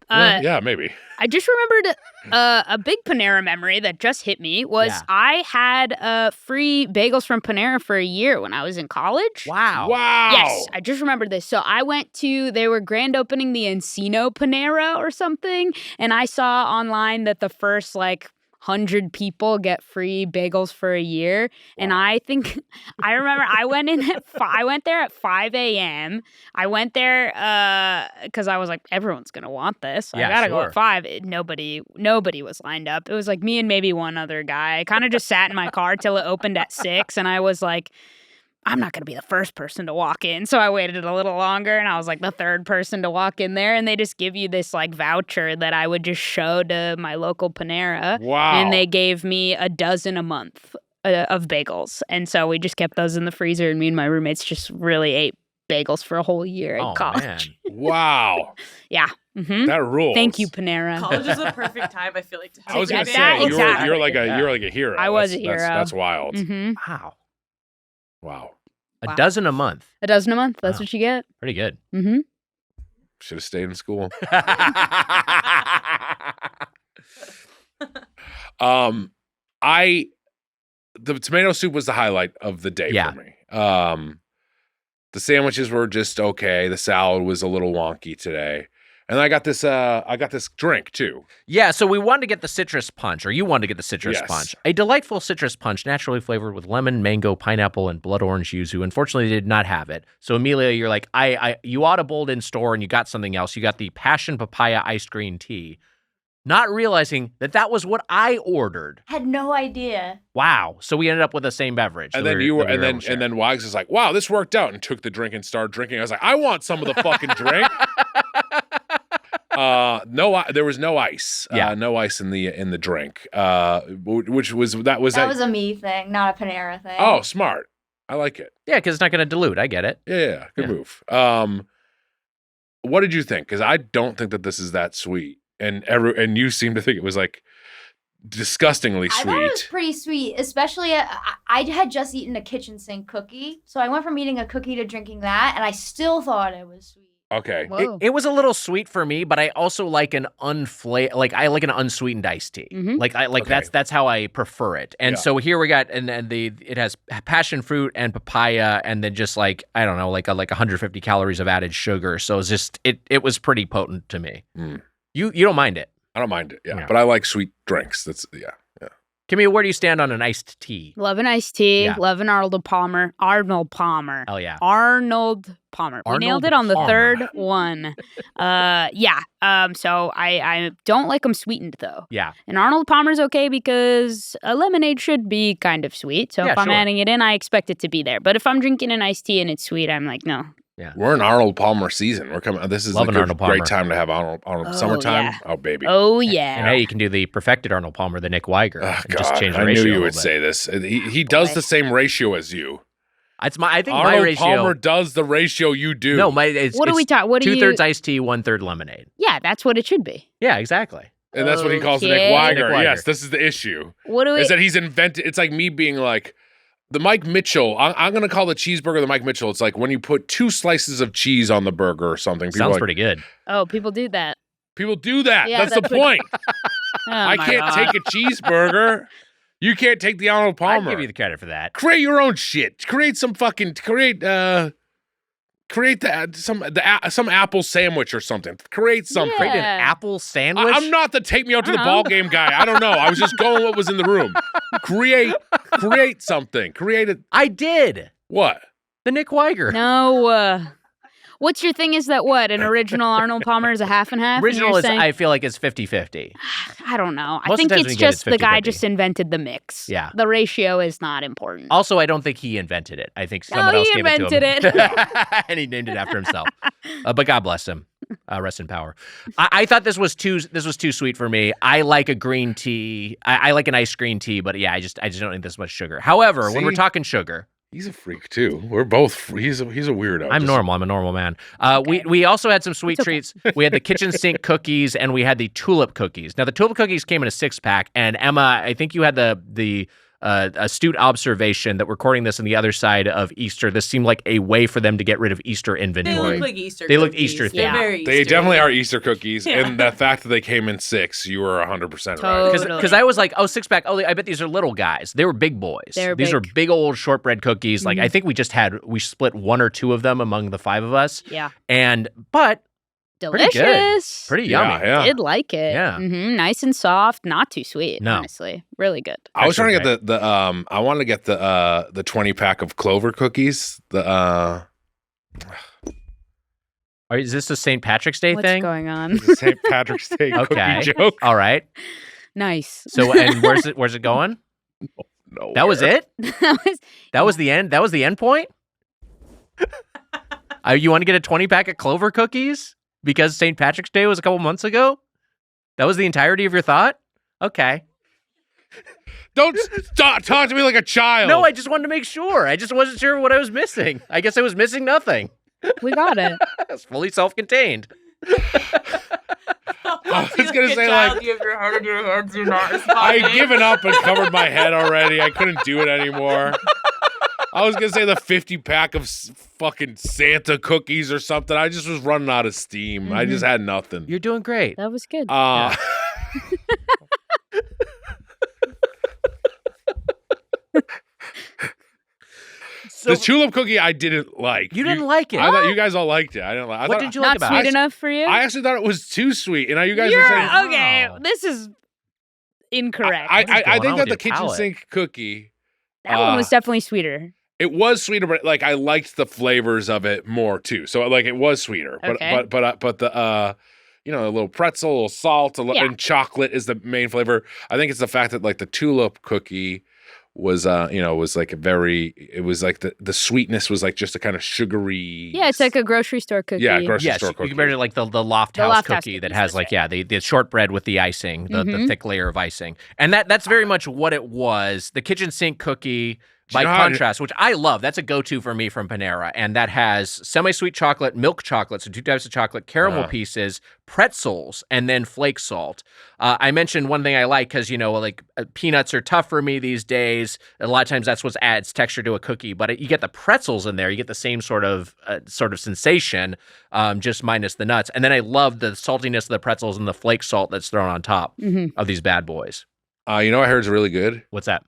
Yeah, maybe. I just remembered a big Panera memory that just hit me was I had free bagels from Panera for a year when I was in college. Wow. Yes, I just remembered this. So I went to, they were grand opening the Encino Panera or something, and I saw online that the first 100 people get free bagels for a year. And I think, I remember I went there at 5 a.m. I went there because I was like, everyone's going to want this. I got to go at 5. Nobody was lined up. It was me and maybe one other guy. I kind of just sat in my car till it opened at 6. And I was like, I'm not going to be the first person to walk in. So I waited a little longer, and I was the third person to walk in there. And they just give you this voucher that I would just show to my local Panera. Wow. And they gave me a dozen a month of bagels. And so we just kept those in the freezer, and me and my roommates just really ate bagels for a whole year in college. Man. Wow. Yeah. Mm-hmm. That rules. Thank you, Panera. College is a perfect time, I feel like, to have I was going to say, exactly. you're like a hero. I was a hero. That's wild. Mm-hmm. Wow. A dozen a month. A dozen a month. That's what you get. Pretty good. Mm-hmm. Should have stayed in school. The tomato soup was the highlight of the day for me. The sandwiches were just okay. The salad was a little wonky today. And I got this drink too. Yeah, so we wanted to get the citrus punch, or you wanted to get the citrus punch. A delightful citrus punch, naturally flavored with lemon, mango, pineapple, and blood orange yuzu. Unfortunately, did not have it. So Amelia, you're like, you audibled in store and you got something else. You got the passion papaya iced green tea, not realizing that was what I ordered. Had no idea. Wow. So we ended up with the same beverage. And then Wags is like, wow, this worked out, and took the drink and started drinking. I was like, I want some of the fucking drink. There was no ice. No ice in the drink. That was a me thing, not a Panera thing. Oh, smart. I like it. Yeah, because it's not going to dilute. I get it. Yeah. Good move. What did you think? Because I don't think that this is that sweet, and you seem to think it was disgustingly sweet. I thought it was pretty sweet, especially I had just eaten a kitchen sink cookie, so I went from eating a cookie to drinking that, and I still thought it was sweet. Okay. It was a little sweet for me, but I also like an I like an unsweetened iced tea. Mm-hmm. That's how I prefer it. And so here we got it has passion fruit and papaya, and then just I don't know, 150 calories of added sugar. So it's just it was pretty potent to me. Mm. You don't mind it? I don't mind it. Yeah. But I like sweet drinks. That's yeah. Kimia, where do you stand on an iced tea? Love an iced tea. Yeah. Love an Arnold Palmer. Oh, yeah. Arnold Palmer. We nailed it on the third one. So I don't like them sweetened, though. Yeah. And Arnold Palmer's okay because a lemonade should be kind of sweet. So if I'm adding it in, I expect it to be there. But if I'm drinking an iced tea and it's sweet, I'm like, no. Yeah. We're in Arnold Palmer season. We're coming. This is a great time to have Arnold summertime. Yeah. Oh, baby. Oh, yeah. And hey, you can do the perfected Arnold Palmer, the Nick Weiger. Oh, and just change the ratio. I knew you would say this. He does the same ratio as you. I think Arnold my ratio. Palmer does the ratio you do. No, it's what do we talk? What do 2/3 iced tea, 1/3 lemonade. Yeah, that's what it should be. Yeah, exactly. And that's what he calls the Nick Weiger. Yes, this is the issue. Is that he's invented? It's like me being like. The Mike Mitchell, I'm going to call the cheeseburger the Mike Mitchell. It's like when you put 2 slices of cheese on the burger or something. Sounds pretty good. Oh, people do that. People do that. Yeah, that's the point. I can't take a cheeseburger. You can't take the Arnold Palmer. I'll give you the credit for that. Create your own shit. Create some some apple sandwich or something. Create something. Yeah. Create an apple sandwich? I'm not the take me out to the ball game guy. I don't know. I was just going what was in the room. Create something. Create it. I did. What? The Nick Weiger. No. What's your thing is that what? An original Arnold Palmer is a half and half? Original is, I feel like it's 50-50. I don't know. I think it's just the guy just invented the mix. Yeah. The ratio is not important. Also, I don't think he invented it. I think someone else gave it to him. he invented it. And he named it after himself. But God bless him. Rest in power. I thought this was too sweet for me. I like a green tea. I like an iced green tea, but yeah, I just don't need this much sugar. However, when we're talking sugar. He's a freak too. We're both. He's a weirdo. I'm normal. I'm a normal man. Okay. We also had some sweet treats. We had the kitchen sink cookies and we had the tulip cookies. Now the tulip cookies came in a 6-pack, and Emma, I think you had the astute observation that recording this on the other side of Easter, this seemed like a way for them to get rid of Easter inventory. They look like Easter They cookies. look Easter They're themed. very Easter. They definitely are Easter cookies. Yeah. And the fact that they came in 6, you were 100% right. Totally. Because I was like, 6-pack, I bet these are little guys. They were big boys. These were big old shortbread cookies. Like, I think we split 1 or 2 of them among the 5 of us. Yeah. But delicious. pretty yummy. Yeah. Did like it. Yeah. Nice and soft, not too sweet. No. Honestly, really good. I was trying to get I wanted to get the 20-pack of Clover cookies. Is this a St. Patrick's Day What's thing? going on? the St. Patrick's Day Okay. cookie joke. All right. Nice. So, and where's it going? No, That was it? That was That was the end? That was the end point? You want to get a 20-pack of Clover cookies because St. Patrick's Day was a couple months ago? That was the entirety of your thought? Okay. Don't talk to me like a child. No, I just wanted to make sure. I just wasn't sure what I was missing. I guess I was missing nothing. we got it. It's fully self-contained. I was going to say, like, you have your head in your hands, you're not responding. I had given up and covered my head already. I couldn't do it anymore. I was going to say the 50-pack of fucking Santa cookies or something. I just was running out of steam. I just had nothing. You're doing great. That was good. The tulip cookie I didn't like. You didn't like it? I thought you guys all liked it. I didn't like. What did you Not like about it? sweet enough for you? I actually thought it was too sweet, and now you guys are saying okay. Wow. This is incorrect. I going think on that with the your kitchen palate? sink cookie. that one was definitely sweeter. It was sweeter, but like I liked the flavors of it more too. So like it was sweeter, Okay. but the a little pretzel, a little salt, and chocolate is the main flavor. I think it's the fact that like the tulip cookie was was like the sweetness was like just a kind of sugary. Yeah, it's like a grocery store cookie. Yeah, grocery Yes, store you cookie. compare it to like the Loft The House Loft House cookie that cookies, has that's like the shortbread with the icing, the thick layer of icing, and that's very much what it was. The kitchen sink cookie, by contrast, which I love, that's a go-to for me from Panera, and that has semi-sweet chocolate, milk chocolate, so 2 types of chocolate, caramel pieces, pretzels, and then flake salt. I mentioned one thing I like because peanuts are tough for me these days. A lot of times that's what adds texture to a cookie, but you get the pretzels in there, you get the same sort of sensation, just minus the nuts. And then I love the saltiness of the pretzels and the flake salt that's thrown on top of these bad boys. I heard is really good. What's that?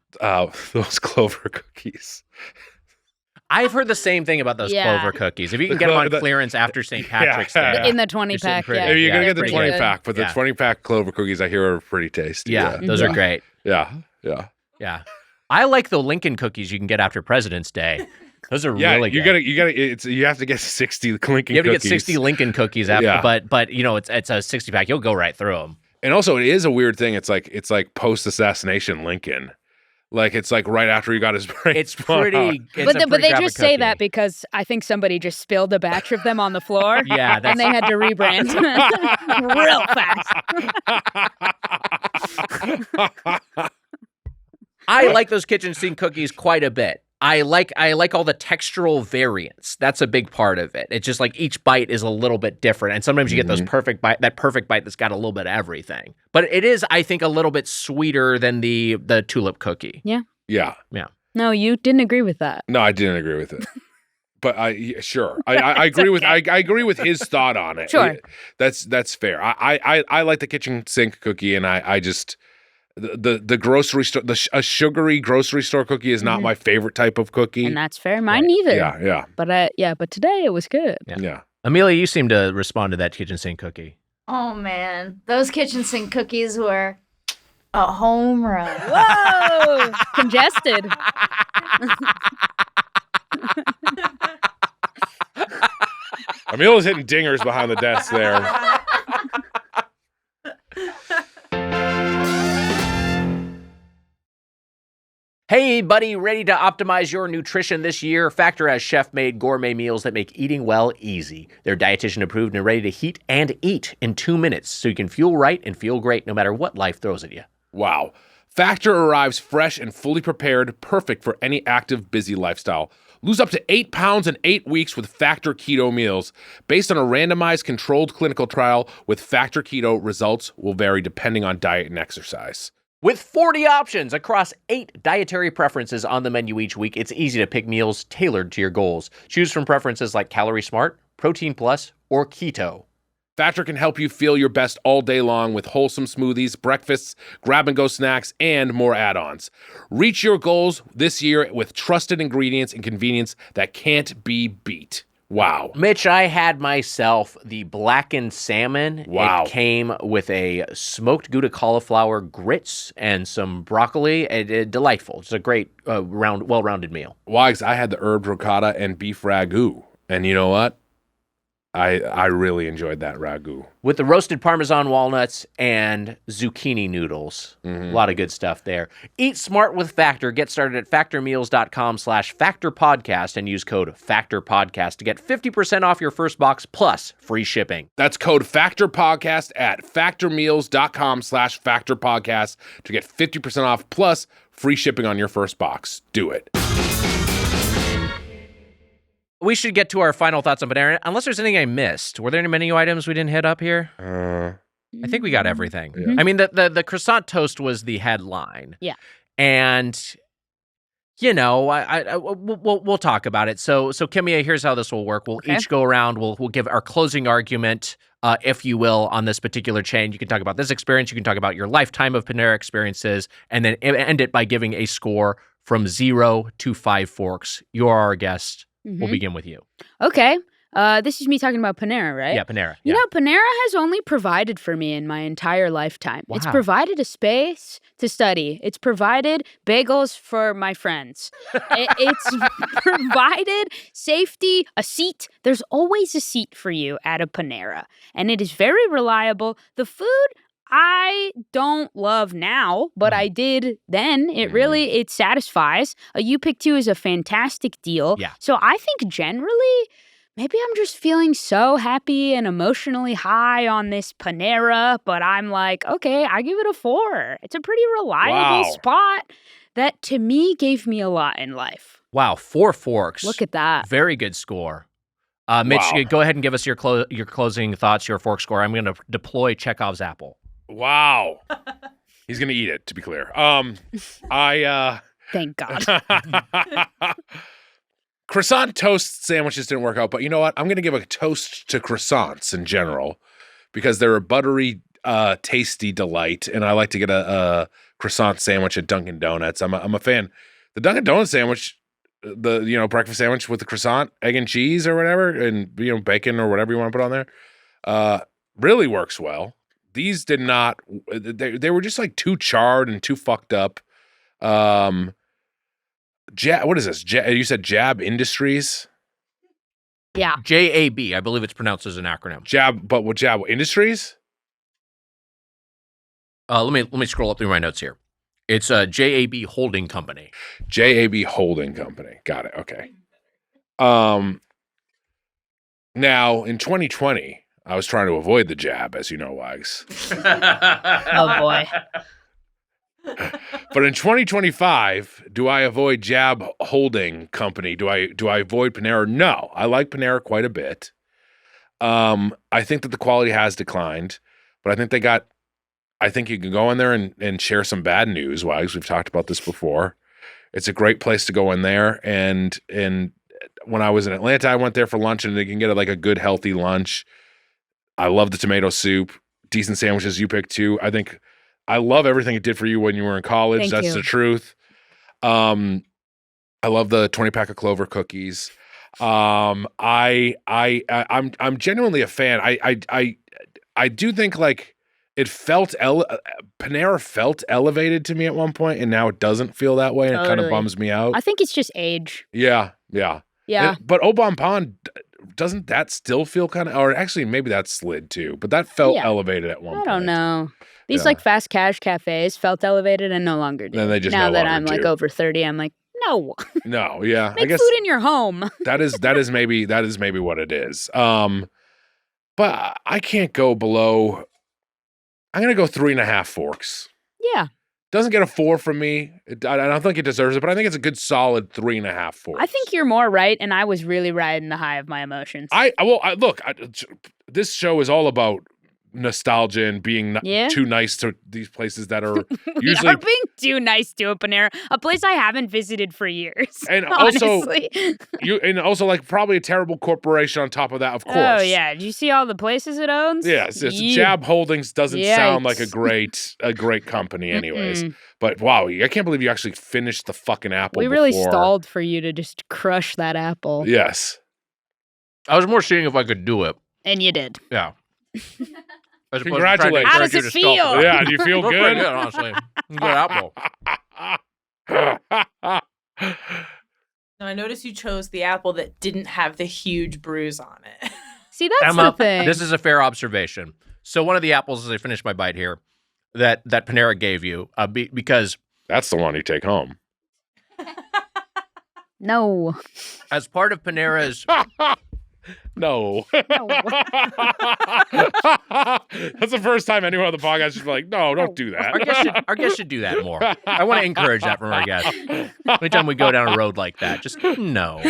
Those Clover cookies. I've heard the same thing about those Clover cookies. If you can get them on clearance after St. Patrick's Day. In the 20-pack, pretty- yeah. You're gonna get the pretty 20-pack, good. but the 20-pack Clover cookies I hear are pretty tasty. Yeah, those are great. Yeah. Yeah. I like the Lincoln cookies you can get after President's Day. Those are really good. You have to get 60 Lincoln cookies. You have to get 60 Lincoln cookies after, but it's a 60-pack. You'll go right through them. And also, it is a weird thing. It's like post-assassination Lincoln. Like it's like right after he got his brain. It's pretty. But they just say that because I think somebody just spilled a batch of them on the floor. Yeah, and they had to rebrand real fast. I like those kitchen sink cookies quite a bit. I like all the textural variance. That's a big part of it. It's just like each bite is a little bit different, and sometimes you get those perfect bite that's got a little bit of everything. But it is, I think, a little bit sweeter than the tulip cookie. Yeah. Yeah. No, you didn't agree with that. No, I didn't agree with it. But I agree with I agree with his thought on it. Sure. That's fair. I like the kitchen sink cookie, and I just. The grocery store, a sugary grocery store cookie is not my favorite type of cookie. And that's fair. Mine neither. Yeah. But today it was good. Yeah. Amelia, you seem to respond to that kitchen sink cookie. Oh man, those kitchen sink cookies were a home run. Whoa! Congested. Amelia's hitting dingers behind the desk there. Hey, buddy, ready to optimize your nutrition this year? Factor has chef-made gourmet meals that make eating well easy. They're dietitian approved and ready to heat and eat in 2 minutes, so you can fuel right and feel great no matter what life throws at you. Wow. Factor arrives fresh and fully prepared, perfect for any active, busy lifestyle. Lose up to 8 pounds in 8 weeks with Factor Keto meals. Based on a randomized controlled clinical trial with Factor Keto, results will vary depending on diet and exercise. With 40 options across 8 dietary preferences on the menu each week, it's easy to pick meals tailored to your goals. Choose from preferences like Calorie Smart, Protein Plus, or Keto. Factor can help you feel your best all day long with wholesome smoothies, breakfasts, grab-and-go snacks, and more add-ons. Reach your goals this year with trusted ingredients and convenience that can't be beat. Wow. Mitch, I had myself the blackened salmon. Wow. It came with a smoked Gouda cauliflower grits and some broccoli. Delightful. It's a great, well-rounded meal. Wags, I had the herb ricotta and beef ragu. And you know what? I really enjoyed that ragu. With the roasted Parmesan walnuts and zucchini noodles. Mm-hmm. A lot of good stuff there. Eat smart with Factor. Get started at factormeals.com/factorpodcast and use code FACTORPODCAST to get 50% off your first box plus free shipping. That's code FACTORPODCAST at factormeals.com/factorpodcast to get 50% off plus free shipping on your first box. Do it. We should get to our final thoughts on Panera, unless there's anything I missed. Were there any menu items we didn't hit up here? I think we got everything. Yeah. I mean, the croissant toast was the headline. Yeah. And, you know, we'll talk about it. So Kimia, here's how this will work. We'll each go around. We'll give our closing argument, if you will, on this particular chain. You can talk about this experience. You can talk about your lifetime of Panera experiences, and then end it by giving a score from 0 to 5 forks. You're our guest. We'll begin with you. Okay. This is me talking about Panera, right? Yeah, Panera. You know, Panera has only provided for me in my entire lifetime. Wow. It's provided a space to study. It's provided bagels for my friends. It's provided safety, a seat. There's always a seat for you at a Panera. And it is very reliable. The food I don't love now, but I did then. It satisfies. A You Pick Two is a fantastic deal. Yeah. So I think generally, maybe I'm just feeling so happy and emotionally high on this Panera, but I'm like, okay, I give it a 4. It's a pretty reliable spot that to me gave me a lot in life. Wow, 4 forks. Look at that. Very good score. Mitch, go ahead and give us your closing thoughts, your fork score. I'm going to deploy Chekhov's apple. Wow. He's going to eat it, to be clear. Thank God. Croissant toast sandwiches didn't work out, but you know what? I'm going to give a toast to croissants in general because they're a buttery, tasty delight, and I like to get a croissant sandwich at Dunkin' Donuts. I'm a fan. The Dunkin' Donuts sandwich, the breakfast sandwich with the croissant, egg and cheese or whatever, and bacon or whatever you want to put on there, really works well. These did not. They were just like too charred and too fucked up. What is this? You said Jab Industries? Yeah. JAB. I believe it's pronounced as an acronym. Jab, but what Jab Industries? Let me scroll up through my notes here. It's a JAB Holding Company. JAB Holding Company. Got it. Okay. Now in 2020. I was trying to avoid the jab, as you know, Wags. Oh, boy. But in 2025, do I avoid Jab Holding Company? Do I avoid Panera? No. I like Panera quite a bit. I think that the quality has declined, but I think you can go in there and share some bad news, Wags. We've talked about this before. It's a great place to go in there. And when I was in Atlanta, I went there for lunch, and they can get like a good, healthy lunch. I love the tomato soup, decent sandwiches. You pick 2. I think I love everything it did for you when you were in college. That's the truth. I love the 20-pack of Clover cookies. I'm genuinely a fan. I do think like it felt Panera felt elevated to me at one point, and now it doesn't feel that way, and it kind of bums me out. I think it's just age. Yeah. But Obon Pond, doesn't that still feel kind of, or actually maybe that slid too, but that felt elevated at one point. I don't know. These like fast cash cafes felt elevated and no longer do. Then they just now no that longer I'm like do. over 30, I'm like, no. No, yeah. Make I guess food in your home. that is maybe what it is. But I can't go below. I'm gonna go 3.5 forks. Yeah. Doesn't get a 4 from me. I don't think it deserves it, but I think it's a good solid 3.5 forks. I think you're more right, and I was really riding the high of my emotions. Look. This show is all about nostalgia and being too nice to these places that are usually are being too nice to a Panera, a place I haven't visited for years. And honestly. also like probably a terrible corporation on top of that, of course. Oh yeah, did you see all the places it owns? Yes, Jab Holdings doesn't sound like a great company, anyways. But wow, I can't believe you actually finished the fucking apple. We really stalled for you to just crush that apple. Yes, I was more seeing if I could do it, and you did. Yeah. Congratulations! How does it feel? Yeah, do you feel good? Pretty good, honestly. Good apple. No, I noticed you chose the apple that didn't have the huge bruise on it. See, that's Emma, the thing. This is a fair observation. So one of the apples, as I finish my bite here, that Panera gave you, because that's the one you take home. No. As part of Panera's... No. That's the first time anyone on the podcast should be like, no, don't do that. Our guests should do that more. I want to encourage that from our guests. Anytime we go down a road like that, just no.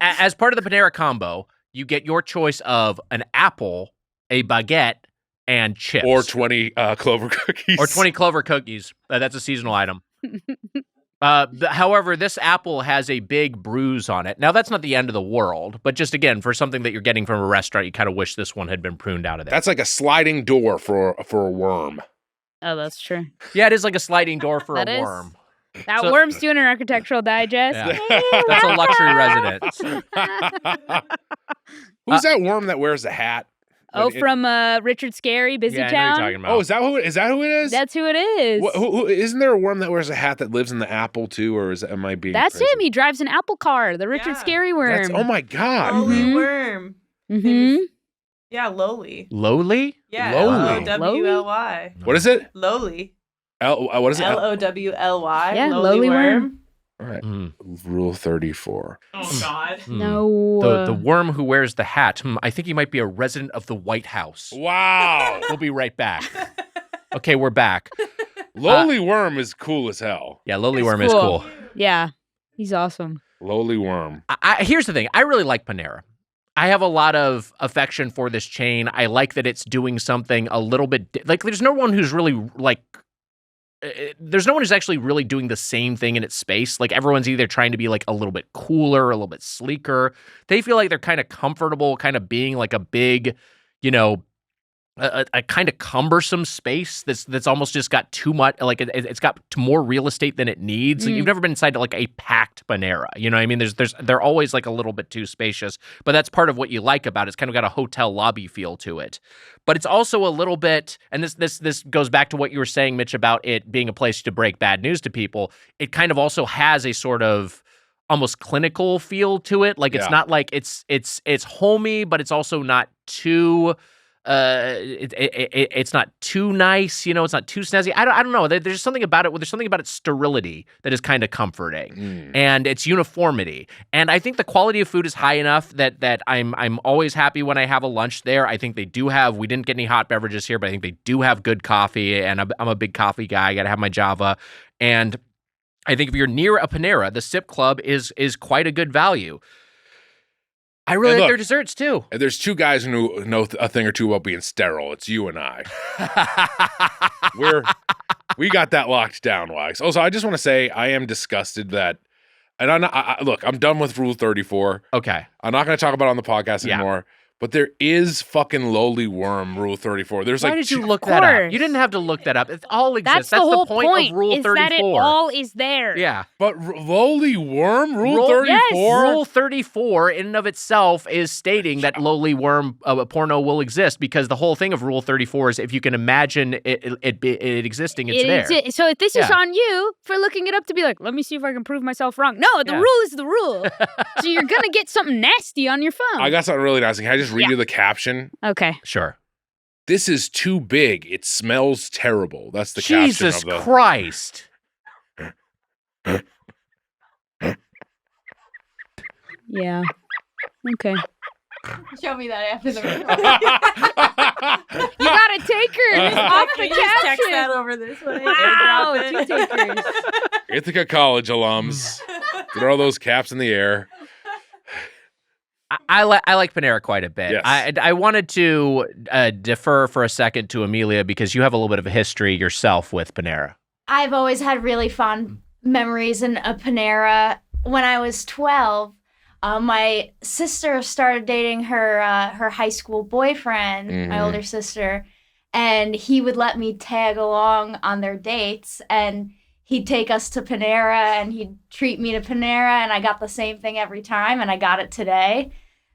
As part of the Panera combo, you get your choice of an apple, a baguette, and chips. Or 20 Clover cookies. Or 20 Clover cookies. That's a seasonal item. However, this apple has a big bruise on it. Now, that's not the end of the world, but just again, for something that you're getting from a restaurant, you kind of wish this one had been pruned out of there. That's like a sliding door for a worm. Oh, that's true. Yeah, it is like a sliding door for a worm. That worm's doing an Architectural Digest. Yeah. That's a luxury residence. Who's that worm that wears a hat? Oh, from Richard Scarry, Busy Town? I know you're talking about. Oh, is that who it is? That's who it is. Who, isn't there a worm that wears a hat that lives in the apple too, or am I being That's crazy? him. He drives an apple car, the Richard Scarry worm. Oh my God. Lowly worm. Mm-hmm. Yeah, Lowly. Lowly? Yeah, Lowly. Lowly. What is it? Lowly. What is it? Lowly. Yeah, Lowly worm. All right. Rule 34. Oh, God. No. The worm who wears the hat. I think he might be a resident of the White House. Wow. We'll be right back. Okay, we're back. Lowly worm is cool as hell. Yeah, Lowly worm is cool. Yeah, he's awesome. Lowly worm. Here's the thing. I really like Panera. I have a lot of affection for this chain. I like that it's doing something a little bit... there's no one who's really, there's no one who's actually really doing the same thing in its space. Like, everyone's either trying to be, like, a little bit cooler, a little bit sleeker. They feel like they're kind of comfortable, kind of being, like, a big, a kind of cumbersome space that's almost just got too much, like, it's got more real estate than it needs. Like, you've never been inside, like, a packed Panera. You know what I mean? They're always, like, a little bit too spacious. But that's part of what you like about it. It's kind of got a hotel lobby feel to it. But it's also a little bit, and this goes back to what you were saying, Mitch, about it being a place to break bad news to people. It kind of also has a sort of almost clinical feel to it. Like, it's not like it's homey, but it's also not too it's not too nice, it's not too snazzy. I don't know. There's something about it. There's something about its sterility that is kind of comforting, and its uniformity. And I think the quality of food is high enough that I'm always happy when I have a lunch there. I think they do have. We didn't get any hot beverages here, but I think they do have good coffee, and I'm a big coffee guy. I got to have my Java, and I think if you're near a Panera, the Sip Club is quite a good value. I really like their desserts, too. There's two guys who know a thing or two about being sterile. It's you and I. We got that locked down, Wags. Also, I just want to say I am disgusted that, and I'm done with Rule 34. Okay. I'm not going to talk about it on the podcast anymore. But there is fucking Lowly Worm Rule 34. There's Why did you look that up? You didn't have to look that up. It all exists. That's the whole point of Rule 34. That it all is there. Yeah. But Lowly Worm? Rule 34? Yes. Rule 34 in and of itself is stating that Lowly Worm porno will exist, because the whole thing of Rule 34 is if you can imagine it existing, it's there. So this is on you for looking it up to be like, let me see if I can prove myself wrong. No, the rule is the rule. So you're going to get something nasty on your phone. I got something really nice. Can I just read you the caption? Okay. Sure. This is too big. It smells terrible. That's the Jesus caption of the... Christ. Yeah. Okay. Show me that after the You gotta take her off the Text caption. that over this way. Wow, 2 takers. Ithaca College alums. Throw those caps in the air. I like Panera quite a bit. Yes. I wanted to defer for a second to Amelia because you have a little bit of a history yourself with Panera. I've always had really fond memories in a Panera. When I was 12, my sister started dating her high school boyfriend, my older sister, and he would let me tag along on their dates, and he'd take us to Panera, and he'd treat me to Panera, and I got the same thing every time, and I got it today.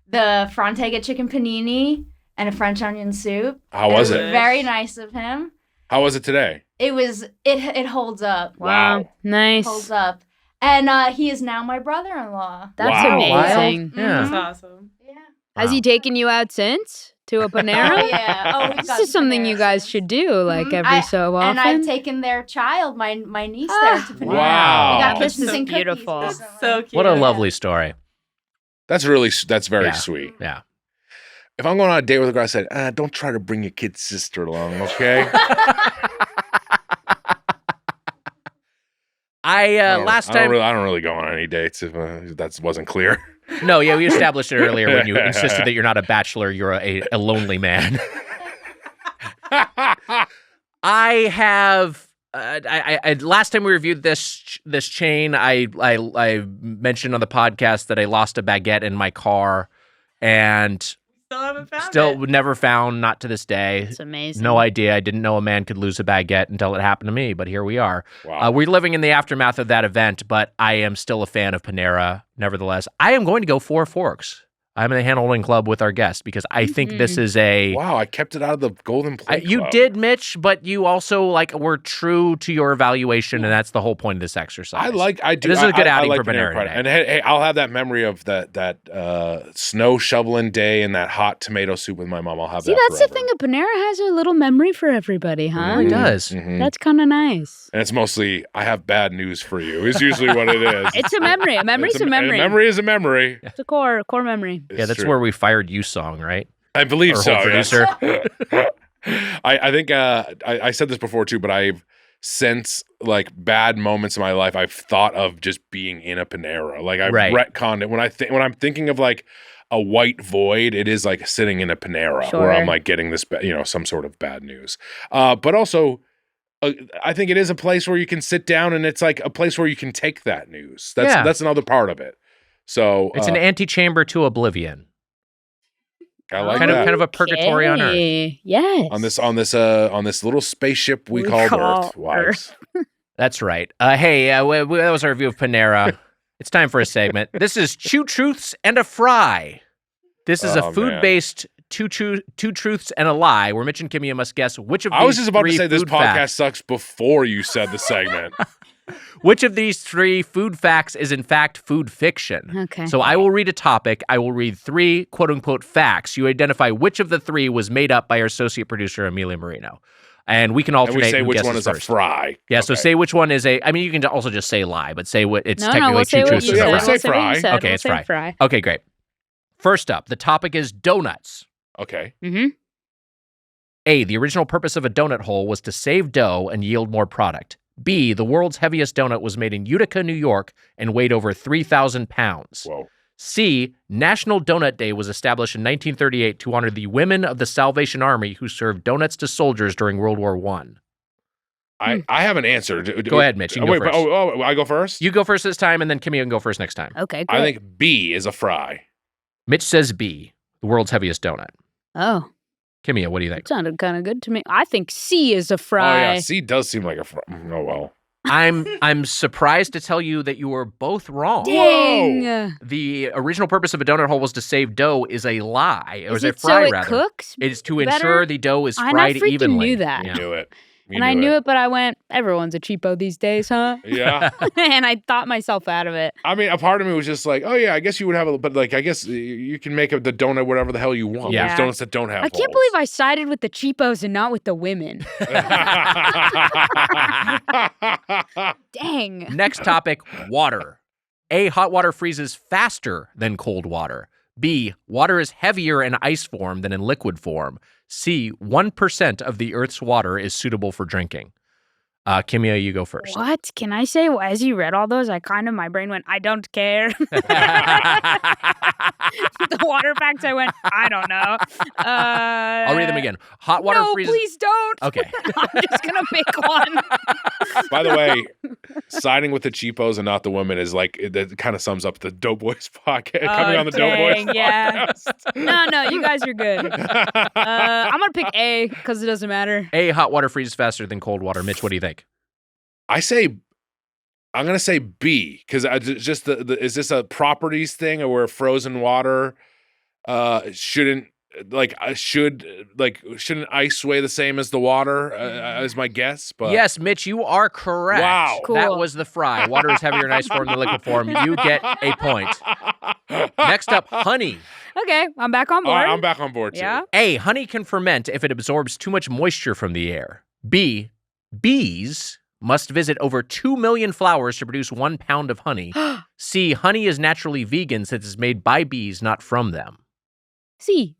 The Frontega chicken panini and a French onion soup. How was it? Very nice of him. How was it today? It holds up. Wow. Nice. Holds up. And he is now my brother-in-law. That's amazing. Yeah. That's awesome. Yeah. Has he taken you out since to a Panera? Oh, yeah. Oh, we've This got is something you guys Paneras. should do, like every so often. And I've taken their child, my niece, there to Panera. Wow. We got That's kisses so and cookies beautiful. recently. So cute. What a lovely story. That's very Yeah. sweet. Yeah. If I'm going on a date with a girl, I said, don't try to bring your kid's sister along, okay? Last time. I don't really go on any dates if that wasn't clear. No, yeah, we established it earlier when you insisted that you're not a bachelor, you're a lonely man. I have. I last time we reviewed this chain, I mentioned on the podcast that I lost a baguette in my car, and Still haven't found still it. never found. Not to this day. It's amazing. No idea. I didn't know a man could lose a baguette until it happened to me, but here we are. Wow. We're living in the aftermath of that event, but I am still a fan of Panera. Nevertheless, I am going to go Four Forks. I'm in the hand-holding club with our guest because I think this is a... Wow, I kept it out of the golden plate you club. did, Mitch, but you also were true to your evaluation, and that's the whole point of this exercise. I do. This is a good outing like for Panera quite- today. And hey, I'll have that memory of that snow shoveling day and that hot tomato soup with my mom. I'll have See, that that's forever. the thing. A Panera has a little memory for everybody, huh? It really does. Mhm. That's kind of nice. And it's mostly, I have bad news for you. Is usually what it is. It's a memory. A memory's It's a memory. A memory is a memory. It's a core memory. Yeah, that's true. where we fired you song, right? I believe Our so. whole yes. producer. I think I said this before too, but I've since like bad moments in my life, I've thought of just being in a Panera. Like I've Right. retconned it when I'm thinking of like a white void. It is like sitting in a Panera Sure. where I'm like getting this, some sort of bad news. But also. I think it is a place where you can sit down, and it's like a place where you can take that news. That's another part of it. So It's an antechamber to oblivion. I like kind that. of a purgatory on Earth. Okay. Yes. on this little spaceship we call Earth. Wives. That's right. Hey, that was our review of Panera. It's time for a segment. This is Two Truths and a Fry. This is a Oh, food-based two truths and a lie, where Mitch and Kimia must guess which of these I was just about to three say this food podcast facts- sucks before you said the segment. Which of these three food facts is in fact food fiction? Okay. So I will read a topic. I will read three quote-unquote facts. You identify which of the three was made up by our associate producer, Amelia Marino. And we can And alternate we say who which guesses one is first. a fry. Yeah, so Okay. say which one is a... I mean, you can also just say lie, but say what it's no, technically we'll say two what truths you and Yeah, a we'll lie. said. say We'll say what you fry. said. Okay, We'll it's say fry. Okay, great. First up, the topic is donuts. Okay. Mm-hmm. A, the original purpose of a donut hole was to save dough and yield more product. B, the world's heaviest donut was made in Utica, New York, and weighed over 3,000 pounds. Whoa. C, National Donut Day was established in 1938 to honor the women of the Salvation Army who served donuts to soldiers during World War I. I have an answer. Go ahead, Mitch. You can go Wait, first. I go first? You go first this time, and then Kimia can go first next time. Okay, great. I think B is a fry. Mitch says B, the world's heaviest donut. Oh, Kimia, what do you think? that sounded kind of good to me. I think C is a Oh, fry. yeah. C does seem like a fry. Oh, well. I'm surprised to tell you that you were both wrong. Dang. The original purpose of a donut hole was to save dough is a lie. Or Is a it fry, so it rather. cooks? It is to better? ensure the dough is And I fried freaking evenly. knew that. You Yeah. knew it. And I knew it, but I went, everyone's a cheapo these days, huh? Yeah. And I thought myself out of it. I mean, a part of me was just like, oh, yeah, I guess you would have a, but like, I guess you can make the donut whatever the hell you want. Yeah. There's donuts that don't have I can't believe I sided with the cheapos and not with the women. Dang. Next topic, water. A, hot water freezes faster than cold water. B, water is heavier in ice form than in liquid form. C, 1% of the Earth's water is suitable for drinking. Kimia, you go first. What can I say? Well, as you read all those, my brain went, I don't care. The water facts, I went, I don't know. I'll read them again. Hot water freezes. No, please don't. Okay. I'm just going to pick one. By the way, siding with the cheapos and not the women is that kind of sums up the Doughboys podcast. Coming on the Doughboys podcast. No, you guys are good. I'm going to pick A because it doesn't matter. A, hot water freezes faster than cold water. Mitch, what do you think? I'm going to say B because just is this a properties thing or where frozen water shouldn't ice weigh the same as the water is my guess? But yes, Mitch, you are correct. Wow. Cool. That was the fry. Water is heavier in ice form than liquid form. You get a point. Next up, honey. Okay, I'm back on board. I'm back on board too. Yeah. A, honey can ferment if it absorbs too much moisture from the air. B, bees must visit over 2 million flowers to produce 1 pound of honey. C, honey is naturally vegan since it's made by bees, not from them. C,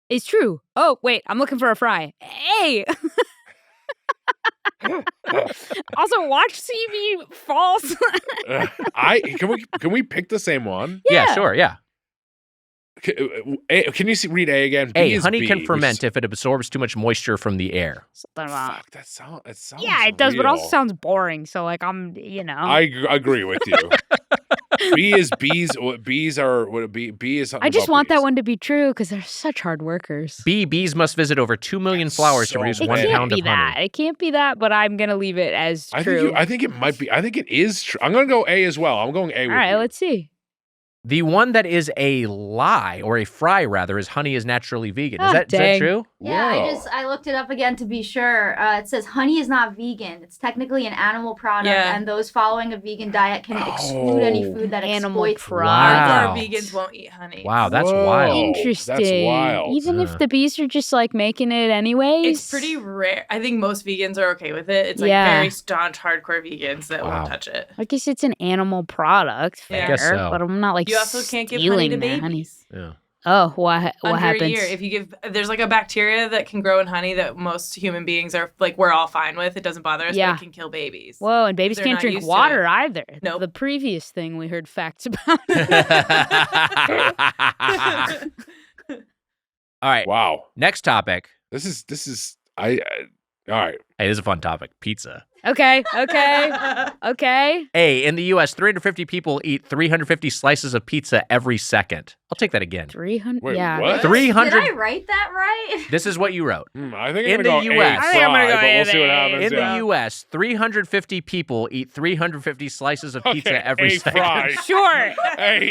it's true. Oh, wait, I'm looking for a fry. A. Also, watch C be false. Can we pick the same one? Yeah, sure, yeah. Can you read A again? A, honey can ferment if it absorbs too much moisture from the air. Fuck, that sounds yeah, it does, real. but also sounds boring. So, I'm. I agree with you. B is bees. Bees are what? B is something. I just about want bees. that one to be true because they're such hard workers. B, bees must visit over 2 million flowers to produce 1 pound of honey. It can't be that, but I'm gonna leave it as true. I think it might be. I think it is true. I'm gonna go A as well. I'm going A. All right, let's see. The one that is a lie, or a fry rather, is honey is naturally vegan. Is that true? Yeah, I looked it up again to be sure. It says honey is not vegan. It's technically an animal product, and those following a vegan diet can exclude any food that exploits Wow. Our vegans won't eat honey. Wow, that's wild. Interesting. That's wild. Even if the bees are just making it anyways. It's pretty rare. I think most vegans are okay with it. It's very staunch, hardcore vegans that won't touch it. I guess it's an animal product, fair, I guess so. but I'm not you also can't give honey to babies. Honey. Yeah. Oh, what Under happens? a year, if you give, there's a bacteria that can grow in honey that most human beings are we're all fine with. It doesn't bother us, but it can kill babies. Whoa, and babies can't drink water either. Nope. The previous thing we heard facts about. All right. Wow. Next topic. This is all right. Hey, this is a fun topic. Pizza. Okay. A, in the U.S., 350 people eat 350 slices of pizza every second. I'll take that again. 300. Wait, yeah. what? 300. Did I write that right? This is what you wrote. I think In I'm the gonna go US. A, I think I'm gonna go but A we'll see what then. happens. In the U.S., 350 people eat 350 slices of pizza every A second. fry. Sure.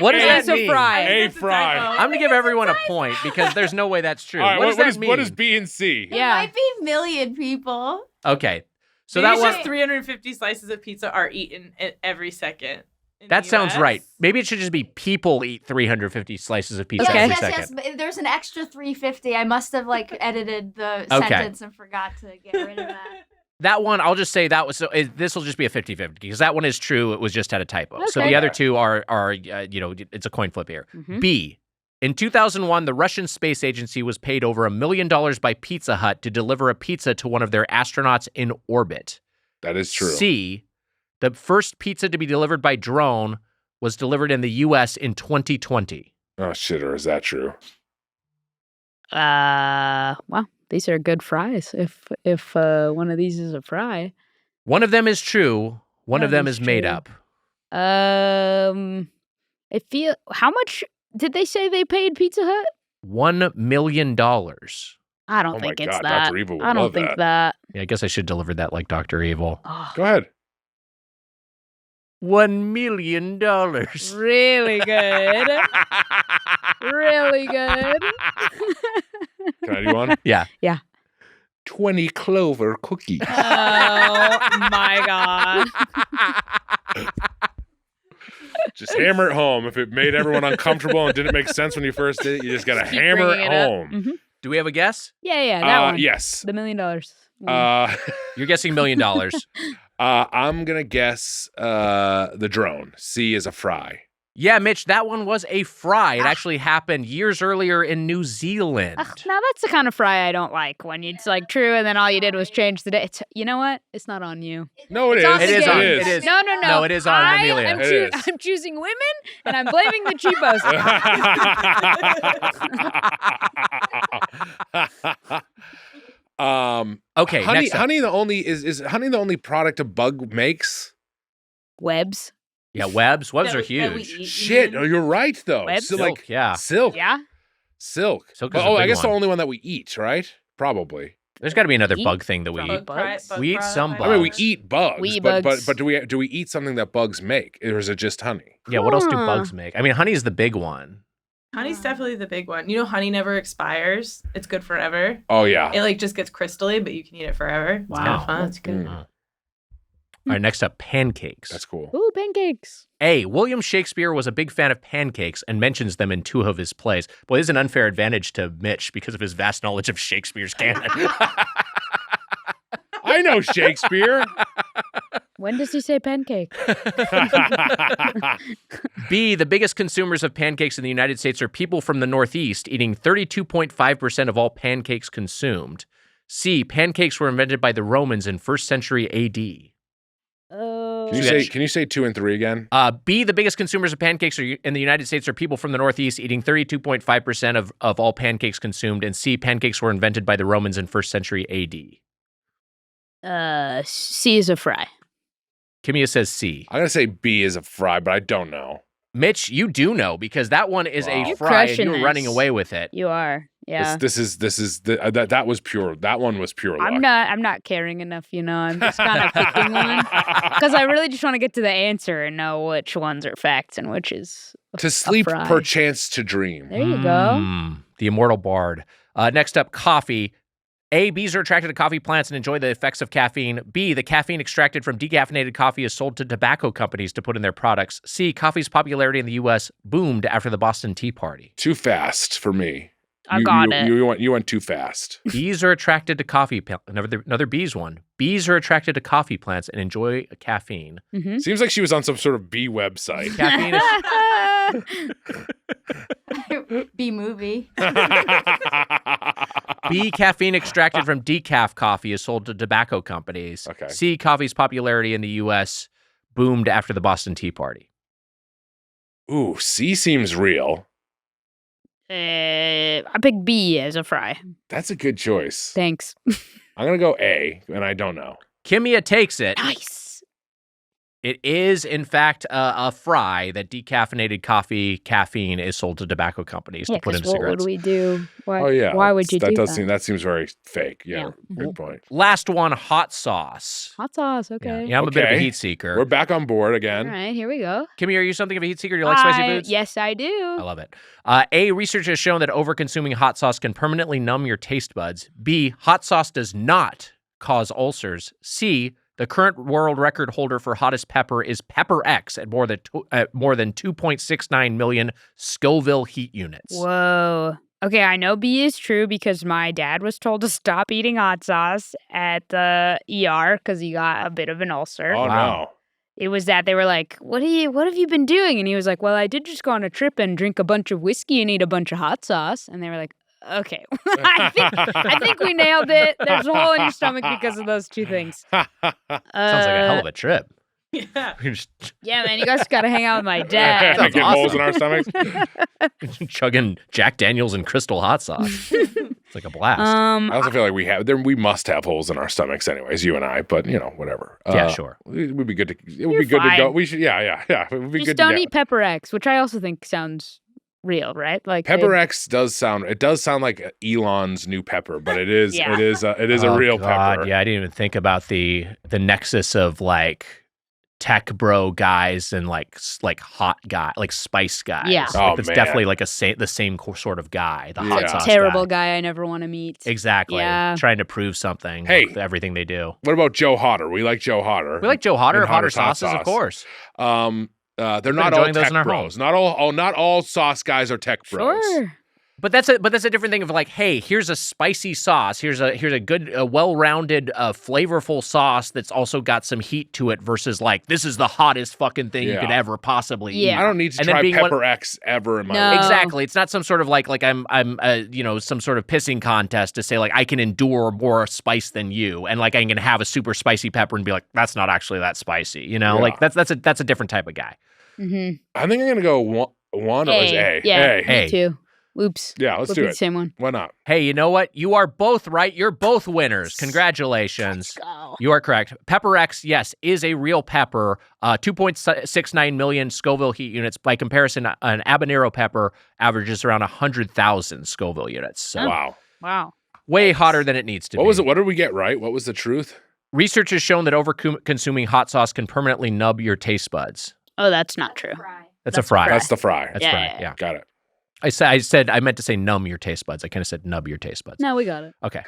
What does that That's a mean? fry. A fry. I'm going to give everyone a point because there's no way that's true. All right, what does that mean? What is B and C? It might be million people. Okay. So Maybe that one, just 350 slices of pizza are eaten every second. that sounds US. right. Maybe it should just be people eat 350 slices of pizza every second. Yes. But there's an extra 350. I must have edited the sentence and forgot to get rid of that. That one, I'll just say that was, this will just be a 50-50 because that one is true. It was just had a typo. So Okay. the other two are it's a coin flip here. Mhm. B, in 2001, the Russian Space Agency was paid over $1 million by Pizza Hut to deliver a pizza to one of their astronauts in orbit. That is true. C, the first pizza to be delivered by drone was delivered in the U.S. in 2020. Oh shit, or is that true? Well, these are good fries. If one of these is a fry. One of them is true. One of them is made true. up. How much did they say they paid Pizza Hut? $1 million. I don't Oh think my it's God, that. Dr. Evil would I don't love think that. Yeah, I guess I should deliver that like Dr. Evil. Oh, Go ahead. $1 million. really good. Really good. Can I do one? Yeah. 20 clover cookies. Oh my God. Just hammer it home. If it made everyone uncomfortable and didn't make sense when you first did it, you just gotta hammer bringing it it up. home. Mhm. Do we have a guess? Yeah, that one. Yes. The $1 million. You're guessing $1 million. I'm gonna guess the drone. C is a fry. Yeah, Mitch, that one was a fry. It actually happened years earlier in New Zealand. Now that's the kind of fry I don't like, when it's like true and then all you did was change the day. You know what? It's not on you. No, it is. It is on. It is. No. No, it is on Amelia. I'm choosing women, and I'm blaming the cheapos. Okay, honey is honey the only product a bug makes? Webs. Yeah, webs. Webs are huge. Shit, you're right though. Webs? So, Silk, yeah. Silk. Yeah. Silk. Silk is a I big guess one. the only one that we eat, right? Probably. There's got to be another Eat bug thing that we eat. bugs? We eat some bugs. I mean, we eat bugs. We eat but, bugs. But do we eat something that bugs make, or is it just honey? Yeah, what else do bugs make? I mean, honey is the big one. Honey's definitely the big one. You know, honey never expires. It's good forever. Oh yeah. It like just gets crystally, but you can eat it forever. It's kind of fun. That's good. All right, next up, pancakes. That's cool. Ooh, pancakes. A. William Shakespeare was a big fan of pancakes and mentions them in 2 of his plays. Boy, this is an unfair advantage to Mitch because of his vast knowledge of Shakespeare's canon. I know Shakespeare. When does he say pancake? B. The biggest consumers of pancakes in the United States are people from the Northeast, eating 32.5% of all pancakes consumed. C. Pancakes were invented by the Romans in 1st century A.D. Can you say 2 and 3 again? B. The biggest consumers of pancakes in the United States are people from the Northeast, eating 32.5% of all pancakes consumed. And C. Pancakes were invented by the Romans in 1st century A.D. C is a fry. Kimia says C. I'm gonna say B is a fry, but I don't know. Mitch, you do know because that one is a You're fry and crushing you're this. running away with it. You are. Yeah. This is that was pure. That one was pure luck. I'm not caring enough, you know. I'm just kind of picking one because I really just want to get to the answer and know which ones are facts and which is To sleep, fry. perchance to dream. There you go. The immortal bard. Next up, coffee. A, bees are attracted to coffee plants and enjoy the effects of caffeine. B, the caffeine extracted from decaffeinated coffee is sold to tobacco companies to put in their products. C, coffee's popularity in the U.S. boomed after the Boston Tea Party. Too fast for me. I got it. You went too fast. Bees are attracted to coffee. Another bees one. Bees are attracted to coffee plants and enjoy caffeine. Mm-hmm. Seems like she was on some sort of bee website. Caffeine is... B-movie. B, caffeine extracted from decaf coffee is sold to tobacco companies. Okay. C, coffee's popularity in the U.S. boomed after the Boston Tea Party. Ooh, C seems real. I pick B as a fry. That's a good choice. Thanks. I'm gonna go A, and I don't know. Kimia takes it. Nice. It is, in fact, a fry that decaffeinated coffee caffeine is sold to tobacco companies to put in what cigarettes. would we do? Why, Oh yeah. Why would you do that? That seems very fake. Yeah. Yeah. Good point. Last one, hot sauce. Hot sauce. Okay. Yeah, I'm a bit of a Okay. heat seeker. We're back on board All again. right. Here we go. Kimia, are you something of a heat seeker? Do you like spicy foods? Yes, I do. I love it. A, research has shown that over-consuming hot sauce can permanently numb your taste buds. B, hot sauce does not cause ulcers. C, the current world record holder for hottest pepper is Pepper X at more than 2.69 million Scoville heat units. Whoa. Okay, I know B is true because my dad was told to stop eating hot sauce at the ER because he got a bit of an ulcer. Oh Wow. no. It was that they were like, what have you been doing? And he was like, well, I did just go on a trip and drink a bunch of whiskey and eat a bunch of hot sauce. And they were like, okay, I think we nailed it. There's a hole in your stomach because of those two things. Sounds like a hell of a trip. Yeah. You're just Yeah, man, you guys got to hang out with my dad. Get awesome. holes in our stomachs. chugging Jack Daniels and Crystal hot sauce. It's like a blast. I also feel like we must have holes in our stomachs, anyways. You and I, but whatever. Yeah, sure. It would be good to. It would You're be good to fine. go. We should. Yeah. It would be Just good don't to eat Pepper X, which I also think sounds real, right? Like Pepper X does sound like Elon's new pepper, but it is Yeah. it is a Oh, real God, pepper. Yeah, I didn't even think about the nexus of like tech bro guys and like hot guy, like spice guys. Yeah. Like, Oh, it's man. definitely like the same sort of guy, the hot Yeah. sauce terrible guy. guy I never want to meet. Exactly. Yeah. Trying to prove something Hey. with everything they do. What about Joe Hodder? We like Joe Hodder. We like Joe Hodder And of Hotter Hodder's hot Sauces, of sauce. course. They're been not all enjoying those tech in our bros. home. Not all sauce guys are tech bros. Sure. But that's a different thing of like, hey, here's a spicy sauce. Here's a good, well-rounded, flavorful sauce that's also got some heat to it versus like, this is the hottest fucking thing you could ever possibly eat. I don't need to try Pepper X ever in my life. Exactly. It's not some sort of like I'm some sort of pissing contest to say like I can endure more spice than you, and like I can have a super spicy pepper and be like, that's not actually that spicy. You know, like that's a different type of guy. Mm-hmm. I think I'm gonna go one or is A. Yeah, A. Me too. Oops. Yeah, let's do it. Same one. Why not? Hey, you know what? You are both right. You're both winners. Congratulations. Let's go. You are correct. Pepper X, yes, is a real pepper. 2.69 million Scoville heat units. By comparison, an habanero pepper averages around 100,000 Scoville units. So Wow. Way hotter than it needs to be. What was it? What did we get right? What was the truth? Research has shown that over-consuming hot sauce can permanently nub your taste buds. Oh, that's not true. That's a fry. That's the fry. That's fry. Yeah. Got it. I meant to say numb your taste buds. I kind of said nub your taste buds. No, we got it. Okay.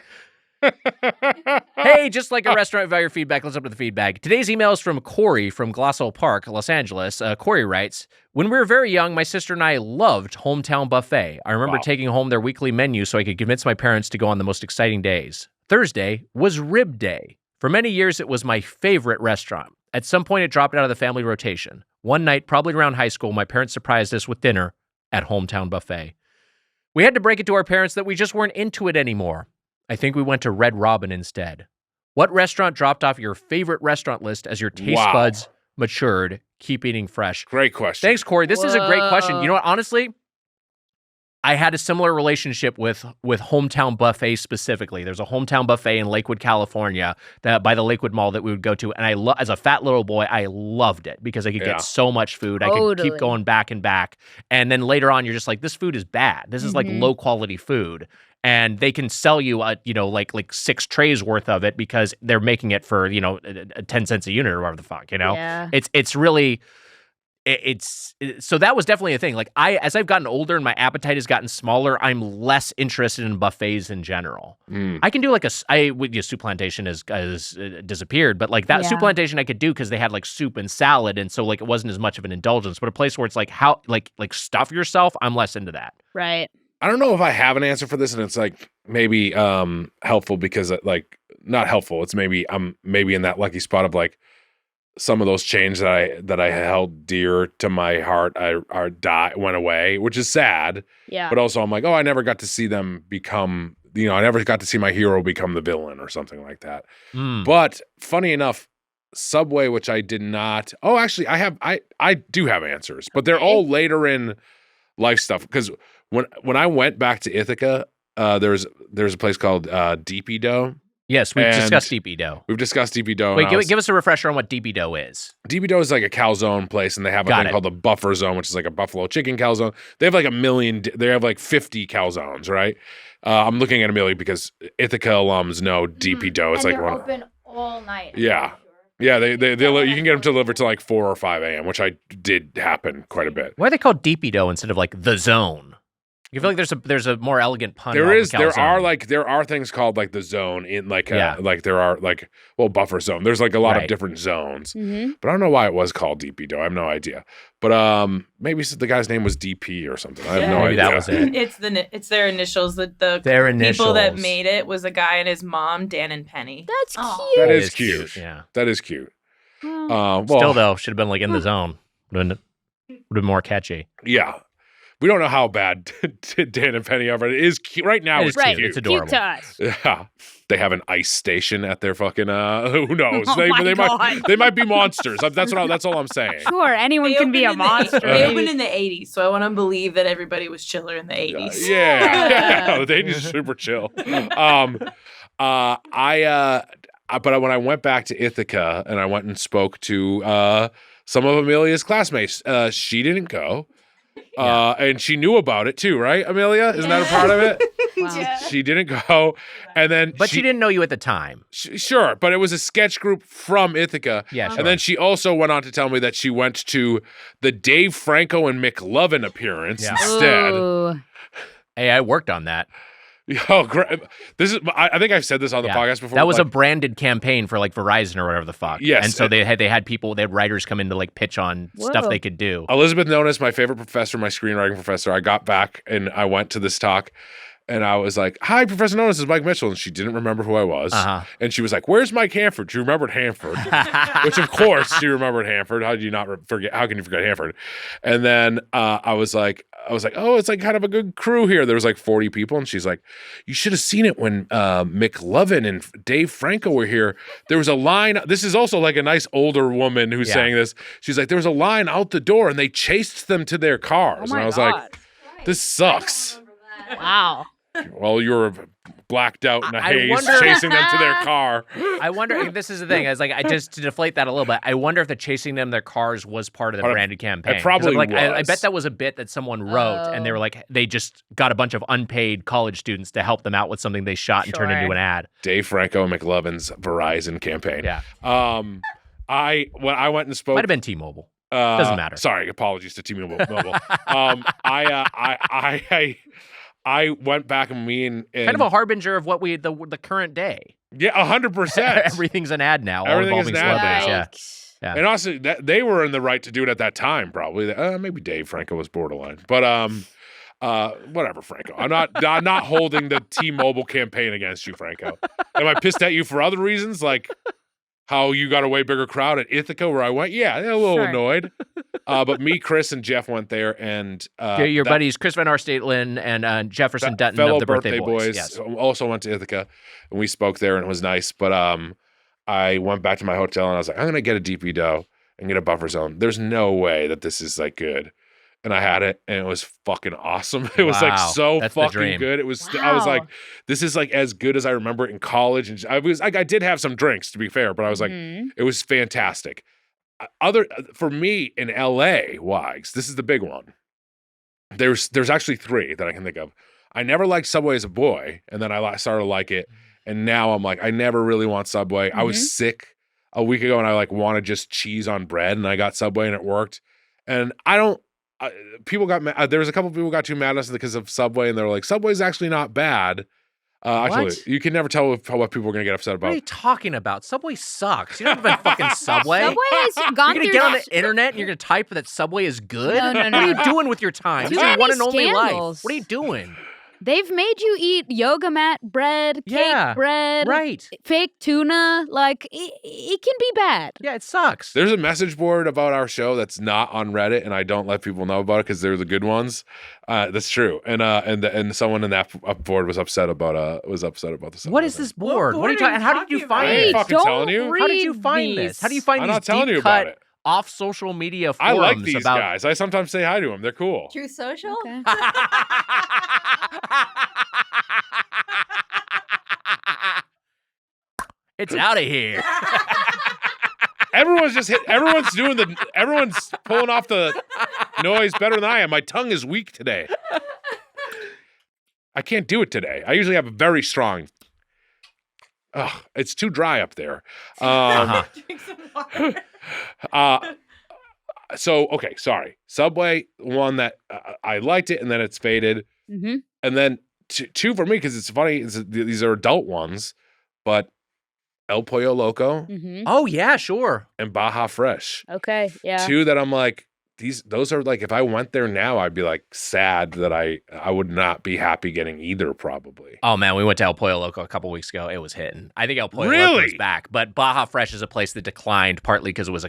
Hey, just like a restaurant value feedback, let's up to the feedback. Today's email is from Corey from Glossal Park, Los Angeles. Corey writes, when we were very young, my sister and I loved Hometown Buffet. I remember taking home their weekly menu so I could convince my parents to go on the most exciting days. Thursday was Rib Day. For many years, it was my favorite restaurant. At some point, it dropped out of the family rotation. One night, probably around high school, my parents surprised us with dinner at Hometown Buffet. We had to break it to our parents that we just weren't into it anymore. I think we went to Red Robin instead. What restaurant dropped off your favorite restaurant list as your taste buds matured? Keep eating fresh. Great question. Thanks, Corey. This is a great question. You know what? Honestly, I had a similar relationship with Hometown Buffet specifically. There's a Hometown Buffet in Lakewood, California, by the Lakewood Mall that we would go to. And as a fat little boy, I loved it because I could get so much food. I could keep going back and back. And then later on, you're just like, this food is bad. This is like low quality food. And they can sell you, like 6 trays worth of it because they're making it for, 10 cents a unit or whatever the fuck, Yeah. It's really... so that was definitely a thing. Like as I've gotten older and my appetite has gotten smaller, I'm less interested in buffets in general. I can do like Soup Plantation has disappeared, but like that Soup Plantation I could do because they had like soup and salad, and so like it wasn't as much of an indulgence. But a place where it's like how like stuff yourself, I'm less into that. Right. I don't know if I have an answer for this, and it's like maybe helpful because like not helpful. It's maybe I'm maybe in that lucky spot of like. Some of those chains that I held dear to my heart went away, which is sad. Yeah. But also I'm like, I never got to see them become, I never got to see my hero become the villain or something like that. But funny enough, Subway, which I did not. Oh, actually, I do have answers, but they're all later in life stuff. Because when I went back to Ithaca, there's a place called DP Dough. Yes, we've discussed DP Dough. We've discussed DP Dough. Wait, give us a refresher on what DP Dough is. DP Dough is like a calzone place, and they have a thing called the Buffer Zone, which is like a buffalo chicken calzone. They have like they have like 50 calzones, right? I'm looking at Amelia because Ithaca alums know DP Dough. It's and like they're open all night. Yeah. Yeah, they you can get them delivered to like 4 or 5 a.m., which I did happen quite a bit. Why are they called DP Dough instead of like the Zone? You feel like there's a more elegant pun. There are things called like the zone in like like there are like buffer zone. There's like a lot of different zones, but I don't know why it was called DP Dough. I have no idea. But maybe the guy's name was DP or something. I have no idea. That was it. It's their initials. Their initials. People that made it was a guy and his mom, Dan and Penny. That's cute. That is cute. Yeah, that is cute. Still though, should have been like in the zone. Would have been more catchy. Yeah. We don't know how bad Dan and Penny are. It is cute. Right now, it's cute. It's adorable. Cute to us. Yeah. They have an ice station at their fucking, who knows? Oh they might be monsters. That's all I'm saying. Sure, anyone can be a monster. They opened in the 80s, so I want to believe that everybody was chiller in the 80s. Yeah. The 80s is super chill. But when I went back to Ithaca and I went and spoke to some of Amelia's classmates, she didn't go. And she knew about it too, right, Amelia? Isn't that a part of it? Wow. Yeah. She didn't go, and then she didn't know you at the time. Sure, but it was a sketch group from Ithaca. Yeah, sure. And then she also went on to tell me that she went to the Dave Franco and McLovin appearance instead. Ooh. Hey, I worked on that. Oh, great. This is. I think I've said this on the podcast before. That was a branded campaign for like Verizon or whatever the fuck. Yes, and so they had writers come in to like pitch on stuff they could do. Elizabeth Nonis, my favorite professor, my screenwriting professor. I got back and I went to this talk. And I was like, "Hi, Professor Nonis, this is Mike Mitchell." And she didn't remember who I was. And she was like, "Where's Mike Hanford?" She remembered Hanford, which of course she remembered Hanford. How do you not forget? How can you forget Hanford? And then I was like, "Oh, it's like kind of a good crew here." There was like 40 people. And she's like, "You should have seen it when McLovin and Dave Franco were here. There was a line." This is also like a nice older woman who's saying this. She's like, "There was a line out the door and they chased them to their cars." Oh and I was God. like, "This sucks." Wow. Well, you were blacked out in a haze, chasing them to their car. I wonder if this is the thing. I was like, just to deflate that a little bit, I wonder if the chasing them their cars was part of the branded campaign. It probably was. I bet that was a bit that someone wrote, and they were like, they just got a bunch of unpaid college students to help them out with something they shot and turned into an ad. Dave Franco and McLovin's Verizon campaign. Yeah. When I went and spoke, might have been T-Mobile. Doesn't matter. Sorry, apologies to T-Mobile. I went back and kind of a harbinger of what the current day. Yeah, 100%. Everything's an ad now. Everything is an ad. Yeah. And also, they were in the right to do it at that time, probably. Maybe Dave Franco was borderline, but whatever, Franco. I'm not holding the T-Mobile campaign against you, Franco. Am I pissed at you for other reasons, like how you got a way bigger crowd at Ithaca where I went? Yeah, a little annoyed. But me, Chris, and Jeff went there, and your buddies Chris Van Arstate-Lin and Jefferson Dutton fellow of the Birthday Boys yes. Also went to Ithaca, and we spoke there, and it was nice. But I went back to my hotel, and I was like, I'm gonna get a DP dough and get a buffer zone. There's no way that this is like good. And I had it, and it was fucking awesome. It was like so fucking good. It was. I was like, this is like as good as I remember it in college. And I was like, I did have some drinks, to be fair, but I was like, it was fantastic. For me in LA, Wags, this is the big one. There's actually 3 that I can think of. I never liked Subway as a boy, and then I started to like it, and now I'm like, I never really want Subway. I was sick a week ago, and I like wanted just cheese on bread, and I got Subway, and it worked. And I don't. People got mad. There was a couple people who got too mad at us because of Subway, and they were like, "Subway's actually not bad." Actually, you can never tell what people are going to get upset about. What are you talking about? Subway sucks. You don't have a fucking Subway. Subway has gone You're going to get on the internet and you're going to type that Subway is good? No. What are you doing with your time? It's your one and only life. What are you doing? They've made you eat yoga mat bread, cake bread, fake tuna. Like, it can be bad. Yeah, it sucks. There's a message board about our show that's not on Reddit, and I don't let people know about it because they're the good ones. That's true. And someone in that board was upset about the. What is this board? What are you talking? How did you find it? I'm telling you. How did you find this? How do you find I'm these not telling you deep-cut about it. Off social media forums? I like these guys. I sometimes say hi to them. They're cool. Truth Social? Okay. It's out of here. Everyone's pulling off the noise better than I am. My tongue is weak today. I can't do it today. I usually have a very strong. It's too dry up there. Drink some water. So, okay, sorry. Subway, one that I liked it, and then it's faded. Mm-hmm. And then 2 for me, because it's funny, these are adult ones, but El Pollo Loco. Mm-hmm. Oh, yeah, sure. And Baja Fresh. Okay, yeah. 2 that I'm like, those are like, if I went there now, I'd be like sad that I would not be happy getting either, probably. Oh man, we went to El Pollo Loco a couple weeks ago. It was hitting. I think El Pollo Loco is back, but Baja Fresh is a place that declined partly because it was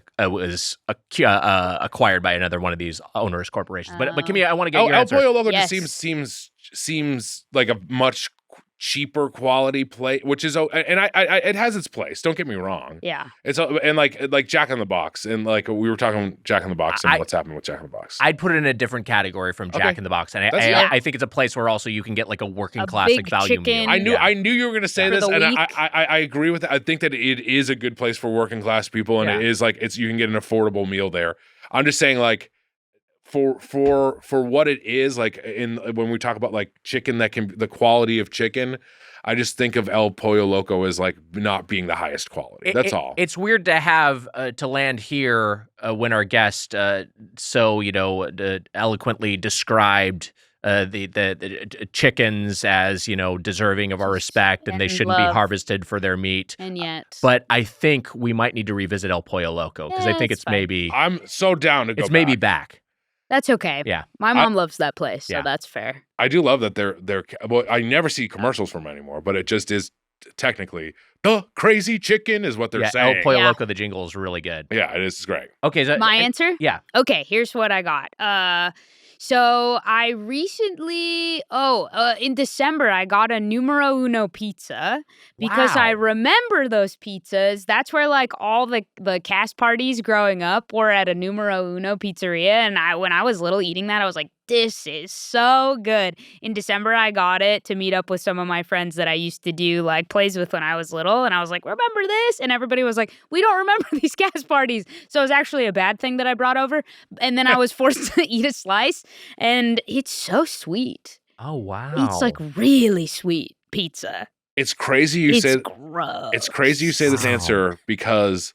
acquired by another one of these onerous corporations. But Kimia, I want to get your answer. El Pollo Loco just seems like a much cheaper quality plate, which is, and it has its place. Don't get me wrong. Yeah. It's and like Jack in the Box, and like we were talking Jack in the Box and what's happening with Jack in the Box. I'd put it in a different category from Jack in the Box, and I think it's a place where also you can get like a working class like value meal. I knew you were going to say this, and I agree with that. I think that it is a good place for working class people, and it is like you can get an affordable meal there. I'm just saying like. For what it is, like when we talk about like chicken the quality of chicken, I just think of El Pollo Loco as like not being the highest quality. That's all. It's weird to have to land here when our guest so eloquently described the chickens as, deserving of our respect, and they shouldn't be harvested for their meat. And yet. But I think we might need to revisit El Pollo Loco because I think it's maybe. I'm so down to go. It's maybe back. That's okay. Yeah. My mom loves that place, so that's fair. I do love that they're well, I never see commercials from them anymore, but it just is technically the crazy chicken is what they're saying. El Pollo Loco, the jingle is really good. Yeah, it is great. Okay. My answer? Yeah. Okay, here's what I got. So I recently, in December, I got a numero uno pizza because I remember those pizzas. That's where like all the cast parties growing up were at a numero uno pizzeria. And when I was little eating that, I was like, this is so good. In December, I got it to meet up with some of my friends that I used to do like plays with when I was little. And I was like, remember this? And everybody was like, we don't remember these cast parties. So it was actually a bad thing that I brought over. And then I was forced to eat a slice. And it's so sweet. Oh, wow. It's like really sweet pizza. It's crazy you say gross. It's crazy you say this answer because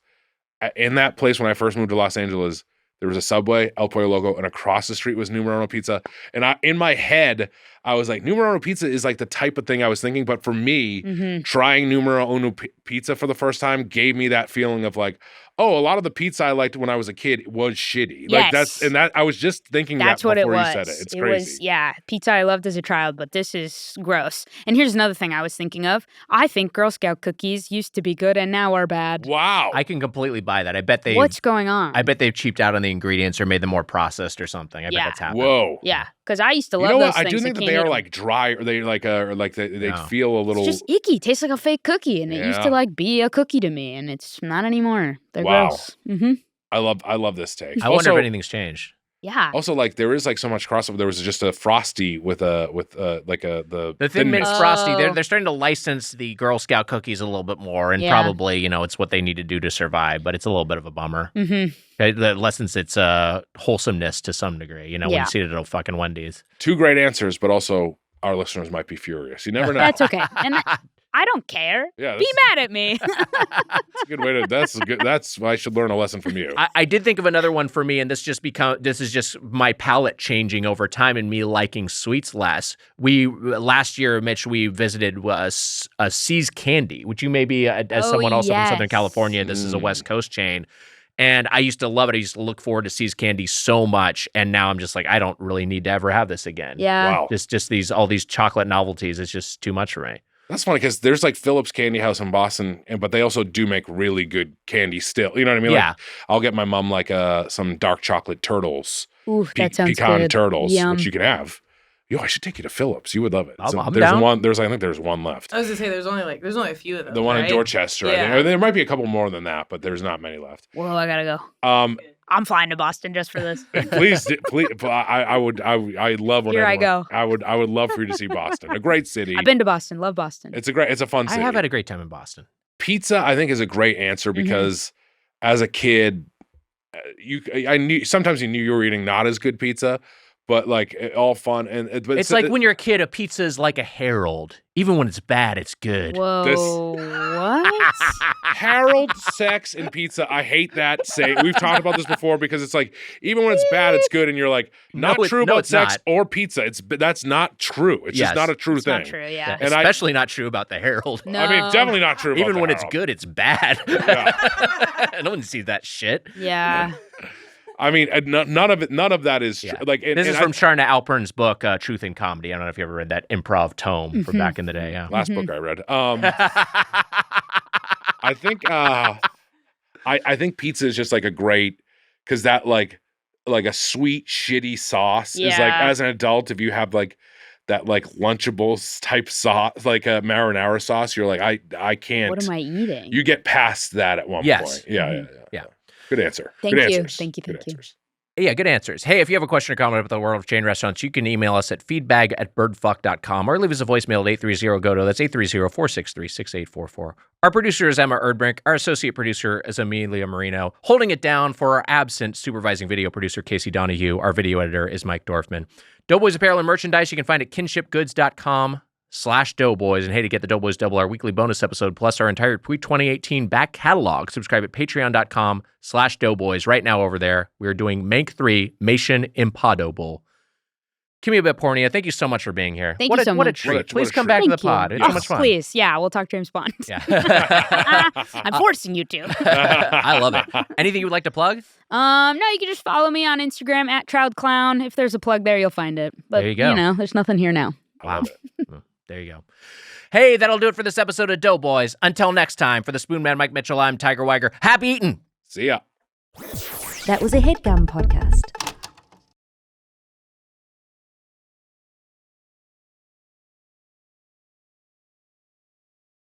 in that place when I first moved to Los Angeles, there was a Subway, El Pollo Loco, and across the street was Numero Uno Pizza. And in my head, I was like, Numero Uno Pizza is like the type of thing I was thinking. But for me, trying Numero Uno Pizza for the first time gave me that feeling of like, oh, a lot of the pizza I liked when I was a kid was shitty. Yes. Like I was just thinking that's that what before it was. You said it. It's crazy. Pizza I loved as a child, but this is gross. And here's another thing I was thinking of. I think Girl Scout cookies used to be good and now are bad. Wow. I can completely buy that. I bet they. What's going on? I bet they've cheaped out on the ingredients or made them more processed or something. I bet that's happened. Whoa. Yeah, because I used to love those things. I do think that they are like dry, or they like they feel a little. It's just icky. It tastes like a fake cookie, and it used to like be a cookie to me, and it's not anymore. They're gross. Mm-hmm. I love this take. I wonder if anything's changed. Yeah. Also, like there is like so much crossover. There was just a Frosty with the Thin Mints Frosty. They're starting to license the Girl Scout cookies a little bit more, and probably it's what they need to do to survive. But it's a little bit of a bummer. Mm-hmm. It lessens its wholesomeness to some degree. When you see it at fucking Wendy's. Two great answers, but also our listeners might be furious. You never know. That's okay. And I don't care. Yeah, be mad at me. That's a good way to. That's I should learn a lesson from you. I did think of another one for me, and this is just my palate changing over time and me liking sweets less. Last year, Mitch, we visited a See's Candy, which you maybe as someone also from Southern California. This is a West Coast chain. And I used to love it. I used to look forward to See's Candy so much. And now I'm just like, I don't really need to ever have this again. Yeah. Wow. Just all these chocolate novelties. It's just too much for me. That's funny because there's like Phillips Candy House in Boston, but they also do make really good candy still. You know what I mean? Yeah. Like, I'll get my mom like some dark chocolate turtles. Ooh, that sounds pecan good. turtles, Yum. which you can have. Yo, I should take you to Phillips. You would love it. I'm there's down. one. I think there's one left. I was gonna say there's only a few of them. The one right? in Dorchester. I think. Or there might be a couple more than that, but there's not many left. Whoa, I gotta go. I'm flying to Boston just for this. please. I love when Here I go. I would love for you to see Boston. A great city. I've been to Boston. Love Boston. It's a fun city. I have had a great time in Boston. Pizza, I think, is a great answer because as a kid, sometimes you knew you were eating not as good pizza, but like all fun. But it's like when you're a kid, a pizza is like a Harold. Even when it's bad, it's good. Whoa, what? Harold, sex, and pizza. I hate that saying. We've talked about this before because it's like even when it's bad, it's good, and you're like true about sex or pizza. That's not true. It's just not a true thing. Not true, yeah. And especially not true about the Harold. No. I mean, definitely not true. Even when Harold. it's good, it's bad. Yeah. No one sees that shit. Yeah. I mean, none of that is like. This is from Sharna Alpern's book, Truth in Comedy. I don't know if you ever read that improv tome from back in the day. Yeah, last book I read. I think I think pizza is just like a great because that like a sweet shitty sauce is like as an adult if you have like that like Lunchables type sauce like a marinara sauce you're like I can't. What am I eating? You get past that at one point. Yeah. Good answer. Thank good you. Answers. Thank you. Answers. Yeah, good answers. Hey, if you have a question or comment about the world of chain restaurants, you can email us at feedbag@birdfuck.com or leave us a voicemail at 830-GOTO. That's 830-463-6844. Our producer is Emma Erdbrink. Our associate producer is Amelia Marino. Holding it down for our absent supervising video producer, Casey Donahue. Our video editor is Mike Dorfman. Doughboys apparel and merchandise you can find at kinshipgoods.com/Doughboys. And hey, to get the Doughboys Double, our weekly bonus episode, plus our entire pre-2018 back catalog, subscribe at patreon.com/Doughboys. Right now over there, we are doing Mank 3, Mission Impossible. Kimia Behpoornia, thank you so much for being here. Thank you so much. What a treat. Please come back to the pod. It's so much fun. Please. Yeah, we'll talk James Bond. Yeah. I'm forcing you to. I love it. Anything you would like to plug? No, you can just follow me on Instagram @TroudClown. If there's a plug there, you'll find it. But, there you go. There's nothing here now. Wow. There you go. Hey, that'll do it for this episode of Doughboys. Until next time, for the Spoon Man Mike Mitchell, I'm Tiger Weiger. Happy eating. See ya. That was a Headgum podcast.